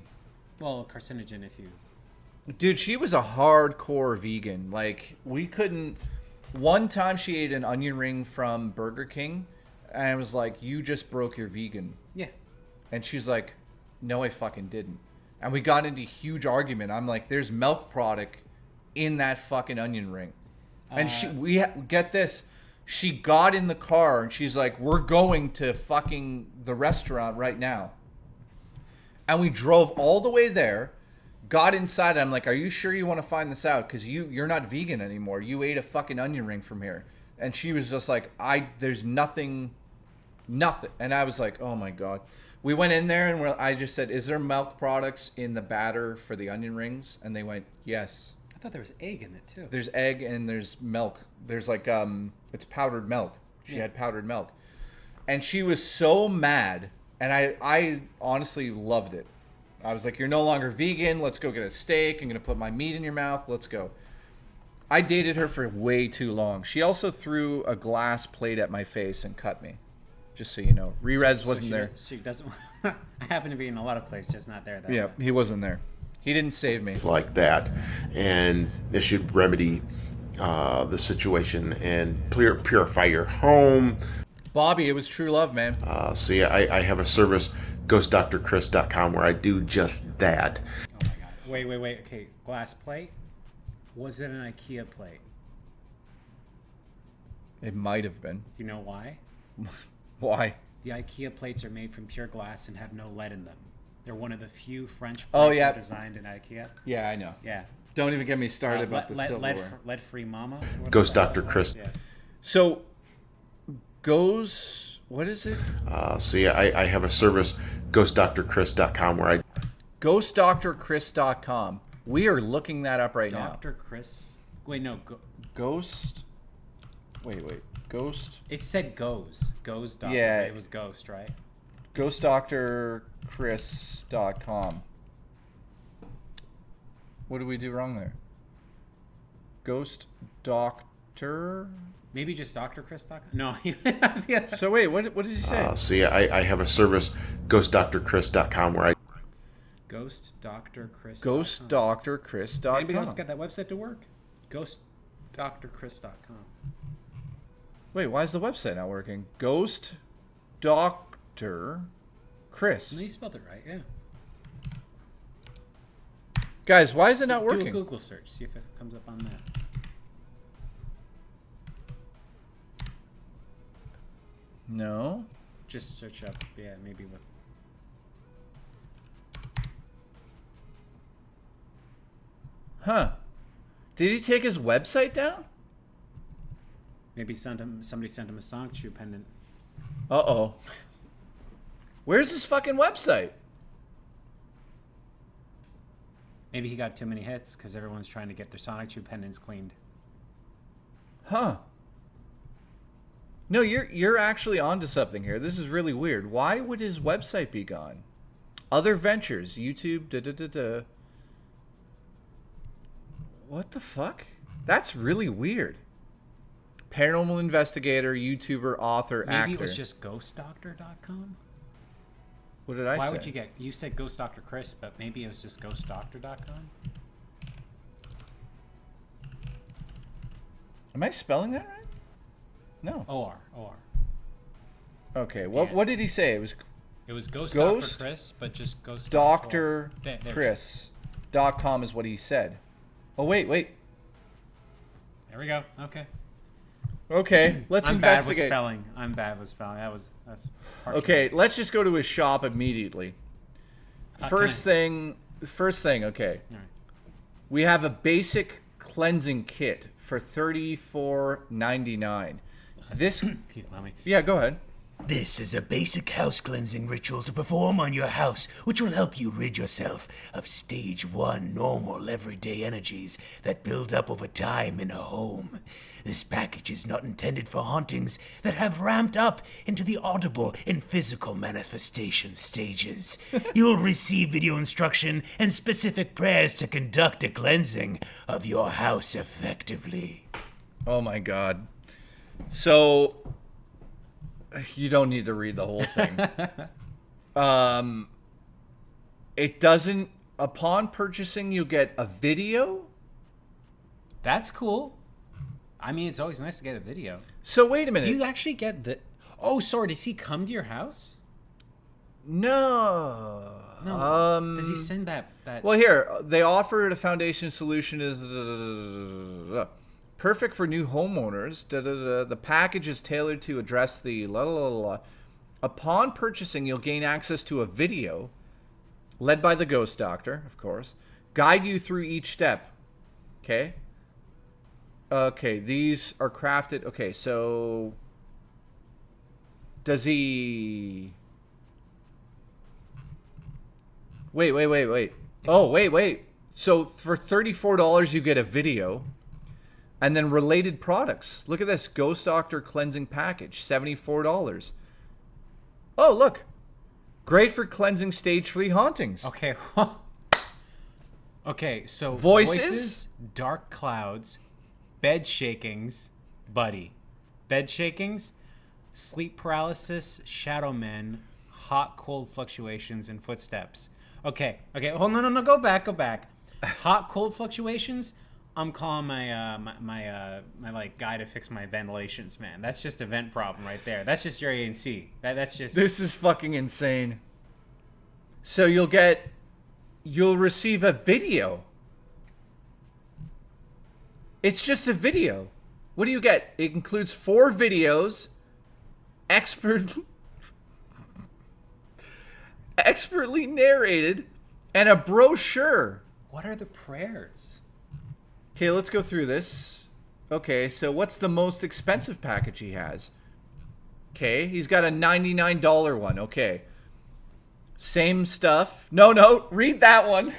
Well, a carcinogen if you... Dude, she was a hardcore vegan. Like, we couldn't... One time she ate an onion ring from Burger King, and I was like, you just broke your vegan. Yeah. And she's like, no, I fucking didn't. And we got into a huge argument. I'm like, there's milk product in that fucking onion ring. And get this, she got in the car, and she's like, we're going to fucking the restaurant right now. And we drove all the way there. Got inside, I'm like, are you sure you want to find this out? Because you're not vegan anymore. You ate a fucking onion ring from here. And she was just like, there's nothing. And I was like, oh my God. We went in there and I just said, is there milk products in the batter for the onion rings? And they went, yes. I thought there was egg in it too. There's egg and there's milk. There's like, it's powdered milk. She had powdered milk. And she was so mad. And I honestly loved it. I was like, you're no longer vegan. Let's go get a steak. I'm going to put my meat in your mouth. Let's go. I dated her for way too long. She also threw a glass plate at my face and cut me. Just so you know. Rerez wasn't there. She doesn't... I happen to be in a lot of places, just not there. Yeah, he wasn't there. He didn't save me. It's like that. And it should remedy the situation and purify your home. Bobby, it was true love, man. So yeah, I have a service, ghostdrchris.com, where I do just that. Oh my God. Wait. Okay, glass plate? Was it an IKEA plate? It might have been. Do you know why? Why? The IKEA plates are made from pure glass and have no lead in them. They're one of the few French plates designed in IKEA. Yeah, I know. Yeah. Don't even get me started about the silverware. Lead-free mama? Ghost Dr. Chris. Yeah. So, what is it? So yeah, I have a service, ghostdrchris.com, where I... ghostdrchris.com. We are looking that up right now. Dr. Chris? Wait, no. Ghost... Wait. Ghost... It said goes. Goes doctor. Yeah. It was ghost, right? ghostdrchris.com. What did we do wrong there? Ghost Doctor... Maybe just drchris.com? No. So wait, what did he say? So yeah, I have a service, ghostdrchris.com, where I... ghostdrchris.com. ghostdrchris.com. Anybody else got that website to work? ghostdrchris.com. Wait, why is the website not working? Ghost Dr. Chris. No, you spelled it right, yeah. Guys, why is it not working? Do a Google search, see if it comes up on that. No. Just search up, yeah, maybe what. Huh. Did he take his website down? Maybe somebody sent him a Sonic Chew pendant. Uh-oh. Where's his fucking website? Maybe he got too many hits because everyone's trying to get their Sonic Chew pendants cleaned. Huh. No, you're actually onto something here. This is really weird. Why would his website be gone? Other ventures, YouTube, What the fuck? That's really weird. Paranormal investigator, YouTuber, author, actor. Maybe it was just ghostdoctor.com? What did I say? Why would you get... You said Ghost Doctor Chris, but maybe it was just ghostdoctor.com? Am I spelling that right? No. O-R. Okay, what did he say? It was Ghost Doctor Chris, but just Ghost Doctor Chris.com is what he said. Oh, wait. There we go. Okay. Okay, let's investigate. I'm bad with spelling. That's okay, let's just go to his shop immediately. First thing, okay. All right. We have a basic cleansing kit for $34.99. This Yeah, go ahead. This is a basic house cleansing ritual to perform on your house, which will help you rid yourself of stage 1 normal everyday energies that build up over time in a home. This package is not intended for hauntings that have ramped up into the audible and physical manifestation stages. You'll receive video instruction and specific prayers to conduct a cleansing of your house effectively. Oh my God. So... You don't need to read the whole thing. It doesn't... Upon purchasing, you get a video? That's cool. I mean, it's always nice to get a video. So, wait a minute. Do you actually get the... Oh, sorry. Does he come to your house? No. Does he send that... Well, here. They offered a foundation solution is... perfect for new homeowners. The package is tailored to address the... Upon purchasing, you'll gain access to a video, led by the Ghost Doctor, of course, guide you through each step. Okay? Okay, these are crafted... Okay, so... Does he... Wait. Oh, wait. So for $34, you get a video... And then related products. Look at this. Ghost Doctor Cleansing Package. $74. Oh, look. Great for cleansing stage 3 hauntings. Okay. Okay, so... Voices? Dark clouds. Bed shakings. Buddy. Bed shakings. Sleep paralysis. Shadow men. Hot, cold fluctuations and footsteps. Okay. Oh, no. Go back. Hot, cold fluctuations... I'm calling my like guy to fix my ventilations, man. That's just a vent problem right there. That's just your ANC. That's just... This is fucking insane. So you'll receive a video. It's just a video. What do you get? It includes 4 videos, expertly narrated, and a brochure. What are the prayers? Okay, let's go through this. Okay, so what's the most expensive package he has? Okay, he's got a $99 one. Okay. Same stuff. No, read that one.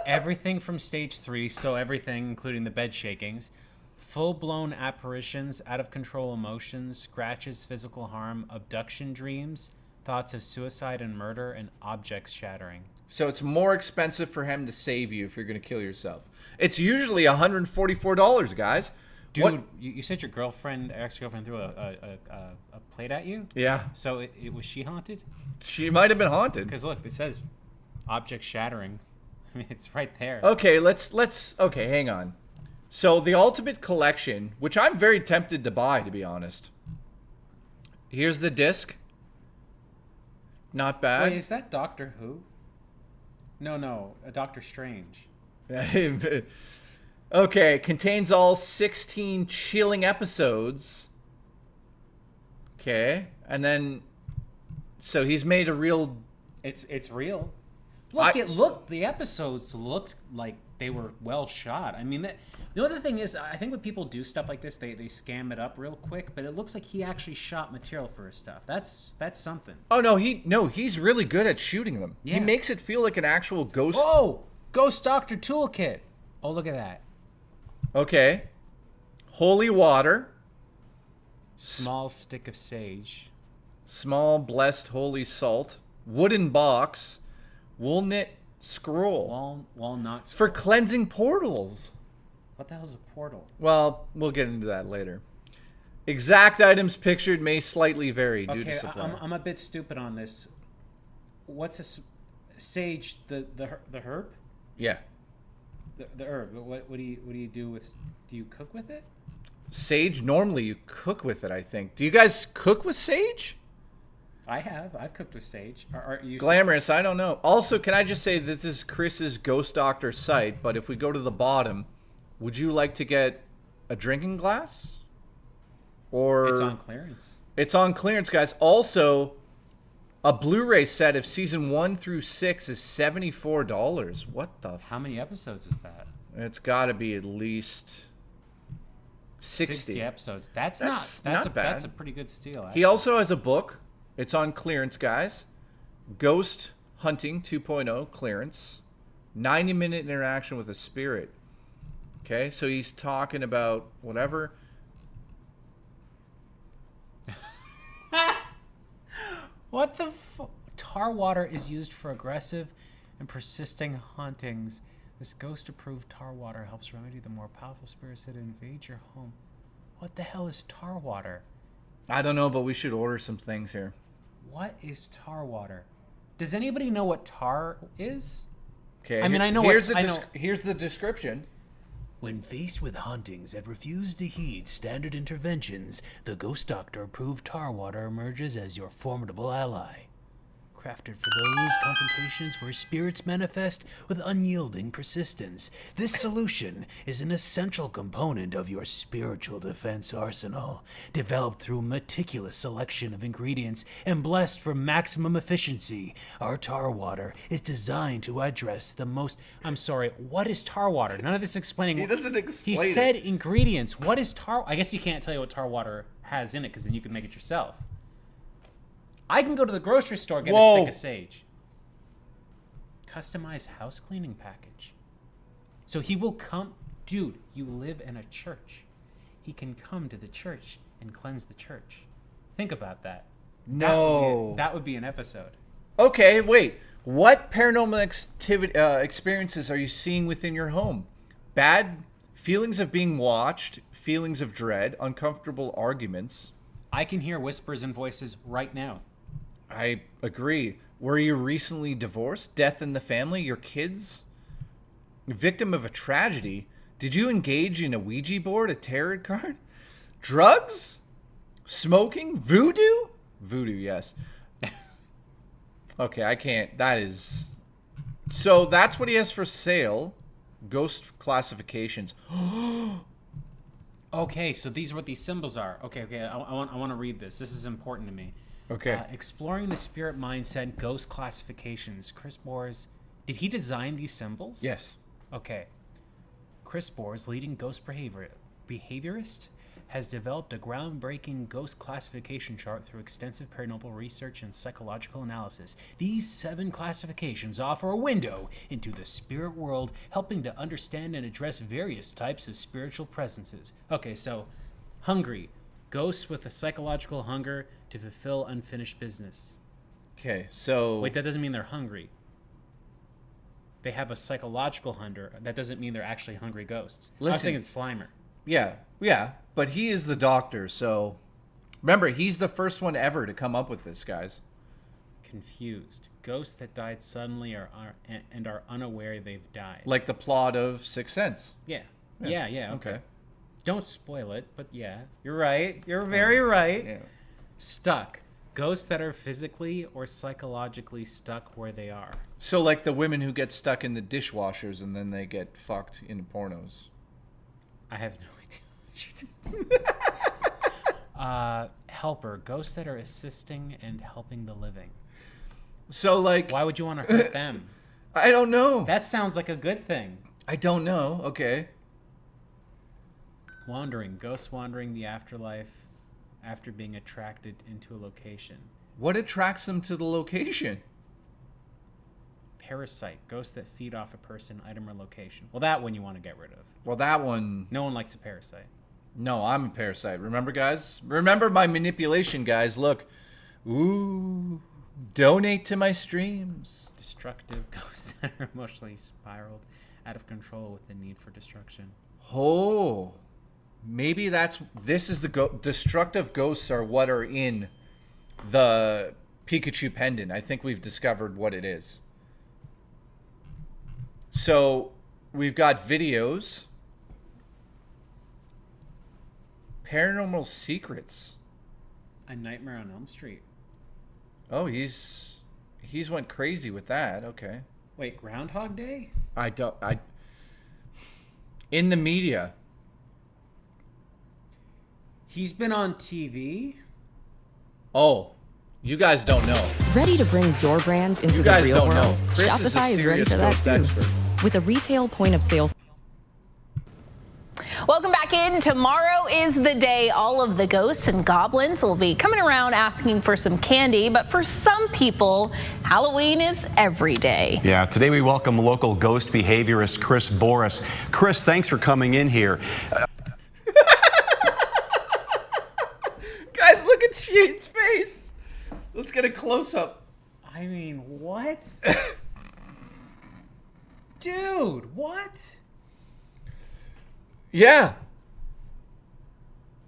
Everything from stage 3, so everything, including the bed shakings. Full-blown apparitions, out-of-control emotions, scratches, physical harm, abduction dreams, thoughts of suicide and murder, and objects shattering. So it's more expensive for him to save you if you're going to kill yourself. It's usually $144, guys. Dude, you said your ex-girlfriend threw a plate at you? Yeah. So was she haunted? She might have been haunted. Because look, it says object shattering. I mean, it's right there. Okay, okay, hang on. So the Ultimate Collection, which I'm very tempted to buy, to be honest. Here's the disc. Not bad. Wait, is that Doctor Who? No, Doctor Strange. Okay, contains all 16 chilling episodes. Okay, and then... So he's made a real... It's real. Look, the episodes looked like they were well shot. I mean, the other thing is, I think when people do stuff like this, they scam it up real quick, but it looks like he actually shot material for his stuff. That's something. Oh, he's really good at shooting them. Yeah. He makes it feel like an actual ghost... Oh! Ghost Doctor Toolkit. Oh, look at that. Okay. Holy water. Small stick of sage. Small blessed holy salt. Wooden box. Walnut scroll. Walnut scroll. For cleansing portals. What the hell is a portal? Well, we'll get into that later. Exact items pictured may slightly vary due to Okay, supply. I'm a bit stupid on this. What's sage? The herb? Yeah. The herb. What do you do with? Do you cook with it? Sage, normally you cook with it, I think. Do you guys cook with sage? I have. I've cooked with sage. Are you Glamorous, I don't know. Also, can I just say this is Chris's Ghost Doctor site, but if we go to the bottom, would you like to get a drinking glass? Or It's on clearance. It's on clearance, guys. Also, a Blu-ray set of season 1 through 6 is $74. What the? How many episodes is that? It's got to be at least 60 episodes. That's not bad. That's a pretty good steal. He also has a book. It's on clearance, guys. Ghost Hunting 2.0 clearance. 90-minute interaction with a spirit. Okay, so he's talking about whatever. What the tar water is used for aggressive and persisting hauntings. This ghost-approved tar water helps remedy the more powerful spirits that invade your home. What the hell is tar water? I don't know, but we should order some things here. What is tar water? Does anybody know what tar is? Okay, I mean, I know here's the description. When faced with hauntings that refuse to heed standard interventions, the Ghost Doctor approved tar water emerges as your formidable ally. Crafted for those confrontations where spirits manifest with unyielding persistence, this solution is an essential component of your spiritual defense arsenal, developed through meticulous selection of ingredients and blessed for maximum efficiency. Our tar water is designed to address the most... I'm sorry, what is tar water? None of this explaining... He doesn't explain He said ingredients. What is tar... I guess he can't tell you what tar water has in it, because then you can make it yourself. I can go to the grocery store, get a stick of sage. Customized house cleaning package. So he will come... Dude, you live in a church. He can come to the church and cleanse the church. Think about that. No. That would be an episode. Okay, wait. What paranormal experiences are you seeing within your home? Bad feelings of being watched, feelings of dread, uncomfortable arguments. I can hear whispers and voices right now. I agree. Were you recently divorced? Death in the family? Your kids? Victim of a tragedy? Did you engage in a Ouija board, a tarot card? Drugs? Smoking? Voodoo? Voodoo, yes. Okay, I can't. That is... So that's what he has for sale. Ghost classifications. Okay, so these are what these symbols are. Okay. I want to read this. This is important to me. Okay. Exploring the spirit mindset, ghost classifications. Chris Boers, did he design these symbols? Yes. Okay. Chris Boers, leading ghost behaviorist, has developed a groundbreaking ghost classification chart through extensive paranormal research and psychological analysis. These 7 classifications offer a window into the spirit world, helping to understand and address various types of spiritual presences. Okay, so hungry. Ghosts with a psychological hunger to fulfill unfinished business. Okay, so... Wait, that doesn't mean they're hungry. They have a psychological hunger. That doesn't mean they're actually hungry ghosts. I was thinking Slimer. Yeah, but he is the doctor, so... Remember, he's the first one ever to come up with this, guys. Confused. Ghosts that died suddenly are unaware they've died. Like the plot of Sixth Sense. Yeah. Okay. Don't spoil it, but yeah. You're right. You're very right. Yeah. Stuck. Ghosts that are physically or psychologically stuck where they are. So like the women who get stuck in the dishwashers and then they get fucked in pornos. I have no idea. Helper. Ghosts that are assisting and helping the living. So like... Why would you want to hurt them? I don't know. That sounds like a good thing. I don't know. Okay. Wandering. Ghosts wandering the afterlife after being attracted into a location. What attracts them to the location? Parasite. Ghosts that feed off a person, item, or location. Well, that one you want to get rid of. Well, that one... No one likes a parasite. No, I'm a parasite. Remember, guys? Remember my manipulation, guys. Look. Ooh. Donate to my streams. Destructive. Ghosts that are emotionally spiraled out of control with the need for destruction. Oh. Maybe this is the destructive ghosts are what are in the Pikachu pendant. I think we've discovered what it is. So we've got videos. Paranormal Secrets. A Nightmare on Elm Street. Oh, he's went crazy with that. Okay. Wait, Groundhog Day? In the media. He's been on TV? Oh, you guys don't know. Ready to bring your brand into the real world? Shopify is ready for that too. With a retail point of sale. Welcome back in. Tomorrow is the day all of the ghosts and goblins will be coming around asking for some candy. But for some people, Halloween is every day. Yeah, today we welcome local ghost behaviorist Chris Boris. Chris, thanks for coming in here. Guys, look at Shane's face. Let's get a close-up. I mean, what? Dude, what? Yeah.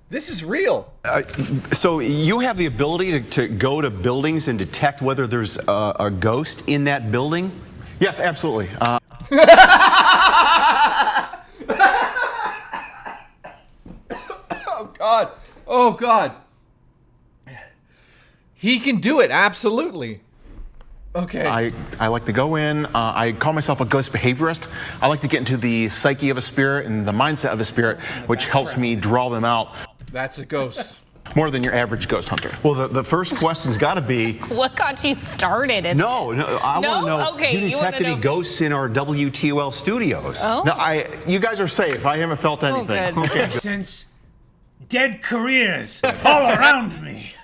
This is real. So you have the ability to go to buildings and detect whether there's a ghost in that building? Yes, absolutely. Oh, God. Oh, God. He can do it, absolutely. Okay. I like to go in. I call myself a ghost behaviorist. I like to get into the psyche of a spirit and the mindset of a spirit, which helps me draw them out. That's a ghost. More than your average ghost hunter. Well, the first question's got to be... What got you started? No, I want to know, Okay, do you detect any ghosts in our WTOL studios? Oh? No, you guys are safe. I haven't felt anything. good. Okay. Sense dead careers all around me.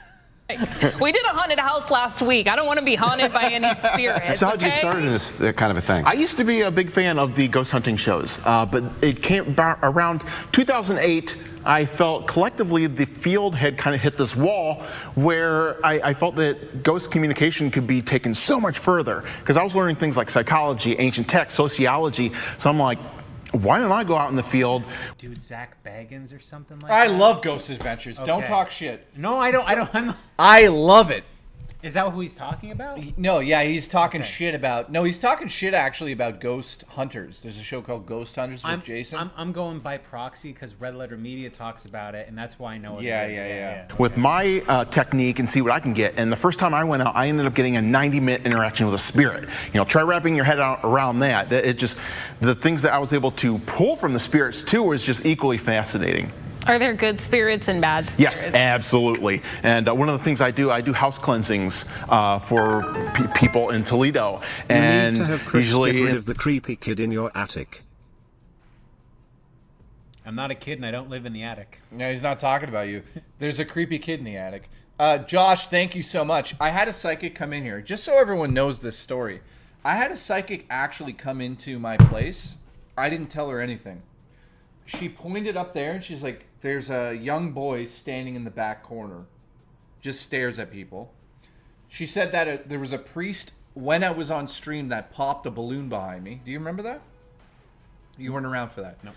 We did a haunted house last week. I don't want to be haunted by any spirits. So how'd you start in this kind of a thing? I used to be a big fan of the ghost hunting shows, but it came around 2008. I felt collectively the field had kind of hit this wall where I felt that ghost communication could be taken so much further because I was learning things like psychology, ancient text, sociology. So I'm like, why don't I go out in the field? Dude, Zach Baggins or something like I that? love Ghost Adventures. Don't Okay. talk shit. No, I don't. I love it. Is that who he's talking about? No, yeah, he's talking shit about... No, he's talking shit actually about ghost hunters. There's a show called Ghost Hunters with Jason. I'm going by proxy because Red Letter Media talks about it, and that's why I know what it is. Yeah. With my technique and see what I can get. And the first time I went out, I ended up getting a 90-minute interaction with a spirit. You know, try wrapping your head around that. It just, the things that I was able to pull from the spirits too was just equally fascinating. Are there good spirits and bad spirits? Yes, absolutely. And one of the things I do house cleansings for people in Toledo. And you need to have Chris usually get rid of the creepy kid in your attic. I'm not a kid and I don't live in the attic. No, he's not talking about you. There's a creepy kid in the attic. Josh, thank you so much. I had a psychic come in here. Just so everyone knows this story. I had a psychic actually come into my place. I didn't tell her anything. She pointed up there and she's like, there's a young boy standing in the back corner. Just stares at people. She said that there was a priest when I was on stream that popped a balloon behind me. Do you remember that? You weren't around for that. No.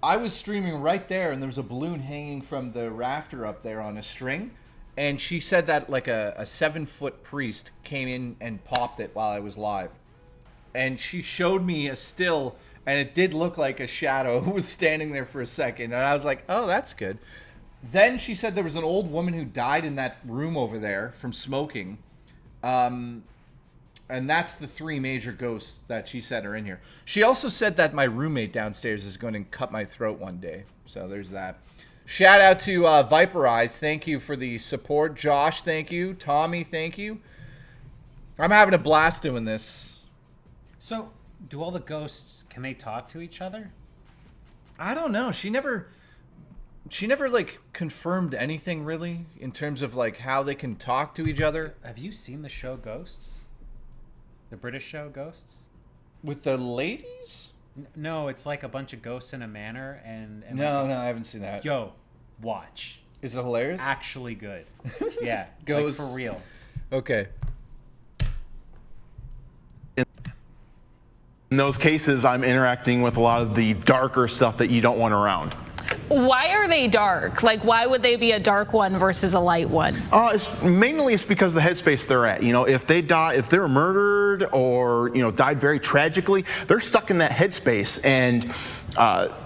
I was streaming right there and there was a balloon hanging from the rafter up there on a string. And she said that like a 7-foot priest came in and popped it while I was live. And she showed me a still, and it did look like a shadow was standing there for a second. And I was like, oh, that's good. Then she said there was an old woman who died in that room over there from smoking. And that's the 3 major ghosts that she said are in here. She also said that my roommate downstairs is going to cut my throat one day. So there's that. Shout out to Viper Eyes. Thank you for the support. Josh, thank you. Tommy, thank you. I'm having a blast doing this. So, do all the ghosts, can they talk to each other? I don't know. She never like confirmed anything really in terms of like how they can talk to each other. Have you seen the show Ghosts? The British show Ghosts? With the ladies? No, it's like a bunch of ghosts in a manor and No, I haven't seen that. Yo, watch. Is it hilarious? Actually good. Yeah, Ghosts. like for real. Okay. in those cases, I'm interacting with a lot of the darker stuff that you don't want around. Why are they dark? Like, why would they be a dark one versus a light one? It's because of the headspace they're at. You know, if they die, if they're murdered or, you know, died very tragically, they're stuck in that headspace. And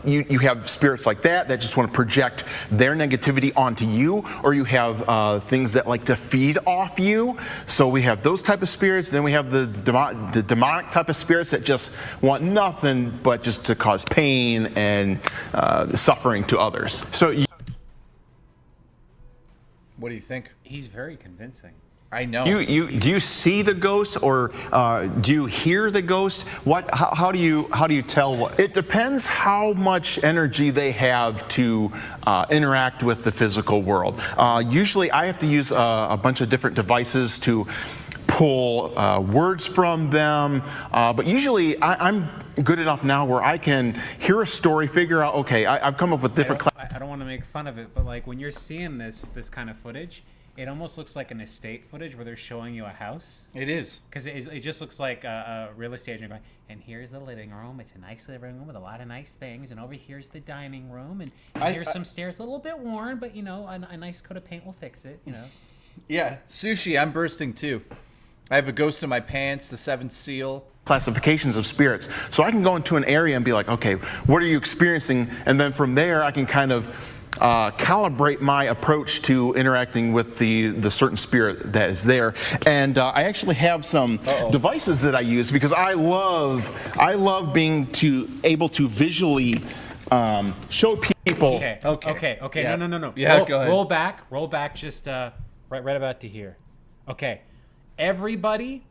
you have spirits like that just want to project their negativity onto you, or you have things that like to feed off you. So we have those type of spirits. Then we have the demonic type of spirits that just want nothing but just to cause pain and suffering to others. So what do you think? He's very convincing. I know. Do you see the ghost, or do you hear the ghost? How do you tell what? It depends how much energy they have to interact with the physical world. Usually I have to use a bunch of different devices to pull words from them, but usually I'm good enough now where I can hear a story, figure out, okay, I've come up with different. I don't want to make fun of it, but like when you're seeing this kind of footage, it almost looks like an estate footage where they're showing you a house. It is. Because it just looks like a real estate agent going, and here's the living room. It's a nice living room with a lot of nice things. And over here's the dining room. And here's some stairs, a little bit worn, but, you know, a nice coat of paint will fix it, you know. Yeah. Sushi, I'm bursting too. I have a ghost in my pants, the seventh seal. Classifications of spirits. So I can go into an area and be like, okay, what are you experiencing? And then from there, I can kind of calibrate my approach to interacting with the certain spirit that is there. And I actually have some devices that I use because I love being able to visually show people. Okay. Yeah. No. Yeah, go ahead. Roll back just right about to here. Okay. Everybody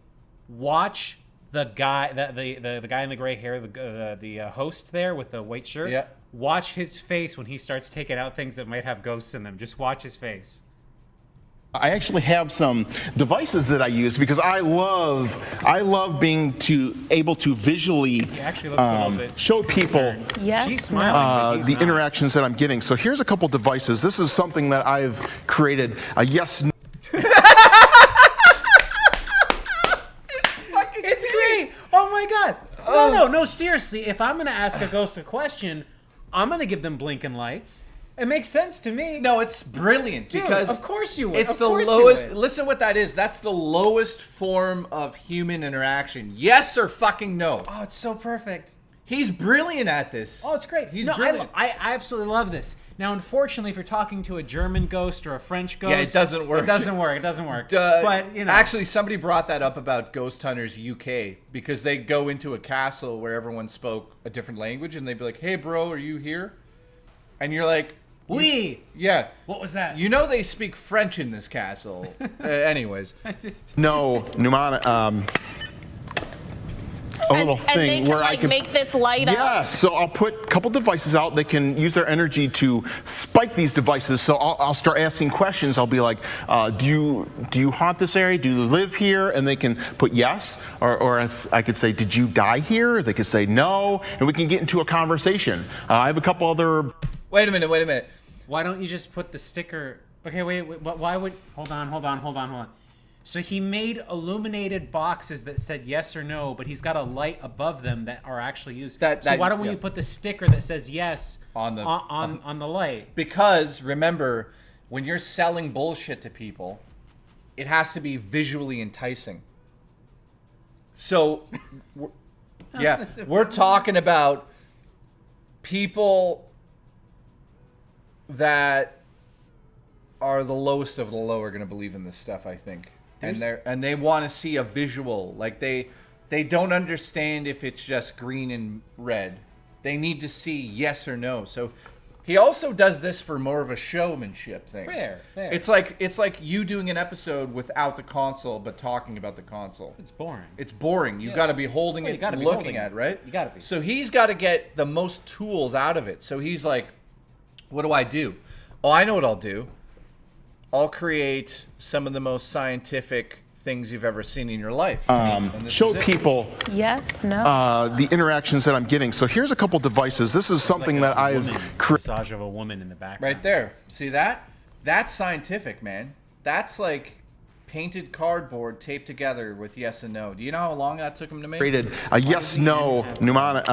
watch the guy, the guy in the gray hair, the host there with the white shirt. Yeah. Watch his face when he starts taking out things that might have ghosts in them. Just watch his face. I actually have some devices that I use because I love being able to visually He actually looks a little bit show people Yes. She's smiling, but the he's not. interactions that I'm getting. So here's a couple devices. This is something that I've created. A yes. It's great. Oh my god. No, seriously. If I'm gonna ask a ghost a question, I'm gonna give them blinking lights. It makes sense to me. No, it's brilliant Dude, because of course you would. It's Of the course you lowest. would. Listen, what that is. That's the lowest form of human interaction. Yes or fucking no. Oh, it's so perfect. He's brilliant at this. Oh, it's great. He's No, brilliant. I absolutely love this. Now, unfortunately, if you're talking to a German ghost or a French ghost, Yeah, it doesn't work. It doesn't work. But you know, Actually, somebody brought that up about Ghost Hunters UK because they go into a castle where everyone spoke a different language, and they'd be like, "Hey, bro, are you here?" And you're like, "Oui." Yeah. What was that? You know they speak French in this castle. Anyways. No, mnemonic. A little And they thing can where I like can make this light up. Yeah, so I'll put a couple devices out. They can use their energy to spike these devices. So I'll start asking questions. I'll be like, do you haunt this area? Do you live here? And they can put yes, or I could say, did you die here? They could say no, and we can get into a conversation. I have a couple other. Wait a minute. Why don't you just put the sticker? Okay, wait. Why would? Hold on. So he made illuminated boxes that said yes or no, but he's got a light above them that are actually used. So why don't you put the sticker that says yes on the light? Because remember, when you're selling bullshit to people, it has to be visually enticing. So, we're talking about people that are the lowest of the low are going to believe in this stuff, I think. And they want to see a visual. Like they don't understand if it's just green and red. They need to see yes or no. So he also does this for more of a showmanship thing. Fair. It's like you doing an episode without the console but talking about the console. It's boring. You've got to be holding it, looking at, right? You got to be. So he's got to get the most tools out of it. So he's like, what do I do? Oh, I know what I'll do. I'll create some of the most scientific things you've ever seen in your life. Show people Yes, no. the interactions that I'm getting. So here's a couple devices. This is something that I've created. Massage of a woman in the background. Right there. See that? That's scientific, man. That's like painted cardboard taped together with yes and no. Do you know how long that took him to make? Created a yes/no mnemonic.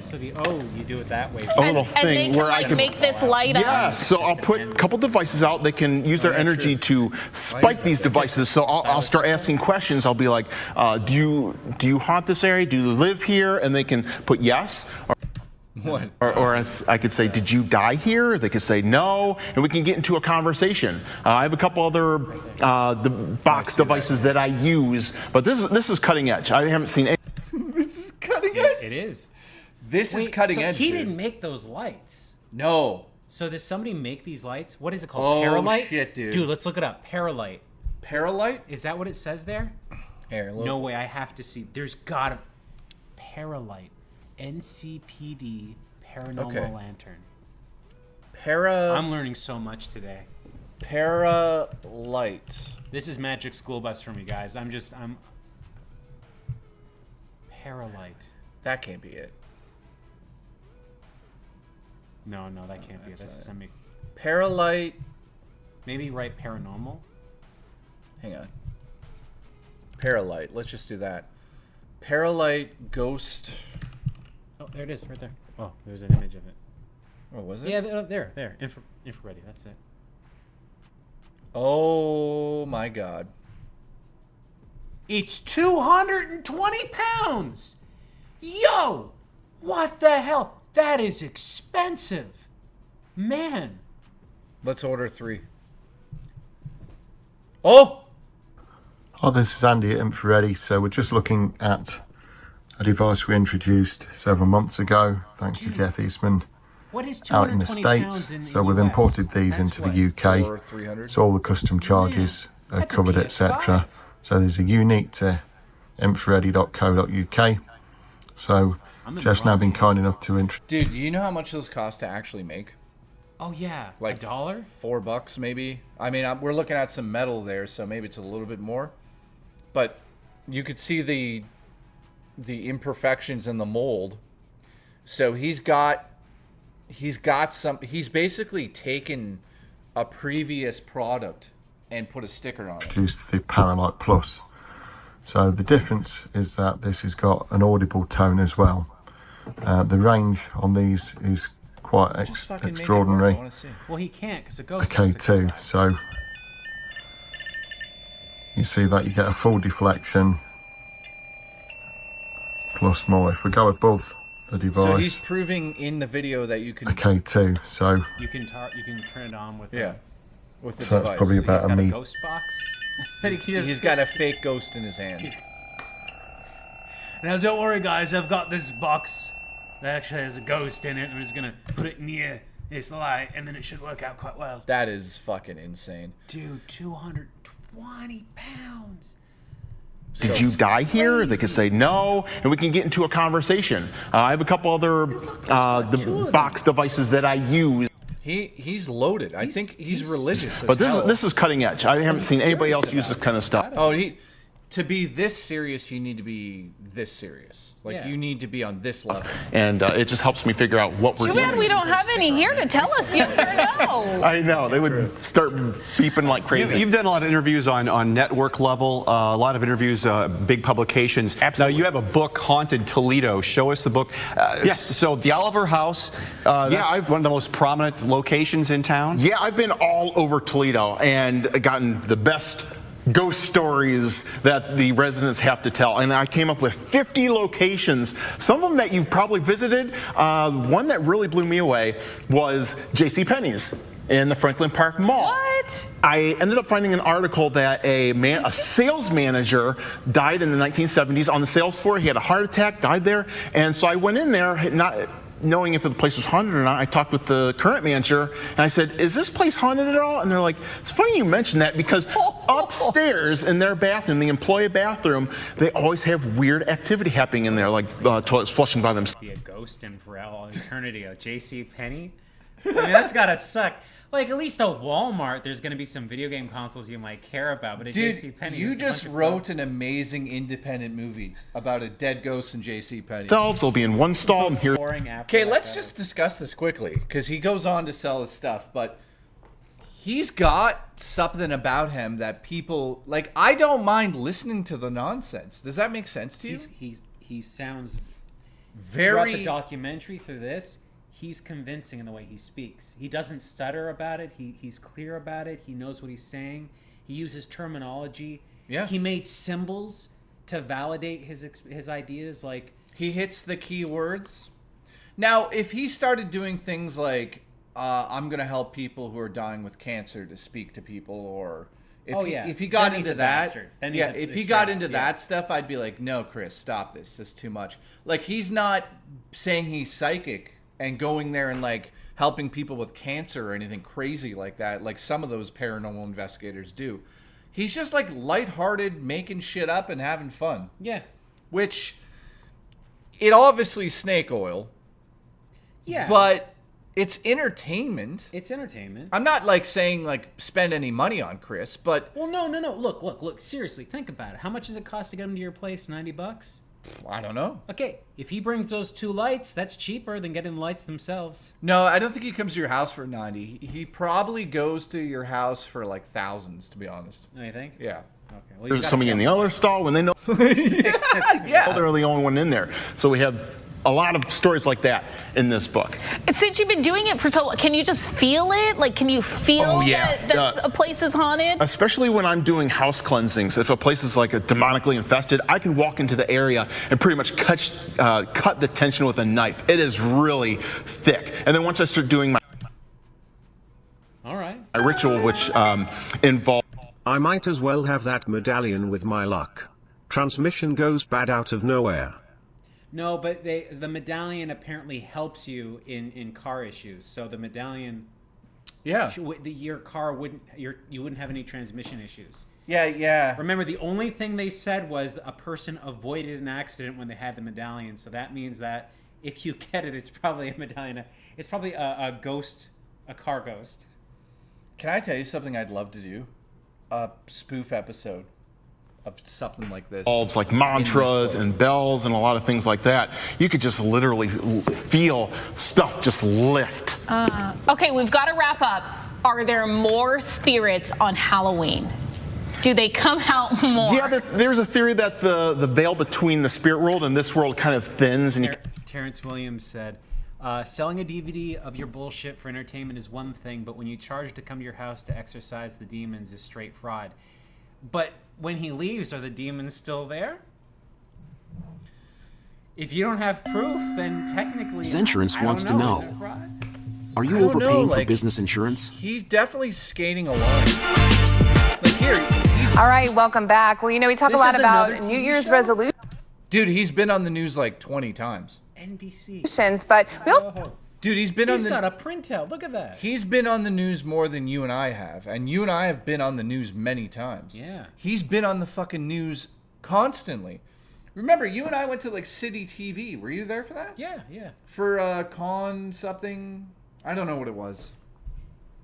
So the you do it that way. A little and they thing can where like I can make this light up. Yeah, so I'll put a couple devices out. They can use their energy to spike these devices. So I'll start asking questions. I'll be like, do you haunt this area? Do you live here? And they can put yes. What? Or I could say, did you die here? They could say no, and we can get into a conversation. I have a couple other the box devices that I use, but this is cutting edge. I haven't seen any. This is cutting edge. It is. This is cutting so edge. He dude. didn't make those lights. No. So does somebody make these lights? What is it called? Oh, Paralight? shit, dude. Dude, let's look it up. Paralight. Paralight? Is that what it says there? Here, look. No way. I have to see. There's gotta Paralight. NCPD Paranormal Lantern. I'm learning so much today. Paralight. This is Magic School Bus for me, guys. I'm Paralight. That can't be it. No, that can't be it. That's semi. Paralight. Maybe write paranormal. Hang on. Paralight. Let's just do that. Paralight ghost. Oh, there it is, right there. Oh, there's an image of it. Oh, was it? Yeah, there. Infrared. That's it. Oh my God. It's 220 pounds. Yo, what the hell? That is expensive, man. Let's order 3. Oh. Hi, this is Andy at Infrared. So we're just looking at a device we introduced several months ago, thanks to Jeff Eastman, What is out in the 220 States. pounds in So the we've US? imported these into the UK. 300. So all the custom charges are that's a covered, PS5. etc. So there's a unique to infrared.co.uk. So Jeff's now been kind enough to introduce. Dude, do you know how much those cost to actually make? Oh yeah, Like $1? $4 maybe. I mean, we're looking at some metal there, so maybe it's a little bit more. But you could see the imperfections in the mold. So he's basically taken a previous product and put a sticker on it. Introduced the Paralight Plus. So the difference is that this has got an audible tone as well. The range on these is quite extraordinary. Well, he can't because the ghost. Okay, too. So you see that you get a full deflection plus more. If we go above the device. So he's proving in the video that you can. Okay, too. So You can turn it on with. With the so device. that's probably about He's a got a meter. ghost box. He's got a fake ghost in his hand. Now don't worry, guys. I've got this box that actually has a ghost in it. I'm just gonna put it near this light, and then it should work out quite well. That is fucking insane. Dude, 220 pounds. Did you die here? They could say no, and we can get into a conversation. I have a couple other the box devices that I use. He's loaded. I think he's religious. But this is cutting edge. I haven't seen anybody else use this kind of stuff. Oh, to be this serious, you need to be this serious. Like Yeah. you need to be on this level. And it just helps me figure out what we're Too doing. bad we don't have any here to tell us yes or no. I know, they would start beeping like crazy. You've done a lot of interviews on network level, a lot of interviews, big publications. Absolutely. Now, you have a book, Haunted Toledo. Show us the book. Yes. So, the Oliver House, that's one of the most prominent locations in town. Yeah, I've been all over Toledo and gotten the best ghost stories that the residents have to tell. And I came up with 50 locations, some of them that you've probably visited. One that really blew me away was JCPenney's in the Franklin Park Mall. What? I ended up finding an article that a sales manager died in the 1970s on the sales floor. He had a heart attack, died there. And so I went in there, not knowing if the place was haunted or not. I talked with the current manager and I said, is this place haunted at all? And they're like, it's funny you mention that because upstairs in their bathroom, the employee bathroom, they always have weird activity happening in there, like toilets flushing by themselves. Be a ghost in for all eternity. A JCPenney? I mean, that's gotta suck. Like, at least a Walmart, there's gonna be some video game consoles you might care about, but a Dude, JCPenney. you just wrote an amazing independent movie about a dead ghost in JCPenney. They'll be in one stall and here. Okay, let's just discuss this quickly because he goes on to sell his stuff, but He's got something about him that people like. I don't mind listening to the nonsense. Does that make sense to you? He sounds very throughout the documentary through this. He's convincing in the way he speaks. He doesn't stutter about it. He's clear about it. He knows what he's saying. He uses terminology. Yeah. He made symbols to validate his ideas. Like he hits the key words. Now, if he started doing things like, I'm going to help people who are dying with cancer to speak to people, or if he got into that, if he got into that stuff, I'd be like, no, Chris, stop this. This is too much. Like, he's not saying he's psychic and going there and like helping people with cancer or anything crazy like that, like some of those paranormal investigators do. He's just like lighthearted, making shit up and having fun. Yeah. Which, it obviously snake oil. Yeah. But it's entertainment. It's entertainment. I'm not like saying like spend any money on Chris, but well, no. Look. Seriously, think about it. How much does it cost to get him to your place? $90? I don't know. Okay, if he brings those 2 lights, that's cheaper than getting the lights themselves. No, I don't think he comes to your house for 90. He probably goes to your house for like thousands, to be honest. Oh, you think? Yeah. Okay. Well, There's somebody in the other stall when they know yeah. they're the only one in there. So we have a lot of stories like that in this book. Since you've been doing it for so long, can you just feel it? Like, can you feel that a place is haunted? Especially when I'm doing house cleansings. If a place is like demonically infested, I can walk into the area and pretty much cut the tension with a knife. It is really thick. And then once I start doing my ritual, which involves... I might as well have that medallion with my luck. Transmission goes bad out of nowhere. No, but the medallion apparently helps you in car issues. So the medallion, your car you wouldn't have any transmission issues. Yeah. Remember, the only thing they said was a person avoided an accident when they had the medallion. So that means that if you get it, it's probably a medallion. It's probably a ghost, a car ghost. Can I tell you something I'd love to do? A spoof episode of something like this. Involves like mantras and bells and a lot of things like that. You could just literally feel stuff just lift. Okay, we've got to wrap up. Are there more spirits on Halloween? Do they come out more? Yeah, there's a theory that the veil between the spirit world and this world kind of thins. And Terrence Williams said, selling a DVD of your bullshit for entertainment is one thing, but when you charge to come to your house to exorcise the demons is straight fraud. But when he leaves, are the demons still there? If you don't have proof, then technically... Zensurance wants to know. Are you overpaying for business insurance? He's definitely skating along. Like here, all right, welcome back. Well, you know, we talk a lot about New Year's resolutions. Dude, he's been on the news like 20 times. NBC. But we also... Dude, he's got a printout. Look at that. He's been on the news more than you and I have. And you and I have been on the news many times. Yeah. He's been on the fucking news constantly. Remember, you and I went to like City TV. Were you there for that? Yeah. For con something. I don't know what it was.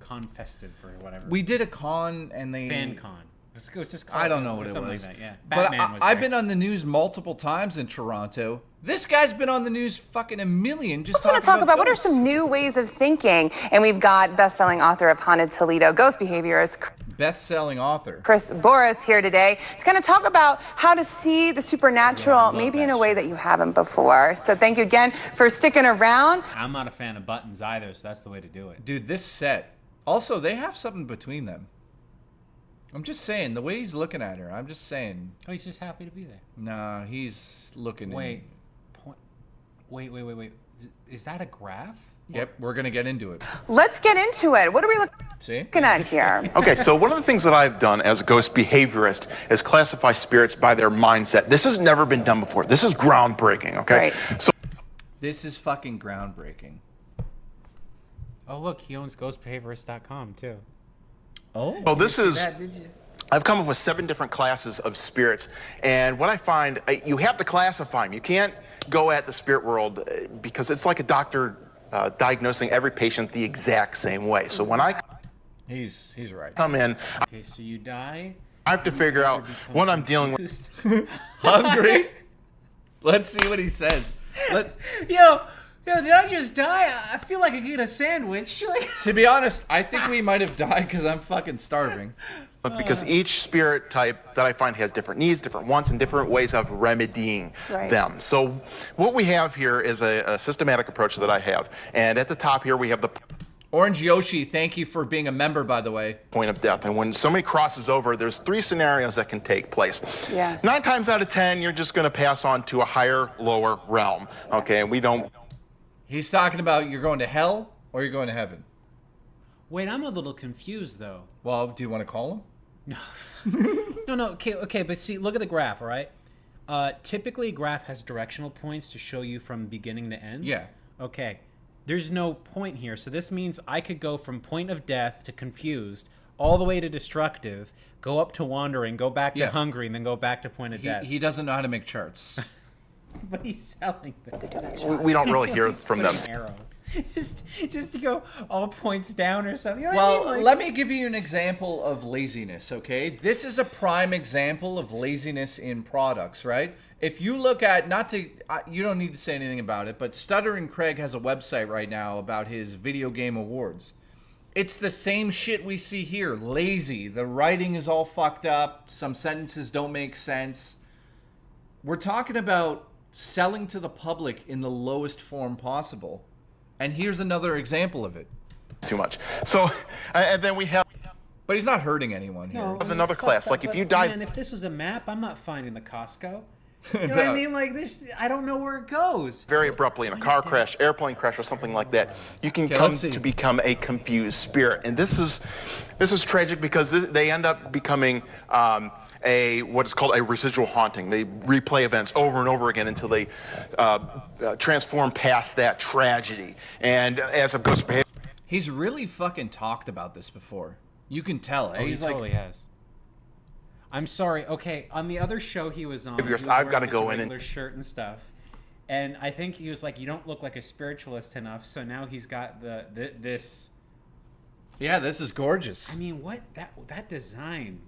Con Festive or whatever. We did a con and they... Fan con. It was just I don't know what it was. Like that, yeah. Batman was there. I've been on the news multiple times in Toronto. This guy's been on the news fucking a million. Just want to talk about what are some new ways of thinking. And we've got best-selling author of Haunted Toledo Ghost Behaviorist, best-selling author Chris Boris, here today to kind of talk about how to see the supernatural maybe in a way that you haven't before. So thank you again for sticking around. I'm not a fan of buttons either, so that's the way to do it. Dude, this set. Also, they have something between them. I'm just saying, the way he's looking at her, I'm just saying. Oh, he's just happy to be there. Nah, he's looking. Wait. Is that a graph? Yep, we're going to get into it. Let's get into it. What are we looking at here? Okay, so one of the things that I've done as a ghost behaviorist is classify spirits by their mindset. This has never been done before. This is groundbreaking, okay? Right. So this is fucking groundbreaking. Oh, look, he owns ghostbehaviorist.com too. Oh. Well, this is... I've come up with 7 different classes of spirits, and what I find, you have to classify them. You can't go at the spirit world because it's like a doctor diagnosing every patient the exact same way. So when I he's right. Come in, okay, so you die. I have to figure out what I'm dealing with. Hungry? Let's see what he says. Yo, Yo, did I just die? I feel like I could get a sandwich. Like, To be honest, I think we might have died because I'm fucking starving. Because each spirit type that I find has different needs, different wants, and different ways of remedying them. So what we have here is a systematic approach that I have. And at the top here we have the Orange Yoshi, thank you for being a member, by the way. Point of death. And when somebody crosses over, there's 3 scenarios that can take place. Yeah. 9 times out of 10, you're just going to pass on to a higher, lower realm. Okay, and we don't... He's talking about you're going to hell or you're going to heaven. wait, I'm a little confused though. Well, do you want to call him? No. No. Okay. But see, look at the graph. All right. Typically, a graph has directional points to show you from beginning to end. Yeah. Okay. There's no point here, so this means I could go from point of death to confused, all the way to destructive, go up to wandering, go back to hungry, and then go back to point of death. He doesn't know how to make charts. But he's selling them. We don't really hear from them. Arrow. just to go all points down or something. You know Well, what I mean? let me give you an example of laziness, okay? This is a prime example of laziness in products, right? If you look at, you don't need to say anything about it, but Stuttering Craig has a website right now about his video game awards. It's the same shit we see here. Lazy. The writing is all fucked up. Some sentences don't make sense. We're talking about selling to the public in the lowest form possible. And here's another example of it. Too much. So, and then we have... But he's not hurting anyone here. There's another class. Like, if you die... Man, if this was a map, I'm not finding the Costco. You know what I mean? Like, this, I don't know where it goes. Very abruptly in a car crash, airplane crash, or something like that, you can come to become a confused spirit. And this is tragic because they end up becoming... what is called a residual haunting. They replay events over and over again until they transform past that tragedy. And as a ghost behavior, he's really fucking talked about this before. You can tell. Oh, he totally has. I'm sorry. Okay, on the other show he was on, he was I've got to wearing go this in regular shirt and stuff. And I think he was like, "You don't look like a spiritualist enough." So now he's got this. Yeah, this is gorgeous. I mean, what that design.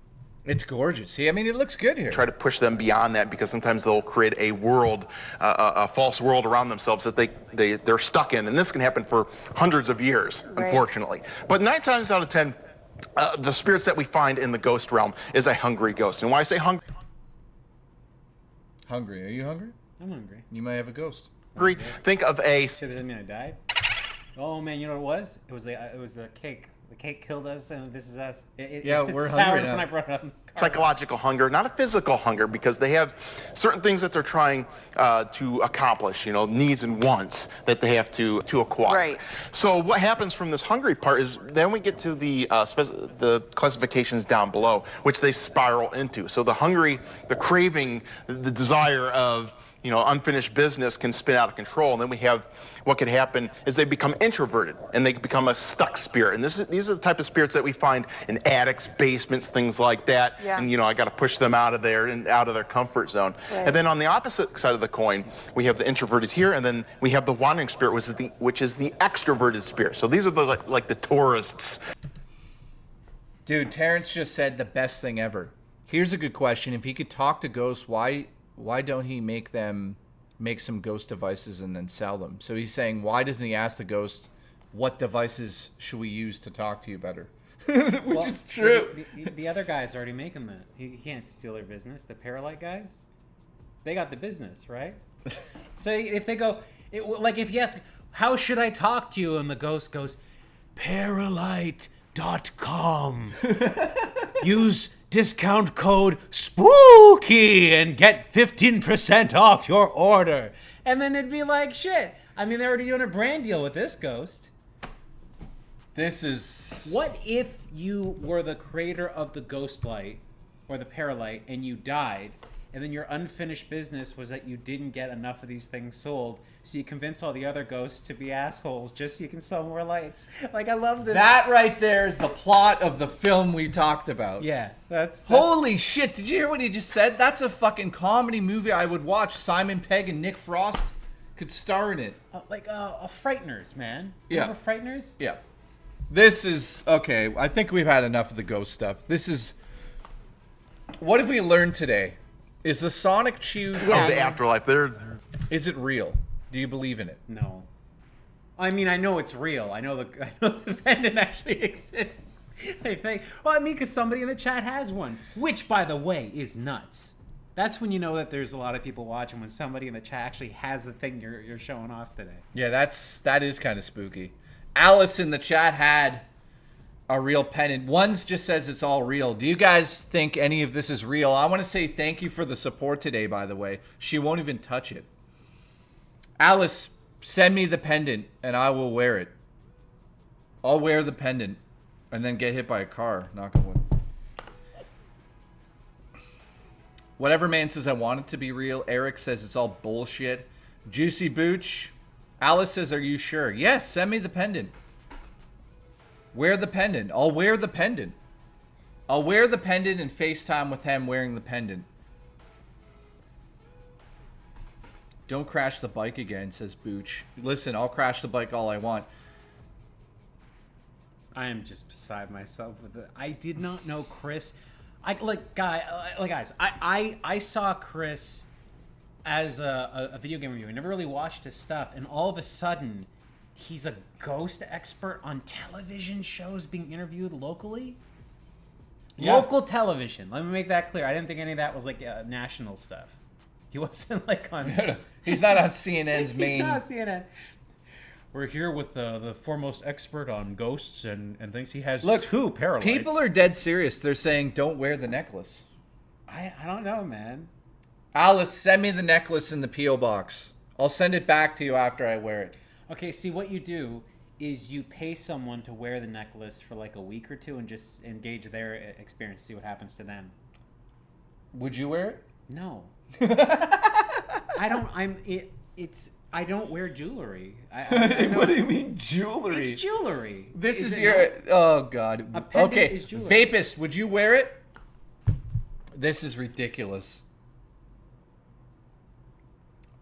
It's gorgeous. I mean, it looks good here. Try to push them beyond that because sometimes they'll create a world, a false world around themselves that they're stuck in. And this can happen for hundreds of years, unfortunately. But 9 times out of 10, the spirits that we find in the ghost realm is a hungry ghost. And why I say hungry? Hungry. Are you hungry? I'm hungry. You might have a ghost. Hungry. Think of a... Does that mean I died? Oh man, you know what it was? It was the cake. The cake killed us, and this is us. We're hungry now. When I brought it up in the car. Psychological hunger, not a physical hunger, because they have certain things that they're trying to accomplish, needs and wants that they have to acquire. Right. So what happens from this hungry part is then we get to the classifications down below, which they spiral into. So the hungry, the craving, the desire of unfinished business can spin out of control. And then we have what could happen is they become introverted and they become a stuck spirit. And these are the type of spirits that we find in attics, basements, things like that. Yeah. And I got to push them out of there and out of their comfort zone. Right. And then on the opposite side of the coin, we have the introverted here, and then we have the wandering spirit, which is the extroverted spirit. So these are the like the tourists. Dude, Terrence just said the best thing ever. Here's a good question. If he could talk to ghosts, why don't he make some ghost devices and then sell them? So he's saying, why doesn't he ask the ghost, what devices should we use to talk to you better? Which is true. The other guy's already making that. He can't steal their business. The Paralight guys, they got the business, right? So if they go, if you ask, how should I talk to you? And the ghost goes, Paralight.com. Use discount code SPOOKY and get 15% off your order. And then it'd be like, shit. I mean, they're already doing a brand deal with this ghost. This is... What if you were the creator of the Ghost Light or the Paralight and you died, and then your unfinished business was that you didn't get enough of these things sold, so you convince all the other ghosts to be assholes just so you can sell more lights? Like, I love this. That right there is the plot of the film we talked about. Yeah, that's... Holy shit, did you hear what he just said? That's a fucking comedy movie I would watch. Simon Pegg and Nick Frost could star in it. Frighteners, man. Yeah. Remember Frighteners? Yeah. This is... Okay, I think we've had enough of the ghost stuff. This is... What have we learned today? Is the sonic chew... Of the afterlife, Is it real? Do you believe in it? No. I mean, I know it's real. I know the pendant actually exists. I think. Well, I mean, because somebody in the chat has one, which, by the way, is nuts. That's when you know that there's a lot of people watching, when somebody in the chat actually has the thing you're showing off today. Yeah, that is kind of spooky. Alice in the chat had a real pendant. One's just says it's all real. Do you guys think any of this is real? I want to say thank you for the support today, by the way. She won't even touch it. Alice, send me the pendant and I will wear it. I'll wear the pendant and then get hit by a car. Knock on wood. Whatever man says I want it to be real. Eric says it's all bullshit. Juicy Booch. Alice says, are you sure? Yes, send me the pendant. Wear the pendant. I'll wear the pendant. I'll wear the pendant and FaceTime with him wearing the pendant. Don't crash the bike again, says Booch. Listen, I'll crash the bike all I want. I am just beside myself with it. I did not know Chris. Guys, I saw Chris as a video game reviewer. I never really watched his stuff, and all of a sudden, he's a ghost expert on television shows being interviewed locally. Yeah. Local television. Let me make that clear. I didn't think any of that was like national stuff. He wasn't like on. He's not on CNN's main. He's not on CNN. We're here with the foremost expert on ghosts and things. He has 2 paralytes. People are dead serious. They're saying, don't wear the necklace. I don't know, man. Alice, send me the necklace in the P.O. box. I'll send it back to you after I wear it. Okay, see, what you do is you pay someone to wear the necklace for like a week or 2 and just engage their experience, see what happens to them. Would you wear it? No. I don't wear jewelry. What do you mean jewelry? It's jewelry. This is your... Oh, God. A pendant okay, is jewelry. Vapist, would you wear it? This is ridiculous.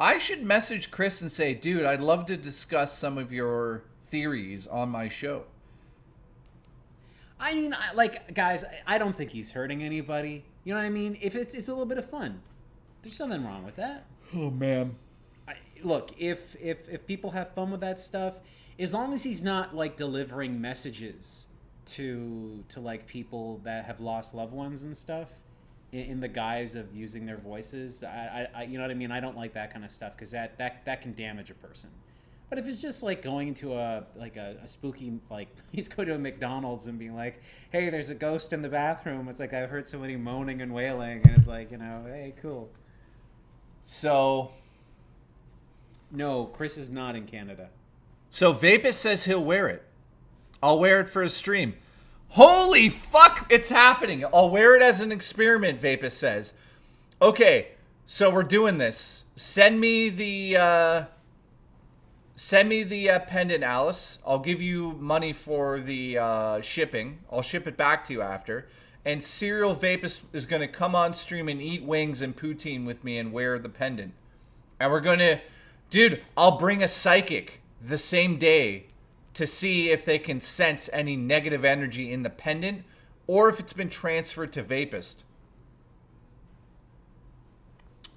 I should message Chris and say, dude, I'd love to discuss some of your theories on my show. I mean, guys, I don't think he's hurting anybody. You know what I mean? If it's a little bit of fun. There's nothing wrong with that. Oh, man. Look, if people have fun with that stuff, as long as he's not like delivering messages to like people that have lost loved ones and stuff in the guise of using their voices, I you know what I mean? I don't like that kind of stuff because that can damage a person. But if it's just like going into a spooky, like he's going to a McDonald's and being like, hey, there's a ghost in the bathroom. It's like I heard somebody moaning and wailing, and it's like, hey, cool. So. No, Chris is not in Canada. So Vapus says he'll wear it. I'll wear it for a stream. Holy fuck, it's happening. I'll wear it as an experiment, Vapus says. Okay, so we're doing this. Send me the pendant, Alice. I'll give you money for the shipping. I'll ship it back to you after. And Serial Vapus is going to come on stream and eat wings and poutine with me and wear the pendant. And we're going to... Dude, I'll bring a psychic the same day to see if they can sense any negative energy in the pendant or if it's been transferred to Vapist.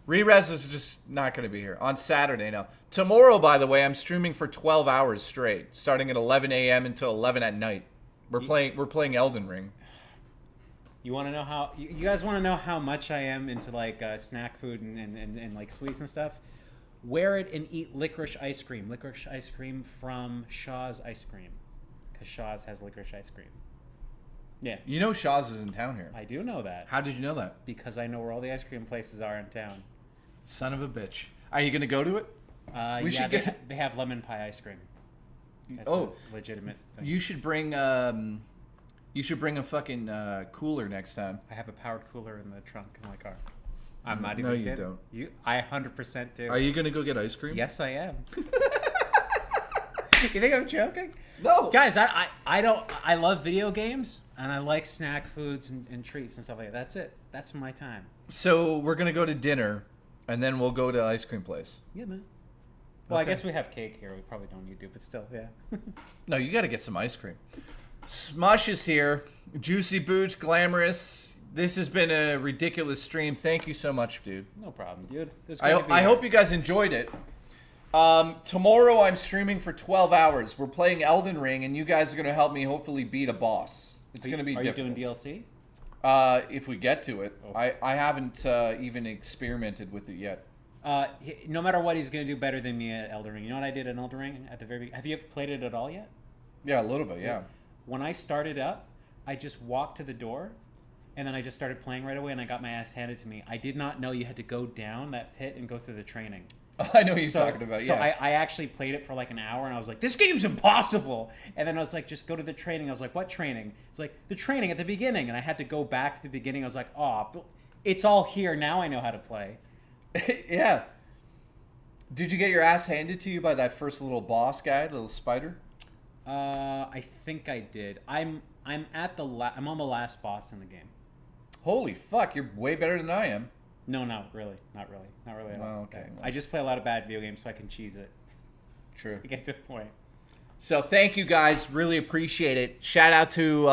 Rerez is just not going to be here on Saturday now. Tomorrow, by the way, I'm streaming for 12 hours straight, starting at 11 a.m. until 11 at night. We're playing Elden Ring. You want to know how? You guys want to know how much I am into like snack food and like sweets and stuff? Wear it and eat licorice ice cream. Licorice ice cream from Shaw's Ice Cream. Because Shaw's has licorice ice cream. Yeah. You know Shaw's is in town here. I do know that. How did you know that? Because I know where all the ice cream places are in town. Son of a bitch. Are you going to go to it? They have lemon pie ice cream. That's a legitimate thing. You should bring a fucking cooler next time. I have a powered cooler in the trunk in my car. I'm not even kidding. No, you don't. I 100% do. Are you going to go get ice cream? Yes, I am. You think I'm joking? No. Guys, I love video games, and I like snack foods and treats and stuff like that. That's it. That's my time. So we're going to go to dinner, and then we'll go to ice cream place. Yeah, man. Well, okay. I guess we have cake here. We probably don't need to, but still, yeah. No, you got to get some ice cream. Smush is here. Juicy Booch, Glamorous. This has been a ridiculous stream. Thank you so much, dude. No problem, dude. I hope you guys enjoyed it. Tomorrow I'm streaming for 12 hours. We're playing Elden Ring, and you guys are going to help me hopefully beat a boss. It's going to be difficult. Are you doing DLC? If we get to it. I haven't even experimented with it yet. No matter what, he's going to do better than me at Elden Ring. You know what I did at Elden Ring at the very beginning? Have you played it at all yet? Yeah, a little bit, yeah. When I started up, I just walked to the door, and then I just started playing right away, and I got my ass handed to me. I did not know you had to go down that pit and go through the training. I know what you're talking about, So yeah. I actually played it for like an hour, and I was like, this game's impossible. And then I was like, just go to the training. I was like, what training? It's like, the training at the beginning. And I had to go back to the beginning. I was like, oh, it's all here. Now I know how to play. Yeah. Did you get your ass handed to you by that first little boss guy, little spider? I think I did. I'm on the last boss in the game. Holy fuck, you're way better than I am. No, not really at all. Oh, okay. I just play a lot of bad video games so I can cheese it. True. To get to a point. So thank you guys, really appreciate it. Shout out to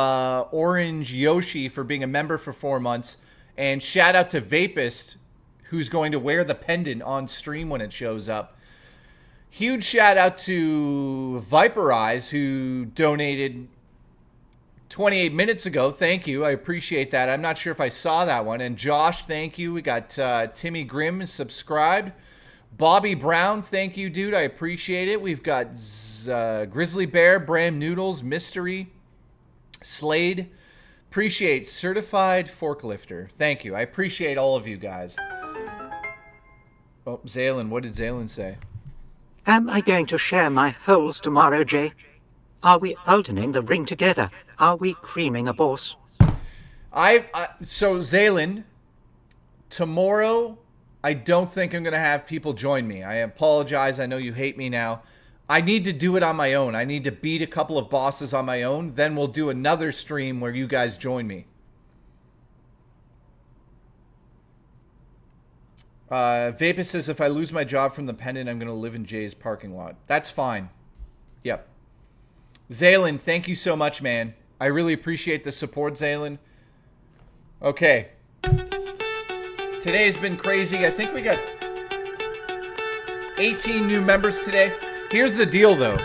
Orange Yoshi for being a member for 4 months, and shout out to Vapist, who's going to wear the pendant on stream when it shows up. Huge shout out to Viper Eyes, who donated 28 minutes ago. Thank you. I appreciate that. I'm not sure if I saw that one. And Josh, thank you. We got Timmy Grimm subscribed. Bobby Brown, thank you, dude. I appreciate it. We've got Grizzly Bear, Bram Noodles, Mystery, Slade. Appreciate Certified Forklifter. Thank you. I appreciate all of you guys. Oh, Zaylin. What did Zaylin say? Am I going to share my holes tomorrow, Jay? Are we Eldening the ring together? Are we creaming a boss? So Zaylin, tomorrow, I don't think I'm going to have people join me. I apologize. I know you hate me now. I need to do it on my own. I need to beat a couple of bosses on my own. Then we'll do another stream where you guys join me. Vapor says, if I lose my job from the pendant, I'm going to live in Jay's parking lot. That's fine. Yep. Zaylin, thank you so much, man. I really appreciate the support, Zaylin. Okay. Today's been crazy. I think we got 18 new members today. Here's the deal, though.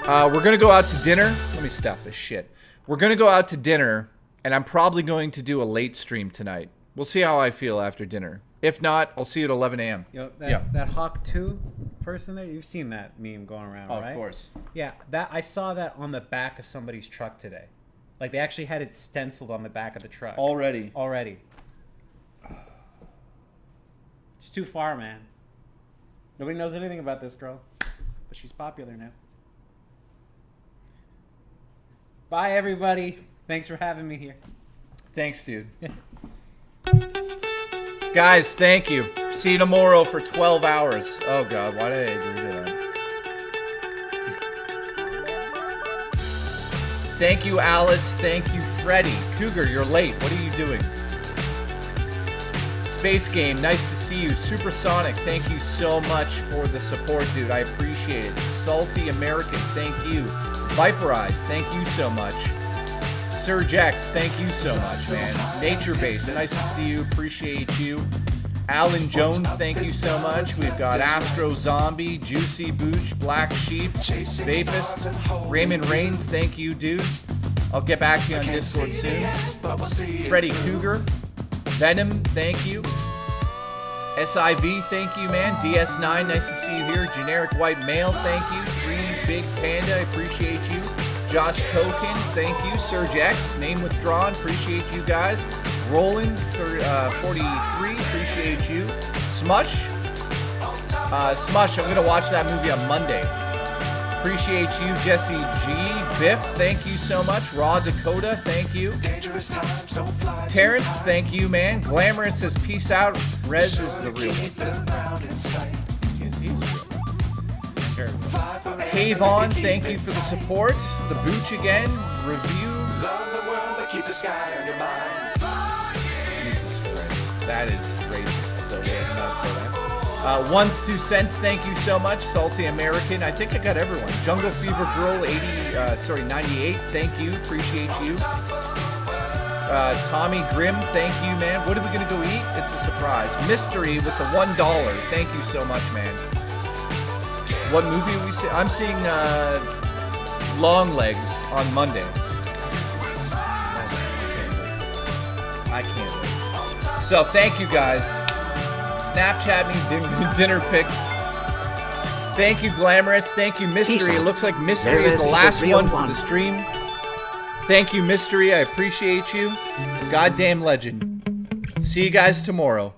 We're going to go out to dinner. Let me stuff this shit. We're going to go out to dinner, and I'm probably going to do a late stream tonight. We'll see how I feel after dinner. If not, I'll see you at 11 a.m. That Hawk 2 person there, you've seen that meme going around, right? Of course. Yeah, I saw that on the back of somebody's truck today. Like, they actually had it stenciled on the back of the truck. Already. It's too far, man. Nobody knows anything about this girl, but she's popular now. Bye, everybody. Thanks for having me here. Thanks, dude. Guys, thank you. See you tomorrow for 12 hours. Oh, God, why did I agree to that? Thank you, Alice. Thank you, Freddie. Cougar, you're late. What are you doing? Space Game, nice to see you. Supersonic, thank you so much for the support, dude. I appreciate it. Salty American, thank you. Viper Eyes, thank you so much. Surge X, thank you so much, man. Nature Base, nice to see you. Appreciate you. Alan Jones, thank you so much. We've got Astro Zombie, Juicy Booch, Black Sheep, Vapist, Raymond Rains, thank you, dude. I'll get back to you on Discord soon. Freddy Cougar, Venom, thank you. SIV, thank you, man. DS9, nice to see you here. Generic White Male, thank you. Green Big Panda, I appreciate you. Josh Kokin, thank you. Surge X, name withdrawn, appreciate you guys. Roland, 43, appreciate you. Smush, I'm gonna watch that movie on Monday. Appreciate you, Jesse G. Biff, thank you so much. Raw Dakota, thank you. Terrence, thank you, man. Glamorous says peace out. Rez is the real one. Yes, he's real. Havon, thank you for the support. The Booch again. Review. Jesus Christ. That is racist. So we're not say that. Ones 2 cents, thank you so much. Salty American. I think I got everyone. Jungle Fever Girl 98. Thank you. Appreciate you. Tommy Grimm, thank you, man. What are we gonna go eat? It's a surprise. Mystery with the $1. Thank you so much, man. What movie are we seeing? I'm seeing Long Legs on Monday. I can't wait. So thank you guys. Snapchat me dinner pics. Thank you, Glamorous. Thank you, Mystery. It looks like Mystery is the last one for the stream. Thank you, Mystery. I appreciate you. Goddamn legend. See you guys tomorrow.